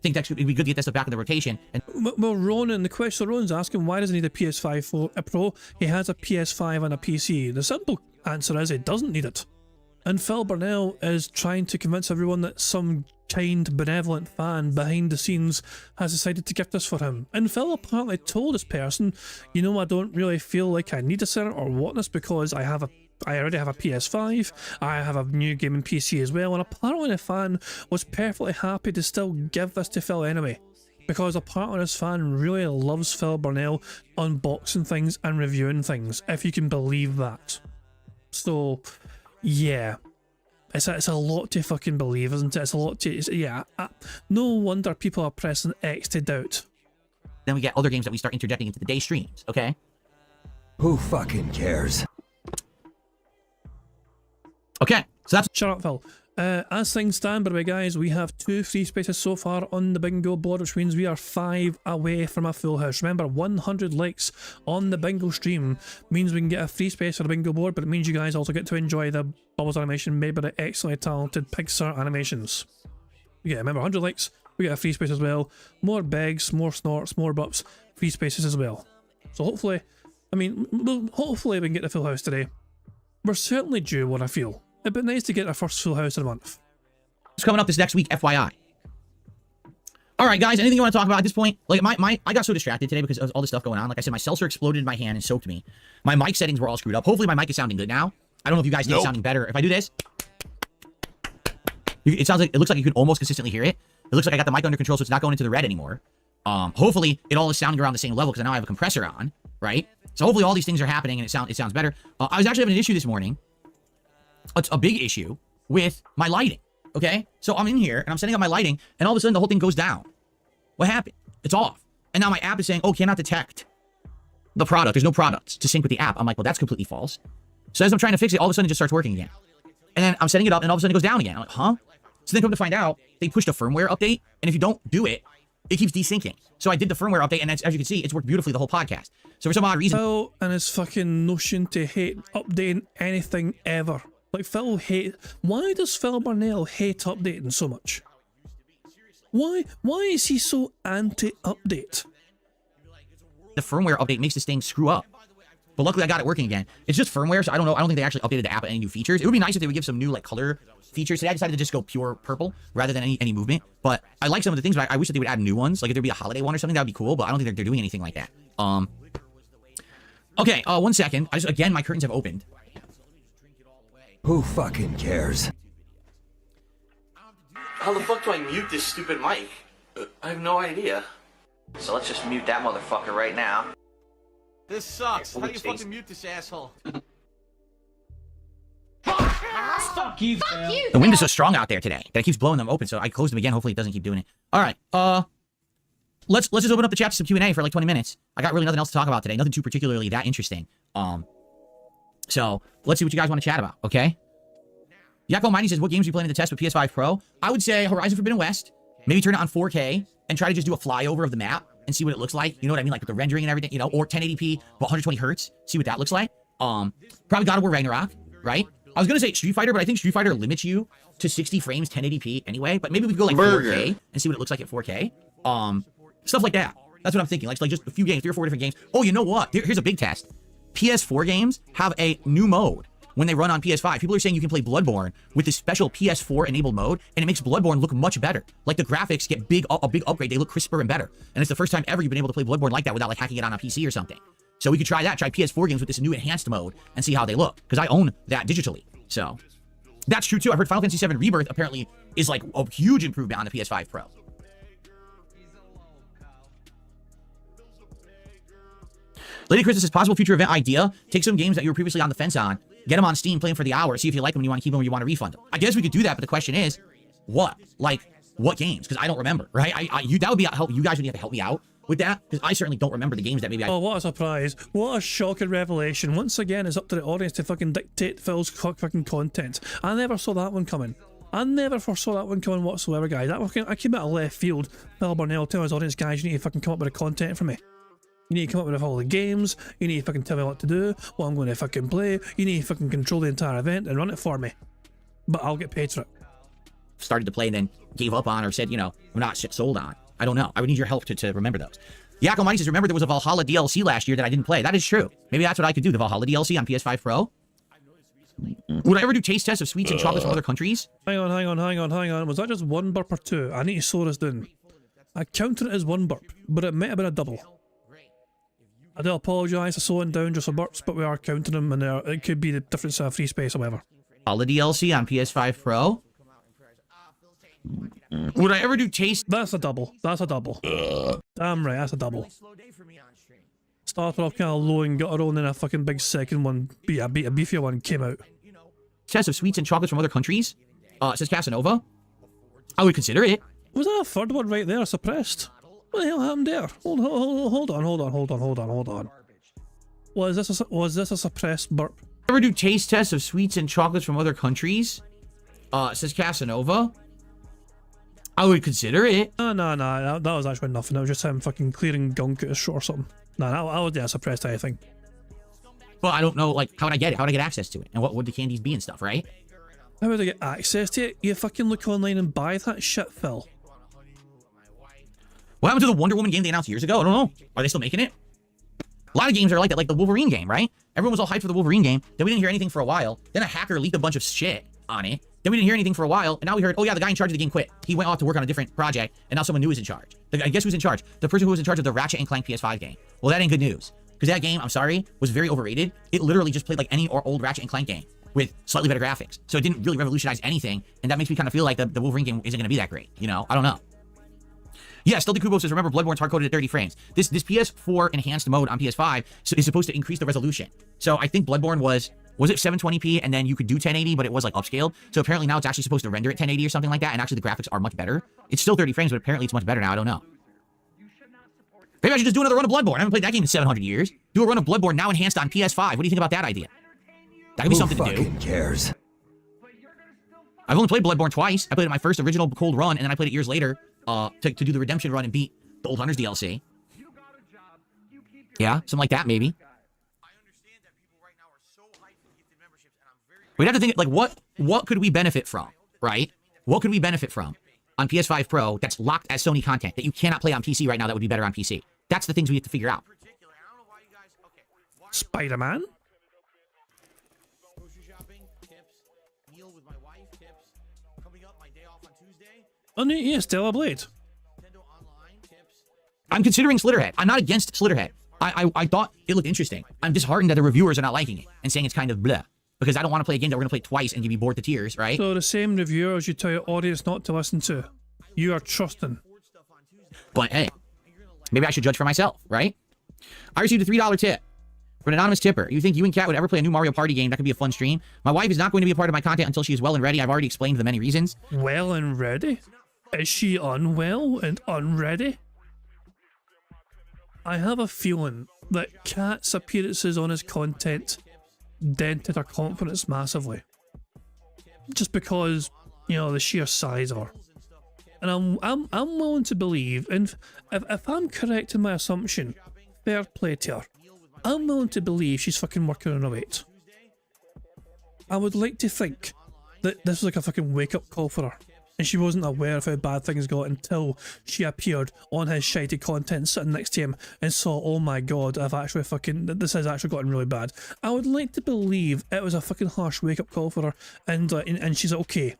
think that it'd be good to get this stuff back in the rotation. And well, Ronan, the question, so Ronan's asking, why does he need a PS5 Pro? He has a PS5 and a PC. The simple answer is he doesn't need it. And Phil Burnell is trying to convince everyone that some kind, benevolent fan behind the scenes has decided to gift this for him. And Phil apparently told this person, you know, I don't really feel like I need a Senate or whatnot because I already have a PS5, I have a new gaming PC as well, and apparently the fan was perfectly happy to still give this to Phil anyway. Because apparently this fan really loves Phil Burnell unboxing things and reviewing things, if you can believe that. So, yeah. It's a lot to fucking believe, isn't it? It's a lot to... no wonder people are pressing X to doubt. Then we get other games that we start interjecting into the day streams, okay? Who fucking cares? Okay, so that's... Shut up, Phil. As things stand, by the way, guys, we have 2 free spaces so far on the bingo board, which means we are 5 away from a full house. Remember, 100 likes on the bingo stream means we can get a free space for the bingo board, but it means you guys also get to enjoy the Bubbles animation made by the excellently talented Pixar Animations. Yeah, remember, 100 likes, we get a free space as well. More begs, more snorts, more bups, free spaces as well. So hopefully, hopefully we can get the full house today. We're certainly due what I feel. It'd be nice to get our first full house in a month. It's coming up this next week, FYI. Alright, guys, anything you want to talk about at this point? Like, I got so distracted today because of all this stuff going on. Like I said, my seltzer exploded in my hand and soaked me. My mic settings were all screwed up. Hopefully my mic is sounding good now. I don't know if you guys get it sounding better. If I do this, it looks like you can almost consistently hear it. It looks like I got the mic under control, so it's not going into the red anymore. Hopefully it all is sounding around the same level because I now have a compressor on, right? So hopefully all these things are happening and it sounds better. I was actually having an issue this morning. It's a big issue with my lighting, okay? So I'm in here, and I'm setting up my lighting, and all of a sudden, the whole thing goes down. What happened? It's off. And now my app is saying, oh, cannot detect the product. There's no products to sync with the app. I'm like, well, that's completely false. So as I'm trying to fix it, all of a sudden, it just starts working again. And then I'm setting it up, and all of a sudden, it goes down again. I'm like, huh? So then come to find out, they pushed a firmware update, and if you don't do it, it keeps desyncing. So I did the firmware update, and as you can see, it's worked beautifully the whole podcast. So for some odd reason... Phil and his fucking notion to hate updating anything ever. Like, why does Phil Burnell hate updating so much? Why is he so anti-update? The firmware update makes this thing screw up. But luckily I got it working again. It's just firmware, so I don't know. I don't think they actually updated the app with any new features. It would be nice if they would give some new, like, color features. Today I decided to just go pure purple rather than any movement. But I like some of the things, but I wish that they would add new ones. Like, if there'd be a holiday one or something, that would be cool, but I don't think they're doing anything like that. Okay, 1 second. Again, my curtains have opened. Who fucking cares? How the fuck do I mute this stupid mic? I have no idea. So let's just mute that motherfucker right now. This sucks. How do you fucking mute this asshole? Fuck you, Fuck you! The wind is so strong out there today that it keeps blowing them open, so I closed them again. Hopefully it doesn't keep doing it. Alright, let's just open up the chat to some Q&A for like 20 minutes. I got really nothing else to talk about today. Nothing too particularly that interesting. So, let's see what you guys want to chat about, okay? Yakko Mighty says, what games are you planning to test with PS5 Pro? I would say Horizon Forbidden West. Maybe turn it on 4K and try to just do a flyover of the map and see what it looks like. You know what I mean? Like with the rendering and everything, you know, or 1080p, but 120 hertz. See what that looks like. Probably God of War Ragnarok, right? I was going to say Street Fighter, but I think Street Fighter limits you to 60 frames, 1080p anyway. But maybe we could go like 4K and see what it looks like at 4K. Stuff like that. That's what I'm thinking. Like just a few games, 3 or 4 different games. Oh, you know what? Here's a big test. PS4 games have a new mode when they run on PS5. People are saying you can play Bloodborne with this special PS4 enabled mode, and it makes Bloodborne look much better. Like the graphics get a big upgrade. They look crisper and better. And it's the first time ever you've been able to play Bloodborne like that without like hacking it on a PC or something. So we could try that, try PS4 games with this new enhanced mode and see how they look. Because I own that digitally. So that's true too. I've heard Final Fantasy VII Rebirth apparently is like a huge improvement on the PS5 Pro. Lady Chris says, possible future event idea. Take some games that you were previously on the fence on. Get them on Steam, play them for the hour. See if you like them and you want to keep them or you want to refund them. I guess we could do that, but the question is, what? Like, what games? Because I don't remember, right? That would be help. You guys would have to help me out with that, because I certainly don't remember the games that maybe I... Oh, what a surprise. What a shocking revelation. Once again, it's up to the audience to fucking dictate Phil's fucking content. I never saw that one coming. I never foresaw that one coming whatsoever, guys. I came out of left field. Phil Burnell telling his audience, guys, you need to fucking come up with the content for me. You need to come up with all the games. You need to fucking tell me what to do, what I'm going to fucking play. You need to fucking control the entire event and run it for me. But I'll get paid for it. Started to play and then gave up on or said, you know, we're not shit sold on. I don't know. I would need your help to remember those. Yak Almighty says, remember there was a Valhalla DLC last year that I didn't play. That is true. Maybe that's what I could do, the Valhalla DLC on PS5 Pro. Would I ever do taste tests of sweets and chocolates from other countries? Hang on. Was that just one burp or two? I need to slow this down. I counted it as one burp, but it might have been a double. I do apologise for slowing down just for burps, but we are counting them, and it could be the difference of free space or whatever. Valhalla DLC on PS5 Pro? Would I ever do taste? That's a double. That's a double. Damn right, that's a double. Started off kind of low and guttural, and then a fucking big second one, a beefier one came out. Test of sweets and chocolates from other countries? Says Casanova. I would consider it. Was that a third one right there suppressed? What the hell happened there? Hold on. Was this a suppressed burp? Ever do taste tests of sweets and chocolates from other countries? Says Casanova. I would consider it. No, that was actually nothing. That was just him fucking clearing gunk at his short or something. No, I would suppressed anything. Well, I don't know, like, how would I get it? How would I get access to it? And what would the candies be and stuff, right? How would I get access to it? You fucking look online and buy that shit, Phil. What happened to the Wonder Woman game they announced years ago? I don't know. Are they still making it? A lot of games are like that, like the Wolverine game, right? Everyone was all hyped for the Wolverine game. Then we didn't hear anything for a while. Then a hacker leaked a bunch of shit on it. Then we didn't hear anything for a while. And now we heard, oh yeah, the guy in charge of the game quit. He went off to work on a different project. And now someone new is in charge. I guess who's in charge? The person who was in charge of the Ratchet & Clank PS5 game. Well, that ain't good news. Because that game, I'm sorry, was very overrated. It literally just played like any old Ratchet & Clank game with slightly better graphics. So it didn't really revolutionize anything. And that makes me kind of feel like the Wolverine game isn't going to be that great. You know, I don't know. Yeah, Stealthy Kubo says, remember, Bloodborne's hard-coded at 30 frames. This PS4 enhanced mode on PS5 is supposed to increase the resolution. So I think Bloodborne was it 720p and then you could do 1080, but it was like upscaled. So apparently now it's actually supposed to render at 1080 or something like that, and actually the graphics are much better. It's still 30 frames, but apparently it's much better now. I don't know. Maybe I should just do another run of Bloodborne. I haven't played that game in 700 years. Do a run of Bloodborne now enhanced on PS5. What do you think about that idea? That could be something to do. Who fucking cares? I've only played Bloodborne twice. I played it my first original cold run, and then I played it years later to do the redemption run and beat the Old Hunters DLC. Yeah, something like that, maybe. We'd have to think, like, what could we benefit from, right? What could we benefit from on PS5 Pro that's locked as Sony content that you cannot play on PC right now that would be better on PC? That's the things we have to figure out. Spider-Man? Oh, yeah, Stellar Blade. I'm considering Slitterhead. I'm not against Slitterhead. I thought it looked interesting. I'm disheartened that the reviewers are not liking it and saying it's kind of bleh. Because I don't want to play a game that we're going to play twice and you'll be bored to tears, right? So the same reviewers you tell your audience not to listen to, you are trusting. But hey, maybe I should judge for myself, right? I received a $3 tip from an anonymous tipper. You think you and Kat would ever play a new Mario Party game? That could be a fun stream. My wife is not going to be a part of my content until she is well and ready. I've already explained the many reasons. Well and ready? Is she unwell and unready? I have a feeling that Kat's appearances on his content dented her confidence massively. Just because, you know, the sheer size of her. And I'm willing to believe, and if I'm correct in my assumption, fair play to her, I'm willing to believe she's fucking working on her weight. I would like to think that this was like a fucking wake-up call for her, and she wasn't aware of how bad things got until she appeared on his shitey content sitting next to him and saw, oh my god, this has actually gotten really bad. I would like to believe it was a fucking harsh wake-up call for her, and she's like, okay,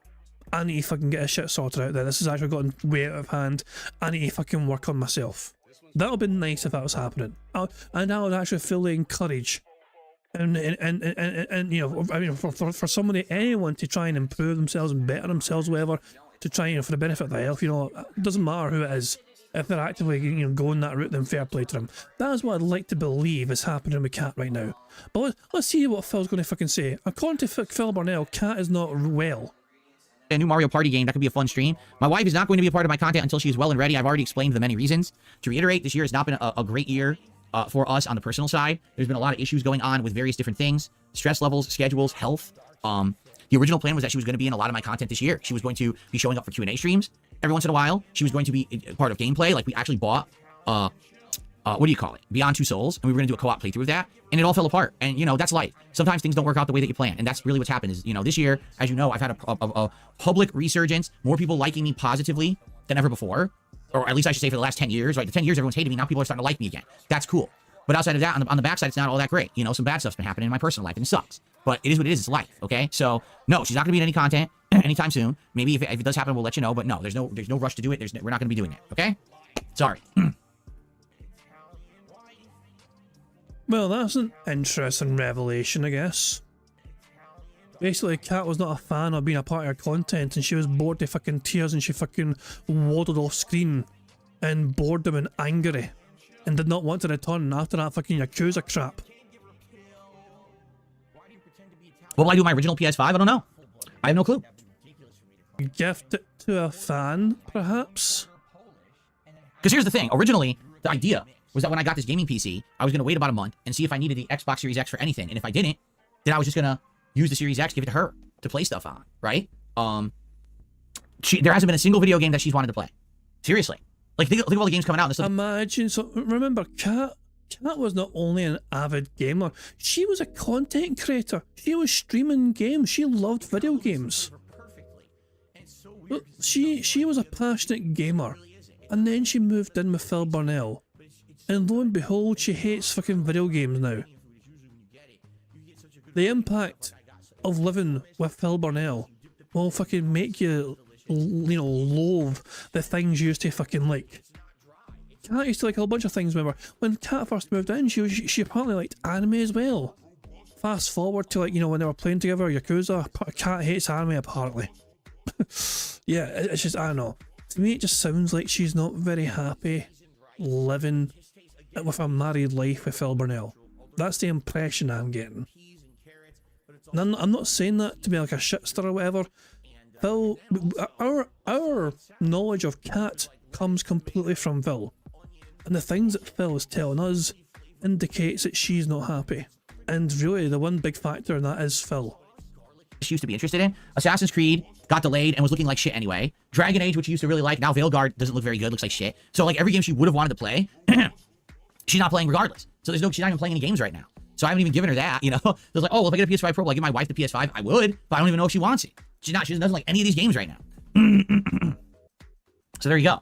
I need to fucking get this shit sorted out there. This has actually gotten way out of hand. I need to fucking work on myself. That would be nice if that was happening. And I would actually fully encourage and you know, I mean, for somebody, anyone to try and improve themselves and better themselves, whatever, to try, you know, for the benefit of their health, you know, it doesn't matter who it is. If they're actively, you know, going that route, then fair play to them. That is what I'd like to believe is happening with Cat right now. But let's see what Phil's going to fucking say. According to Phil Burnell, Cat is not well. A new Mario Party game, that could be a fun stream. My wife is not going to be a part of my content until she is well and ready. I've already explained the many reasons. To reiterate, this year has not been a great year for us on the personal side. There's been a lot of issues going on with various different things. Stress levels, schedules, health. The original plan was that she was going to be in a lot of my content this year. She was going to be showing up for Q&A streams every once in a while. She was going to be part of gameplay. Like, we actually bought, what do you call it? Beyond Two Souls. And we were going to do a co-op playthrough of that. And it all fell apart. And, you know, that's life. Sometimes things don't work out the way that you plan. And that's really what's happened is, you know, this year, as you know, I've had a public resurgence. More people liking me positively than ever before. Or at least I should say for the last 10 years, right? The 10 years everyone's hated me. Now people are starting to like me again. That's cool. But outside of that, on the backside, it's not all that great. You know, some bad stuff's been happening in my personal life, and it sucks. But it is what it is. It's life, okay? So, no, she's not going to be in any content anytime soon. Maybe if it does happen, we'll let you know. But no, there's no rush to do it. We're not going to be doing it, okay? Sorry. Well, that's an interesting revelation, I guess. Basically, Kat was not a fan of being a part of her content, and she was bored to fucking tears, and she fucking waddled off screen in boredom and angry, and did not want to return after that fucking Yakuza crap. What will I do with my original PS5? I don't know. I have no clue. Gift it to a fan, perhaps? Because here's the thing. Originally, the idea was that when I got this gaming PC, I was going to wait about a month and see if I needed the Xbox Series X for anything. And if I didn't, then I was just going to use the Series X, give it to her to play stuff on, right? There hasn't been a single video game that she's wanted to play. Seriously. Like, think of all the games coming out. And stuff. Imagine, so remember, Kat was not only an avid gamer, she was a content creator. She was streaming games. She loved video games. She was a passionate gamer. And then she moved in with Phil Burnell. And lo and behold, she hates fucking video games now. The impact of living with Phil Burnell will fucking make you, you know, loathe the things you used to fucking like. Kat used to like a whole bunch of things, remember? When Kat first moved in, she apparently liked anime as well. Fast forward to, like, you know, when they were playing together, Yakuza, Kat hates anime apparently. Yeah, it's just, I don't know. To me, it just sounds like she's not very happy living with a married life with Phil Burnell. That's the impression I'm getting. And I'm not saying that to be like a shitster or whatever. Phil, our knowledge of Kat comes completely from Phil. And the things that Phil is telling us indicates that she's not happy. And really, the one big factor in that is Phil. She used to be interested in. Assassin's Creed got delayed and was looking like shit anyway. Dragon Age, which she used to really like, now Veilguard doesn't look very good, looks like shit. So like every game she would have wanted to play, she's not playing regardless. So she's not even playing any games right now. So I haven't even given her that, you know. So it's like, oh, well, if I get a PS5 Pro, will I give my wife the PS5? I would, but I don't even know if she wants it. She doesn't like any of these games right now. So there you go.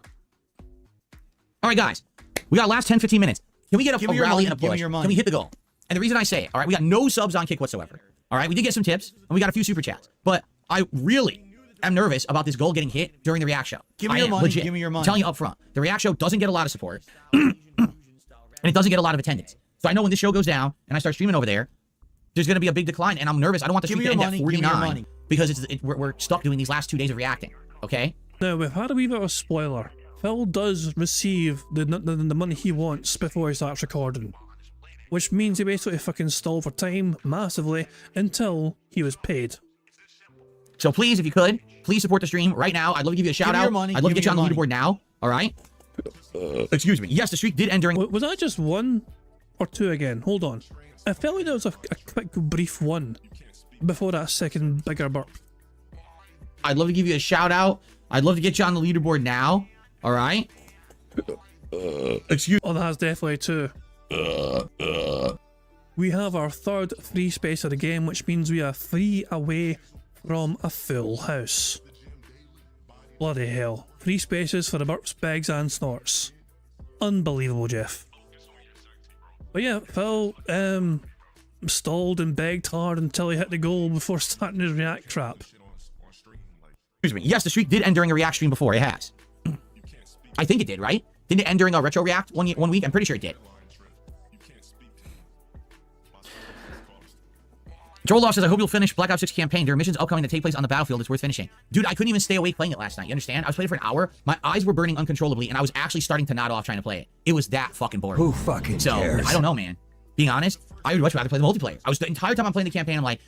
All right, guys. We got last 10, 15 minutes. Can we get a rally and a push? Can we hit the goal? And the reason I say it, all right, we got no subs on Kick whatsoever. All right, we did get some tips, and we got a few super chats. But I really am nervous about this goal getting hit during the React show. Give me your money. Legit. Give me your money. I'm telling you up front. The React show doesn't get a lot of support, and it doesn't get a lot of attendance. So I know when this show goes down, and I start streaming over there, there's going to be a big decline, and I'm nervous. I don't want the streak to end at 49 because we're stuck doing these last 2 days of reacting, okay? Now, we've had a wee bit of a spoiler. Phil does receive the money he wants before he starts recording. Which means he basically fucking stalled for time massively until he was paid. So please, if you could, please support the stream right now. I'd love to give you a shout out. I'd love to get you on the leaderboard now. All right? Excuse me. Yes, the streak did end during... Was that just 1 or 2 again? Hold on. I felt like there was a quick brief 1 before that second bigger burp. I'd love to give you a shout out. I'd love to get you on the leaderboard now. All right? Excuse... Oh, that's definitely 2. We have our third free space of the game, which means we are 3 away from a full house. Bloody hell. 3 spaces for the burps, begs and snorts. Unbelievable, Jeff. But yeah, Phil stalled and begged hard until he hit the goal before starting his React crap. Excuse me. Yes, the streak did end during a React stream before. It has. I think it did, right? Didn't it end during a Retro React one week? I'm pretty sure it did. Joel Law says, I hope you'll finish Black Ops 6 campaign. There are missions upcoming that take place on the battlefield. It's worth finishing. Dude, I couldn't even stay awake playing it last night. You understand? I was playing for an hour. My eyes were burning uncontrollably, and I was actually starting to nod off trying to play it. It was that fucking boring. Who fucking cares? I don't know, man. Being honest, I would much rather play the multiplayer. I was the entire time I'm playing the campaign, I'm like,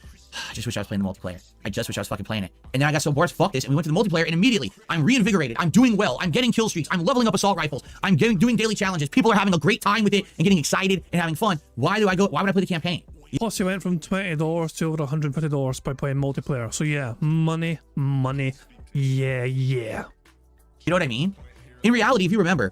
I just wish I was playing the multiplayer. I just wish I was fucking playing it. And then I got so bored, fuck this, and we went to the multiplayer, and immediately, I'm reinvigorated. I'm doing well. I'm getting kill streaks. I'm leveling up assault rifles. I'm doing daily challenges. People are having a great time with it and getting excited and having fun. Why would I play the campaign? Plus, he went from $20 to over $150 by playing multiplayer. So yeah, money, yeah. You know what I mean? In reality, if you remember,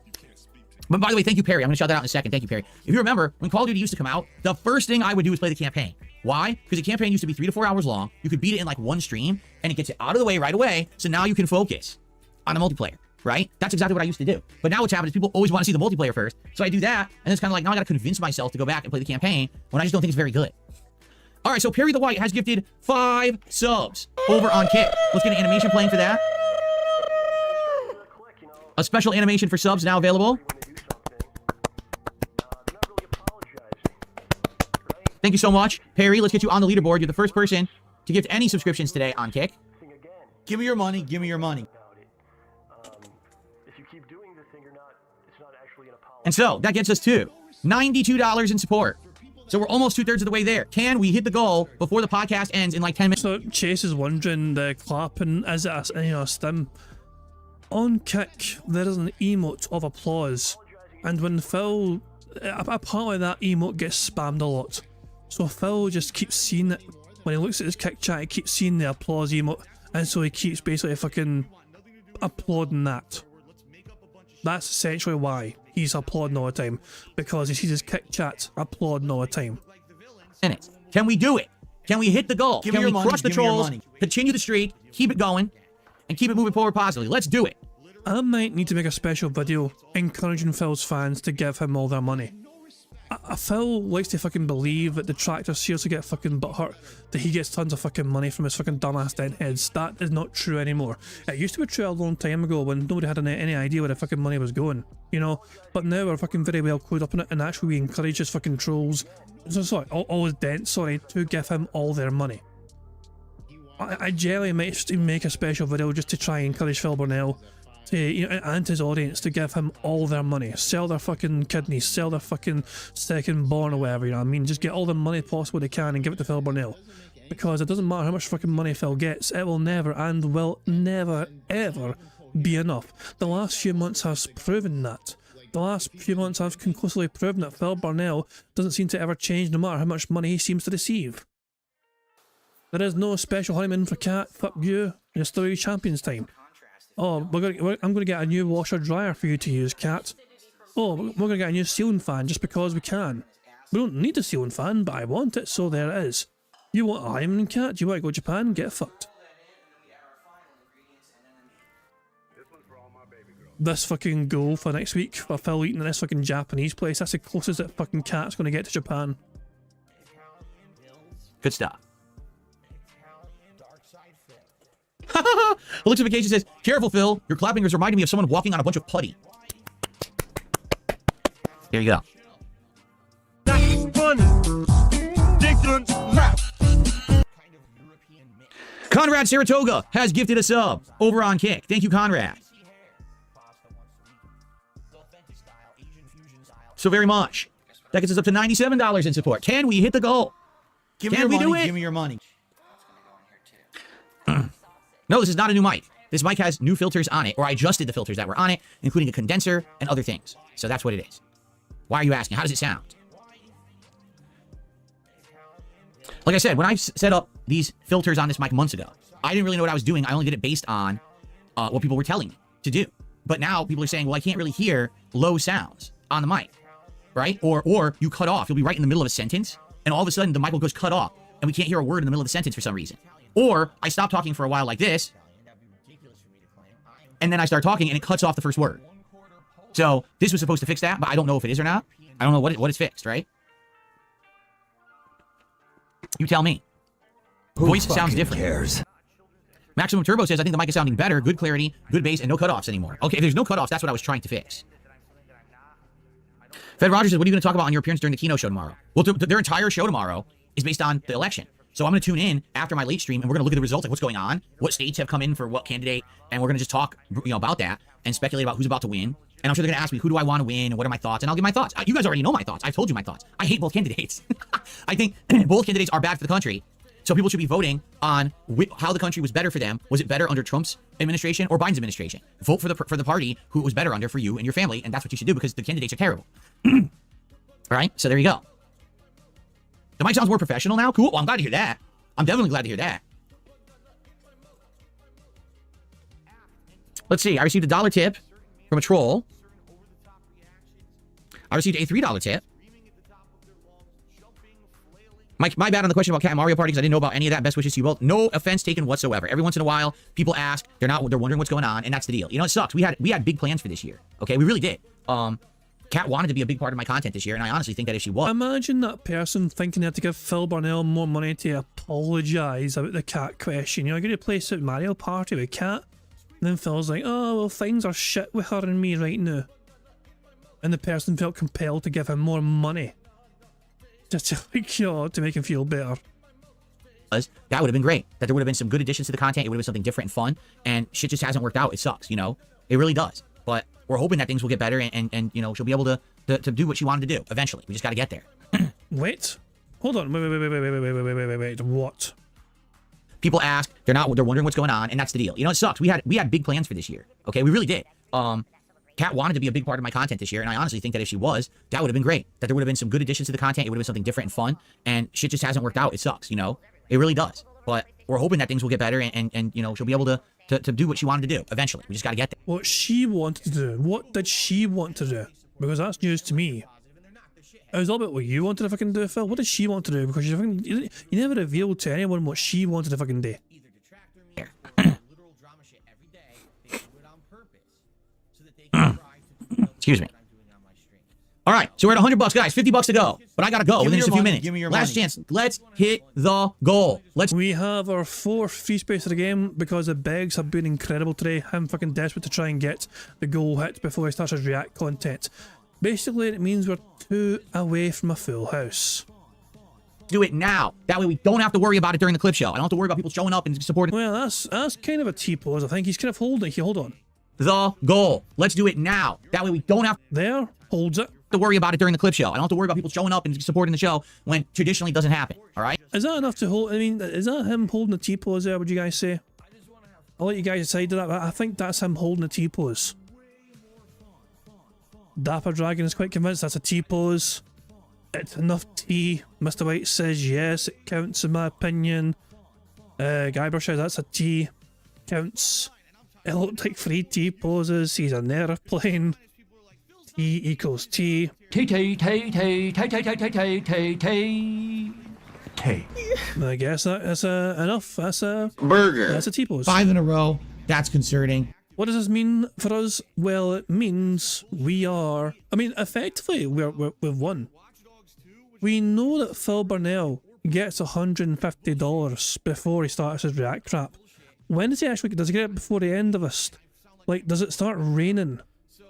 but by the way, thank you, Perry. I'm going to shout that out in a second. Thank you, Perry. If you remember, when Call of Duty used to come out, the first thing I would do is play the campaign. Why? Because the campaign used to be 3 to 4 hours long. You could beat it in like one stream, and it gets it out of the way right away, so now you can focus on the multiplayer, right? That's exactly what I used to do. But now what's happened is people always want to see the multiplayer first, so I do that, and it's kind of like, now I got to convince myself to go back and play the campaign when I just don't think it's very good. All right, so Perry the White has gifted 5 subs over on Kick. Let's get an animation playing for that. A special animation for subs now available. Thank you so much, Perry. Let's get you on the leaderboard. You're the first person to gift any subscriptions today on Kick. Give me your money. Give me your money. And so that gets us to $92 in support. So we're almost 2/3 of the way there. Can we hit the goal before the podcast ends in like 10 minutes? So Chase is wondering, the clapping, is it a stim? On Kick, there is an emote of applause. And when Phil, apparently that emote gets spammed a lot. So Phil just keeps seeing it. When he looks at his Kick chat, he keeps seeing the applause emote. And so he keeps basically fucking applauding that. That's essentially why he's applauding all the time. Because he sees his Kick chat applauding all the time. Can we do it? Can we hit the goal? Can we crush the trolls, continue the streak, keep it going, and keep it moving forward positively? Let's do it. I might need to make a special video encouraging Phil's fans to give him all their money. Phil likes to fucking believe that the tractor seriously get fucking butthurt that he gets tons of fucking money from his fucking dumbass dent heads. That is not true anymore. It used to be true a long time ago when nobody had any idea where the fucking money was going, you know? But now we're fucking very well clued up in it, and actually we encourage his fucking trolls, all his dents, to give him all their money. I generally might make a special video just to try and encourage Phil Burnell to, and his audience to give him all their money. Sell their fucking kidneys, sell their fucking second born or whatever, you know what I mean? Just get all the money possible they can and give it to Phil Burnell. Because it doesn't matter how much fucking money Phil gets, it will never and will never ever be enough. The last few months has proven that. The last few months have conclusively proven that Phil Burnell doesn't seem to ever change no matter how much money he seems to receive. There is no special honeymoon for Cat. Fuck you. It's still champions time. Oh, I'm gonna get a new washer dryer for you to use, Cat. Oh, we're gonna get a new ceiling fan just because we can. We don't need a ceiling fan, but I want it, so there it is. You want a honeymoon, Cat? Do you want to go to Japan? Get fucked. This fucking goal for next week for Phil eating in this fucking Japanese place, that's the closest that fucking Cat's gonna get to Japan. Good stuff. Eluxification says, careful, Phil. Your clapping is reminding me of someone walking on a bunch of putty. There you go. Conrad Saratoga has gifted a sub over on Kick. Thank you, Conrad. So very much. That gets us up to $97 in support. Can we hit the goal? Give me your money. Give me your money. No, this is not a new mic. This mic has new filters on it, or I adjusted the filters that were on it, including a condenser and other things. So that's what it is. Why are you asking? How does it sound? Like I said, when I set up these filters on this mic months ago, I didn't really know what I was doing. I only did it based on what people were telling me to do. But now people are saying, well, I can't really hear low sounds on the mic, right? Or you cut off. You'll be right in the middle of a sentence, and all of a sudden the mic will go cut off, and we can't hear a word in the middle of the sentence for some reason. Or I stop talking for a while like this, and then I start talking, and it cuts off the first word. So this was supposed to fix that, but I don't know if it is or not. I don't know what it's fixed, right? You tell me. Voice sounds different. Cares? Maximum Turbo says, I think the mic is sounding better, good clarity, good bass, and no cutoffs anymore. Okay, if there's no cutoffs, that's what I was trying to fix. Fed Rogers says, what are you going to talk about on your appearance during the keynote show tomorrow? Well, their entire show tomorrow is based on the election. So I'm going to tune in after my late stream, and we're going to look at the results, like what's going on, what states have come in for what candidate, and we're going to just talk, about that and speculate about who's about to win. And I'm sure they're going to ask me, who do I want to win, and what are my thoughts, and I'll give my thoughts. You guys already know my thoughts. I've told you my thoughts. I hate both candidates. I think both candidates are bad for the country. So people should be voting on how the country was better for them. Was it better under Trump's administration or Biden's administration? Vote for the party who it was better under for you and your family, and that's what you should do because the candidates are terrible. All right, so there you go. The mic sounds more professional now. Cool. Well, I'm glad to hear that. I'm definitely glad to hear that. Let's see. I received a $1 tip from a troll. I received a $3 tip. My bad on the question about Cat and Mario Party because I didn't know about any of that. Best wishes to you both. No offense taken whatsoever. Every once in a while, people ask. They're wondering what's going on, and that's the deal. You know, it sucks. We had big plans for this year. Okay, we really did. Cat wanted to be a big part of my content this year, and I honestly think that if she was... Imagine that person thinking they had to give Phil Barnell more money to apologise about the Cat question. You know, you're going to play Super Mario Party with Cat, and then Phil's like, oh, well, things are shit with her and me right now. And the person felt compelled to give him more money. Just to, like, you know, to make him feel better. That would have been great. That there would have been some good additions to the content. It would have been something different and fun. And shit just hasn't worked out. It sucks, you know? It really does. But we're hoping that things will get better and you know, she'll be able to do what she wanted to do eventually. We just got to get there. Wait. Hold on. Wait. What? People ask. They're wondering what's going on, and that's the deal. You know, it sucks. We had big plans for this year. Okay, we really did. Cat wanted to be a big part of my content this year, and I honestly think that if she was, that would have been great. That there would have been some good additions to the content. It would have been something different and fun. And shit just hasn't worked out. It sucks, you know? It really does. But we're hoping that things will get better and you know, she'll be able to do what she wanted to do eventually. We just got to get there. What she wanted to do. What did she want to do? Because that's news to me. It was all about what you wanted to fucking do, Phil. What did she want to do? Because you never revealed to anyone what she wanted to fucking do. Excuse me. All right, so we're at $100, guys. $50 to go, but I gotta go within just a few minutes. Give me your Last money. chance. Let's hit the goal. We have our 4th free space of the game because the begs have been incredible today. I'm fucking desperate to try and get the goal hit before he starts his react content. Basically, it means we're 2 away from a full house. Do it now. That way we don't have to worry about it during the clip show. I don't have to worry about people showing up and supporting. Well, that's kind of a T-pose. I think he's kind of holding it. Hold on. The goal. Let's do it now. That way we don't have there. Holds it. to worry about it during the clip show. I don't have to worry about people showing up and supporting the show when traditionally doesn't happen. All right. Is that enough to hold? I mean, is that him holding a T-pose there? Would you guys say? I'll let you guys decide that. But I think that's him holding a T-pose. Dapper Dragon is quite convinced that's a T-pose. It's enough T. Mr. White says yes, it counts in my opinion. Guybrush says that's a T. Counts. It looked like 3 T-poses. He's an airplane. T equals T. T. I guess that's enough. That's a burger. That's a T-pose. 5 in a row. That's concerning. What does this mean for us? Well, it means we are... I mean, effectively, we've won. We know that Phil Barnell gets $150 before he starts his react crap. When does he actually... Does he get it before the end of this? Like, does it start raining?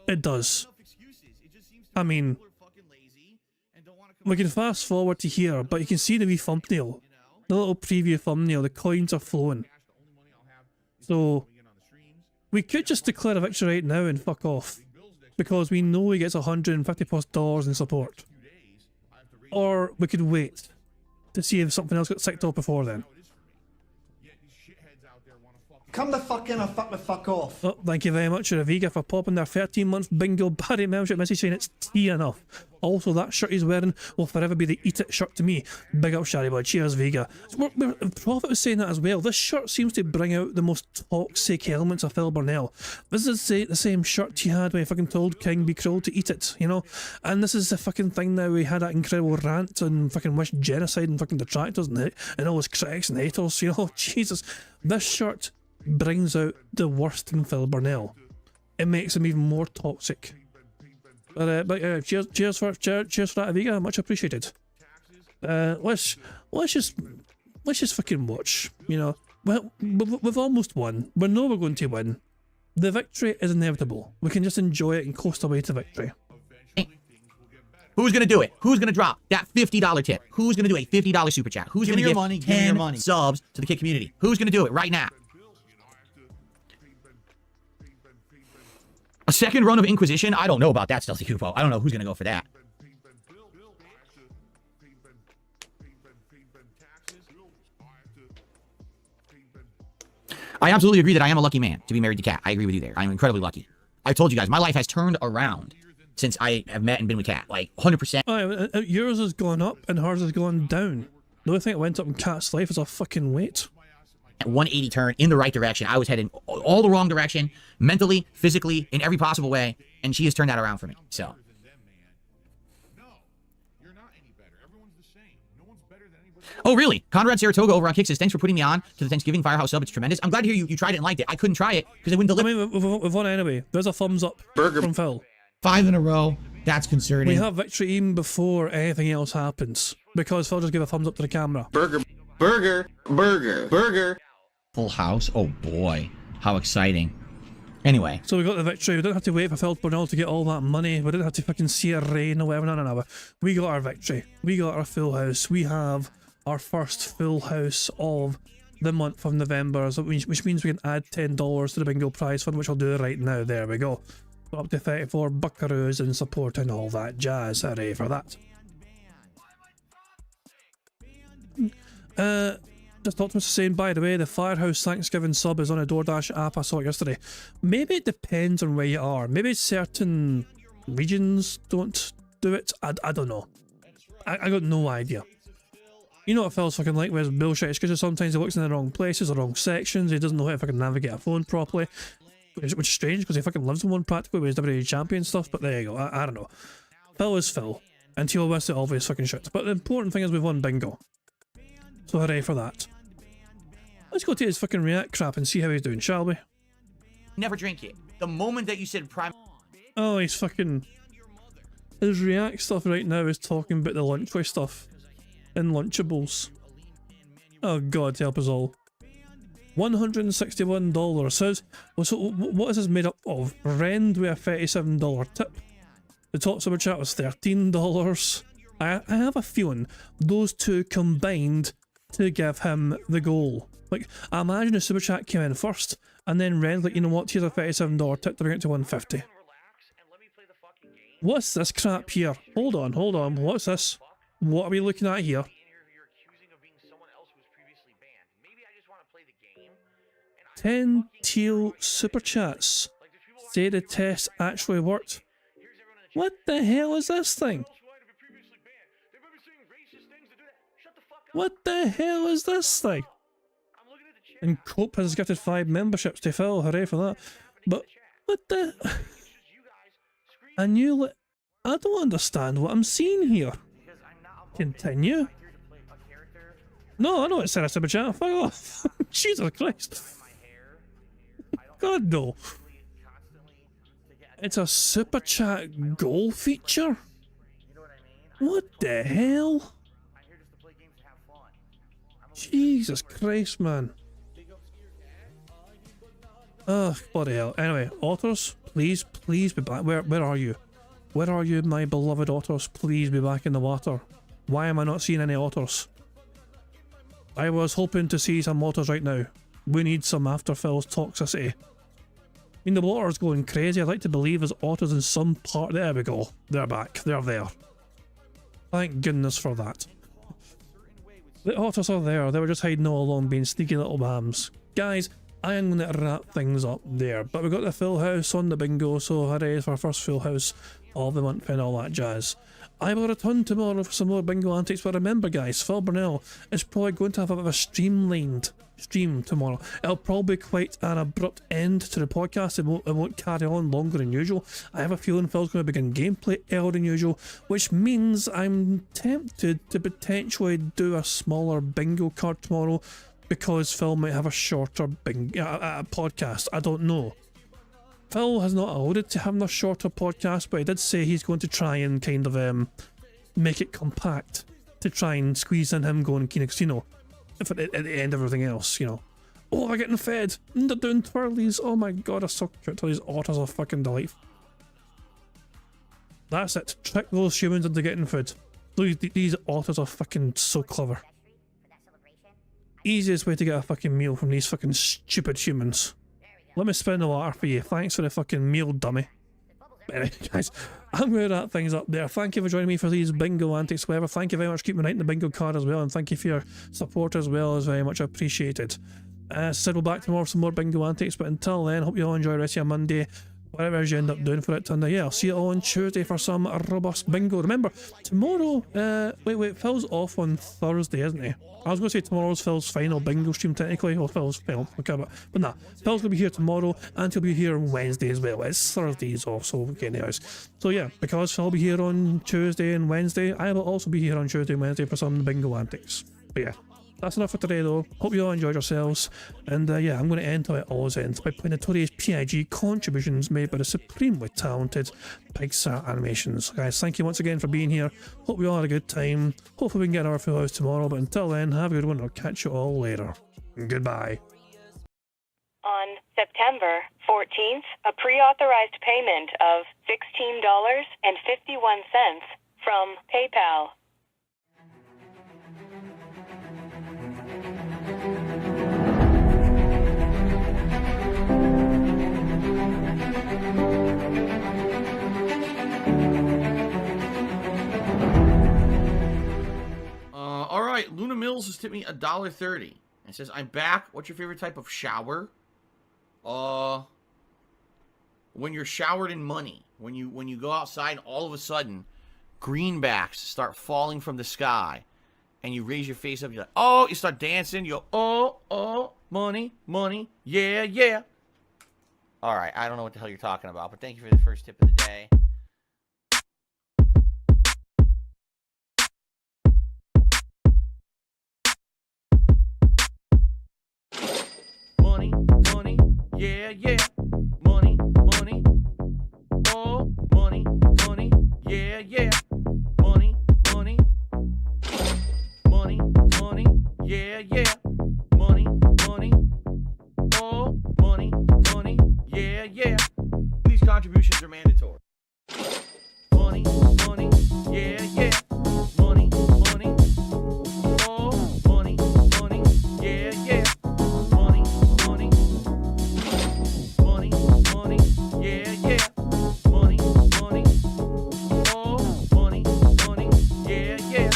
It does. I mean... We can fast forward to here, but you can see the wee thumbnail. The little preview thumbnail. The coins are flowing. So... we could just declare a victory right now and fuck off. Because we know he gets $150+ in support. Or we could wait to see if something else got sicked off before then. Come the fuck in or fuck the fuck off. Oh, thank you very much, Raviga, for popping their 13-month bingo Barry membership message saying it's tea enough. Also, that shirt he's wearing will forever be the Eat It shirt to me. Big up, Shari Boy. Cheers, Vega. Prophet was saying that as well. This shirt seems to bring out the most toxic elements of Phil Barnell. This is the same shirt he had when he fucking told King Be Cruel to eat it, you know? And this is the fucking thing now. We had that incredible rant on fucking wish genocide and fucking detractors and all his critics and haters, you know? Jesus. This shirt brings out the worst in Phil Barnell. It makes him even more toxic. But cheers for that, Aviga. Much appreciated. Let's just fucking watch. You know, well, we've almost won. We know we're going to win. The victory is inevitable. We can just enjoy it and coast away to victory. Who's gonna do it? Who's gonna drop that $50 tip? Who's gonna do a $50 super chat? Who's Give gonna me your give money, give me your 10 money. subs to the Kit community? Who's gonna do it right now? A second run of Inquisition? I don't know about that, Stealthy Kupo. I don't know who's gonna go for that. I absolutely agree that I am a lucky man to be married to Kat. I agree with you there. I'm incredibly lucky. I told you guys, my life has turned around since I have met and been with Kat. Like, 100%. Yours has gone up and hers has gone down. The only thing that went up in Kat's life is a fucking weight. 180 turn in the right direction. I was heading all the wrong direction, mentally, physically, in every possible way, and she has turned that around for me. So. Oh, really? Conrad Saratoga over on Kick says, thanks for putting me on to the Thanksgiving Firehouse sub. It's tremendous. I'm glad to hear you tried it and liked it. I couldn't try it because it wouldn't deliver. I mean, we've won anyway. There's a thumbs up from Phil. 5 in a row. That's concerning. We have victory even before anything else happens because Phil just gave a thumbs up to the camera. Burger. Full house. Oh boy, how exciting. Anyway. So we got the victory. We didn't have to wait for Phil Burnell to get all that money. We didn't have to fucking see it rain or whatever. No. We got our victory. We got our full house. We have our first full house of the month of November, which means we can add $10 to the bingo prize fund, which I'll do right now. There we go. Up to 34 buckaroos in support and all that jazz. Hooray for that. Just Optimus saying, by the way, the Firehouse Thanksgiving sub is on a DoorDash app. I saw it yesterday. Maybe it depends on where you are. Maybe certain regions don't do it. I don't know. I got no idea. You know what Phil's fucking like with his bullshit? It's because sometimes he looks in the wrong places, the wrong sections. He doesn't know how to fucking navigate a phone properly. Which is strange because he fucking lives in one practically with his WWE champion stuff. But there you go. I don't know. Phil is Phil. And he'll miss the obvious fucking shit. But the important thing is we've won bingo. So hooray for that. Let's go to his fucking React crap and see how he's doing, shall we? Never drink it. The moment that you said prime... Oh, he's fucking... His React stuff right now is talking about the Lunchway stuff. In Lunchables. Oh god, help us all. $161 says... Well, so what is this made up of? Rend with a $37 tip. The top super chat was $13. I have a feeling those two combined to give him the goal. Like, I imagine a super chat came in first, and then Rend like, you know what, here's a $37 tip to bring it to $150. What's this crap here? Hold on, what's this? What are we looking at here? 10 teal super chats. Say the test actually worked. What the hell is this thing? What the hell is this thing? And Cope has gifted 5 memberships to Phil, hooray for that. But what the... I don't understand what I'm seeing here. Continue. No, I know it said a super chat. Fuck off. Jesus Christ. God no. It's a super chat goal feature? What the hell? Jesus Christ, man. Oh, bloody hell. Anyway, otters, please be back. Where are you? Where are you, my beloved otters? Please be back in the water. Why am I not seeing any otters? I was hoping to see some otters right now. We need some after Phil's toxicity. I mean, the water's going crazy. I'd like to believe there's otters in some part. There we go. They're back. They're there. Thank goodness for that. The otters are there. They were just hiding all along, being sneaky little bams. Guys, I am going to wrap things up there. But we got the full house on the bingo, so hooray for our first full house of the month and all that jazz. I will return tomorrow for some more bingo antics, but remember guys, Phil Burnell is probably going to have a bit of a streamlined stream tomorrow. It'll probably be quite an abrupt end to the podcast. It won't carry on longer than usual. I have a feeling Phil's going to begin gameplay earlier than usual, which means I'm tempted to potentially do a smaller bingo card tomorrow because Phil might have a shorter podcast. I don't know. Phil has not alluded to having a shorter podcast, but he did say he's going to try and kind of make it compact to try and squeeze in him going, you know, if at the end of everything else, you know. Oh, they're getting fed. And they're doing twirlies. Oh my god, they're so cute. These otters are fucking delightful. That's it. Trick those humans into getting food. These authors are fucking so clever. Easiest way to get a fucking meal from these fucking stupid humans. Let me spin the water for you. Thanks for the fucking meal, dummy. Anyway, guys, I'm going to wrap things up there. Thank you for joining me for these bingo antics, whatever. Thank you very much for keeping me right in the bingo card as well, and thank you for your support as well. It's very much appreciated. Said we'll back tomorrow for some more bingo antics, but until then, hope you all enjoy the rest of your Monday, whatever you end up doing for it. And yeah, I'll see you all on Tuesday for some robust bingo. Remember, tomorrow, wait, Phil's off on Thursday, isn't he? I was going to say tomorrow's Phil's final bingo stream technically, or Phil's final, okay, but nah, Phil's going to be here tomorrow, and he'll be here on Wednesday as well. It's Thursdays off, so okay, anyways. So yeah, because Phil will be here on Tuesday and Wednesday, I will also be here on Tuesday and Wednesday for some bingo antics. But yeah, that's enough for today though. Hope you all enjoyed yourselves, and yeah, I'm going to end how it always ends, by playing notorious PIG contributions made by the supremely talented Pixar Animations. Guys, thank you once again for being here. Hope you all had a good time. Hopefully we can get our full house tomorrow, but until then, have a good one. I'll catch you all later. Goodbye. On September 14th, a pre-authorized payment of $16.51 from PayPal. Alright, Luna Mills has tipped me $1.30. It says, I'm back. What's your favorite type of shower? When you're showered in money. When you go outside and all of a sudden, greenbacks start falling from the sky. And you raise your face up, you're like, oh, you start dancing, you go, oh, money, money, yeah, yeah. Alright, I don't know what the hell you're talking about, but thank you for the first tip of the day. Money, money, yeah, yeah. Money, money, oh, money, money, yeah, yeah. Money, money, money, money, yeah, yeah. Money, money, oh, money, money, yeah, yeah. These contributions are mandatory. Money, money, yeah, yeah. Money, money, oh, money, money, yeah, yeah. Money, money, money, money, yeah, yeah. Money, money, oh, money, money, yeah, yeah.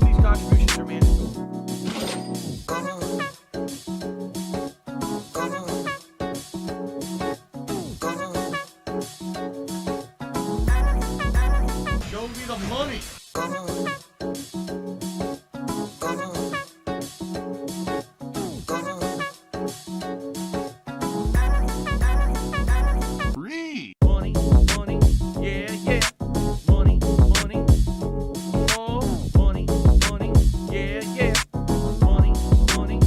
These contributions are mandatory. Show me the money. Free. Money, money, yeah, yeah. Money, money, oh, money, money, yeah, yeah. Money, money,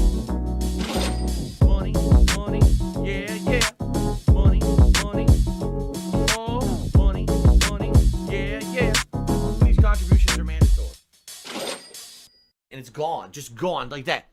money, money, yeah, yeah. Money, money, oh, money, money, yeah, yeah. These contributions are mandatory. And it's gone, just gone like that.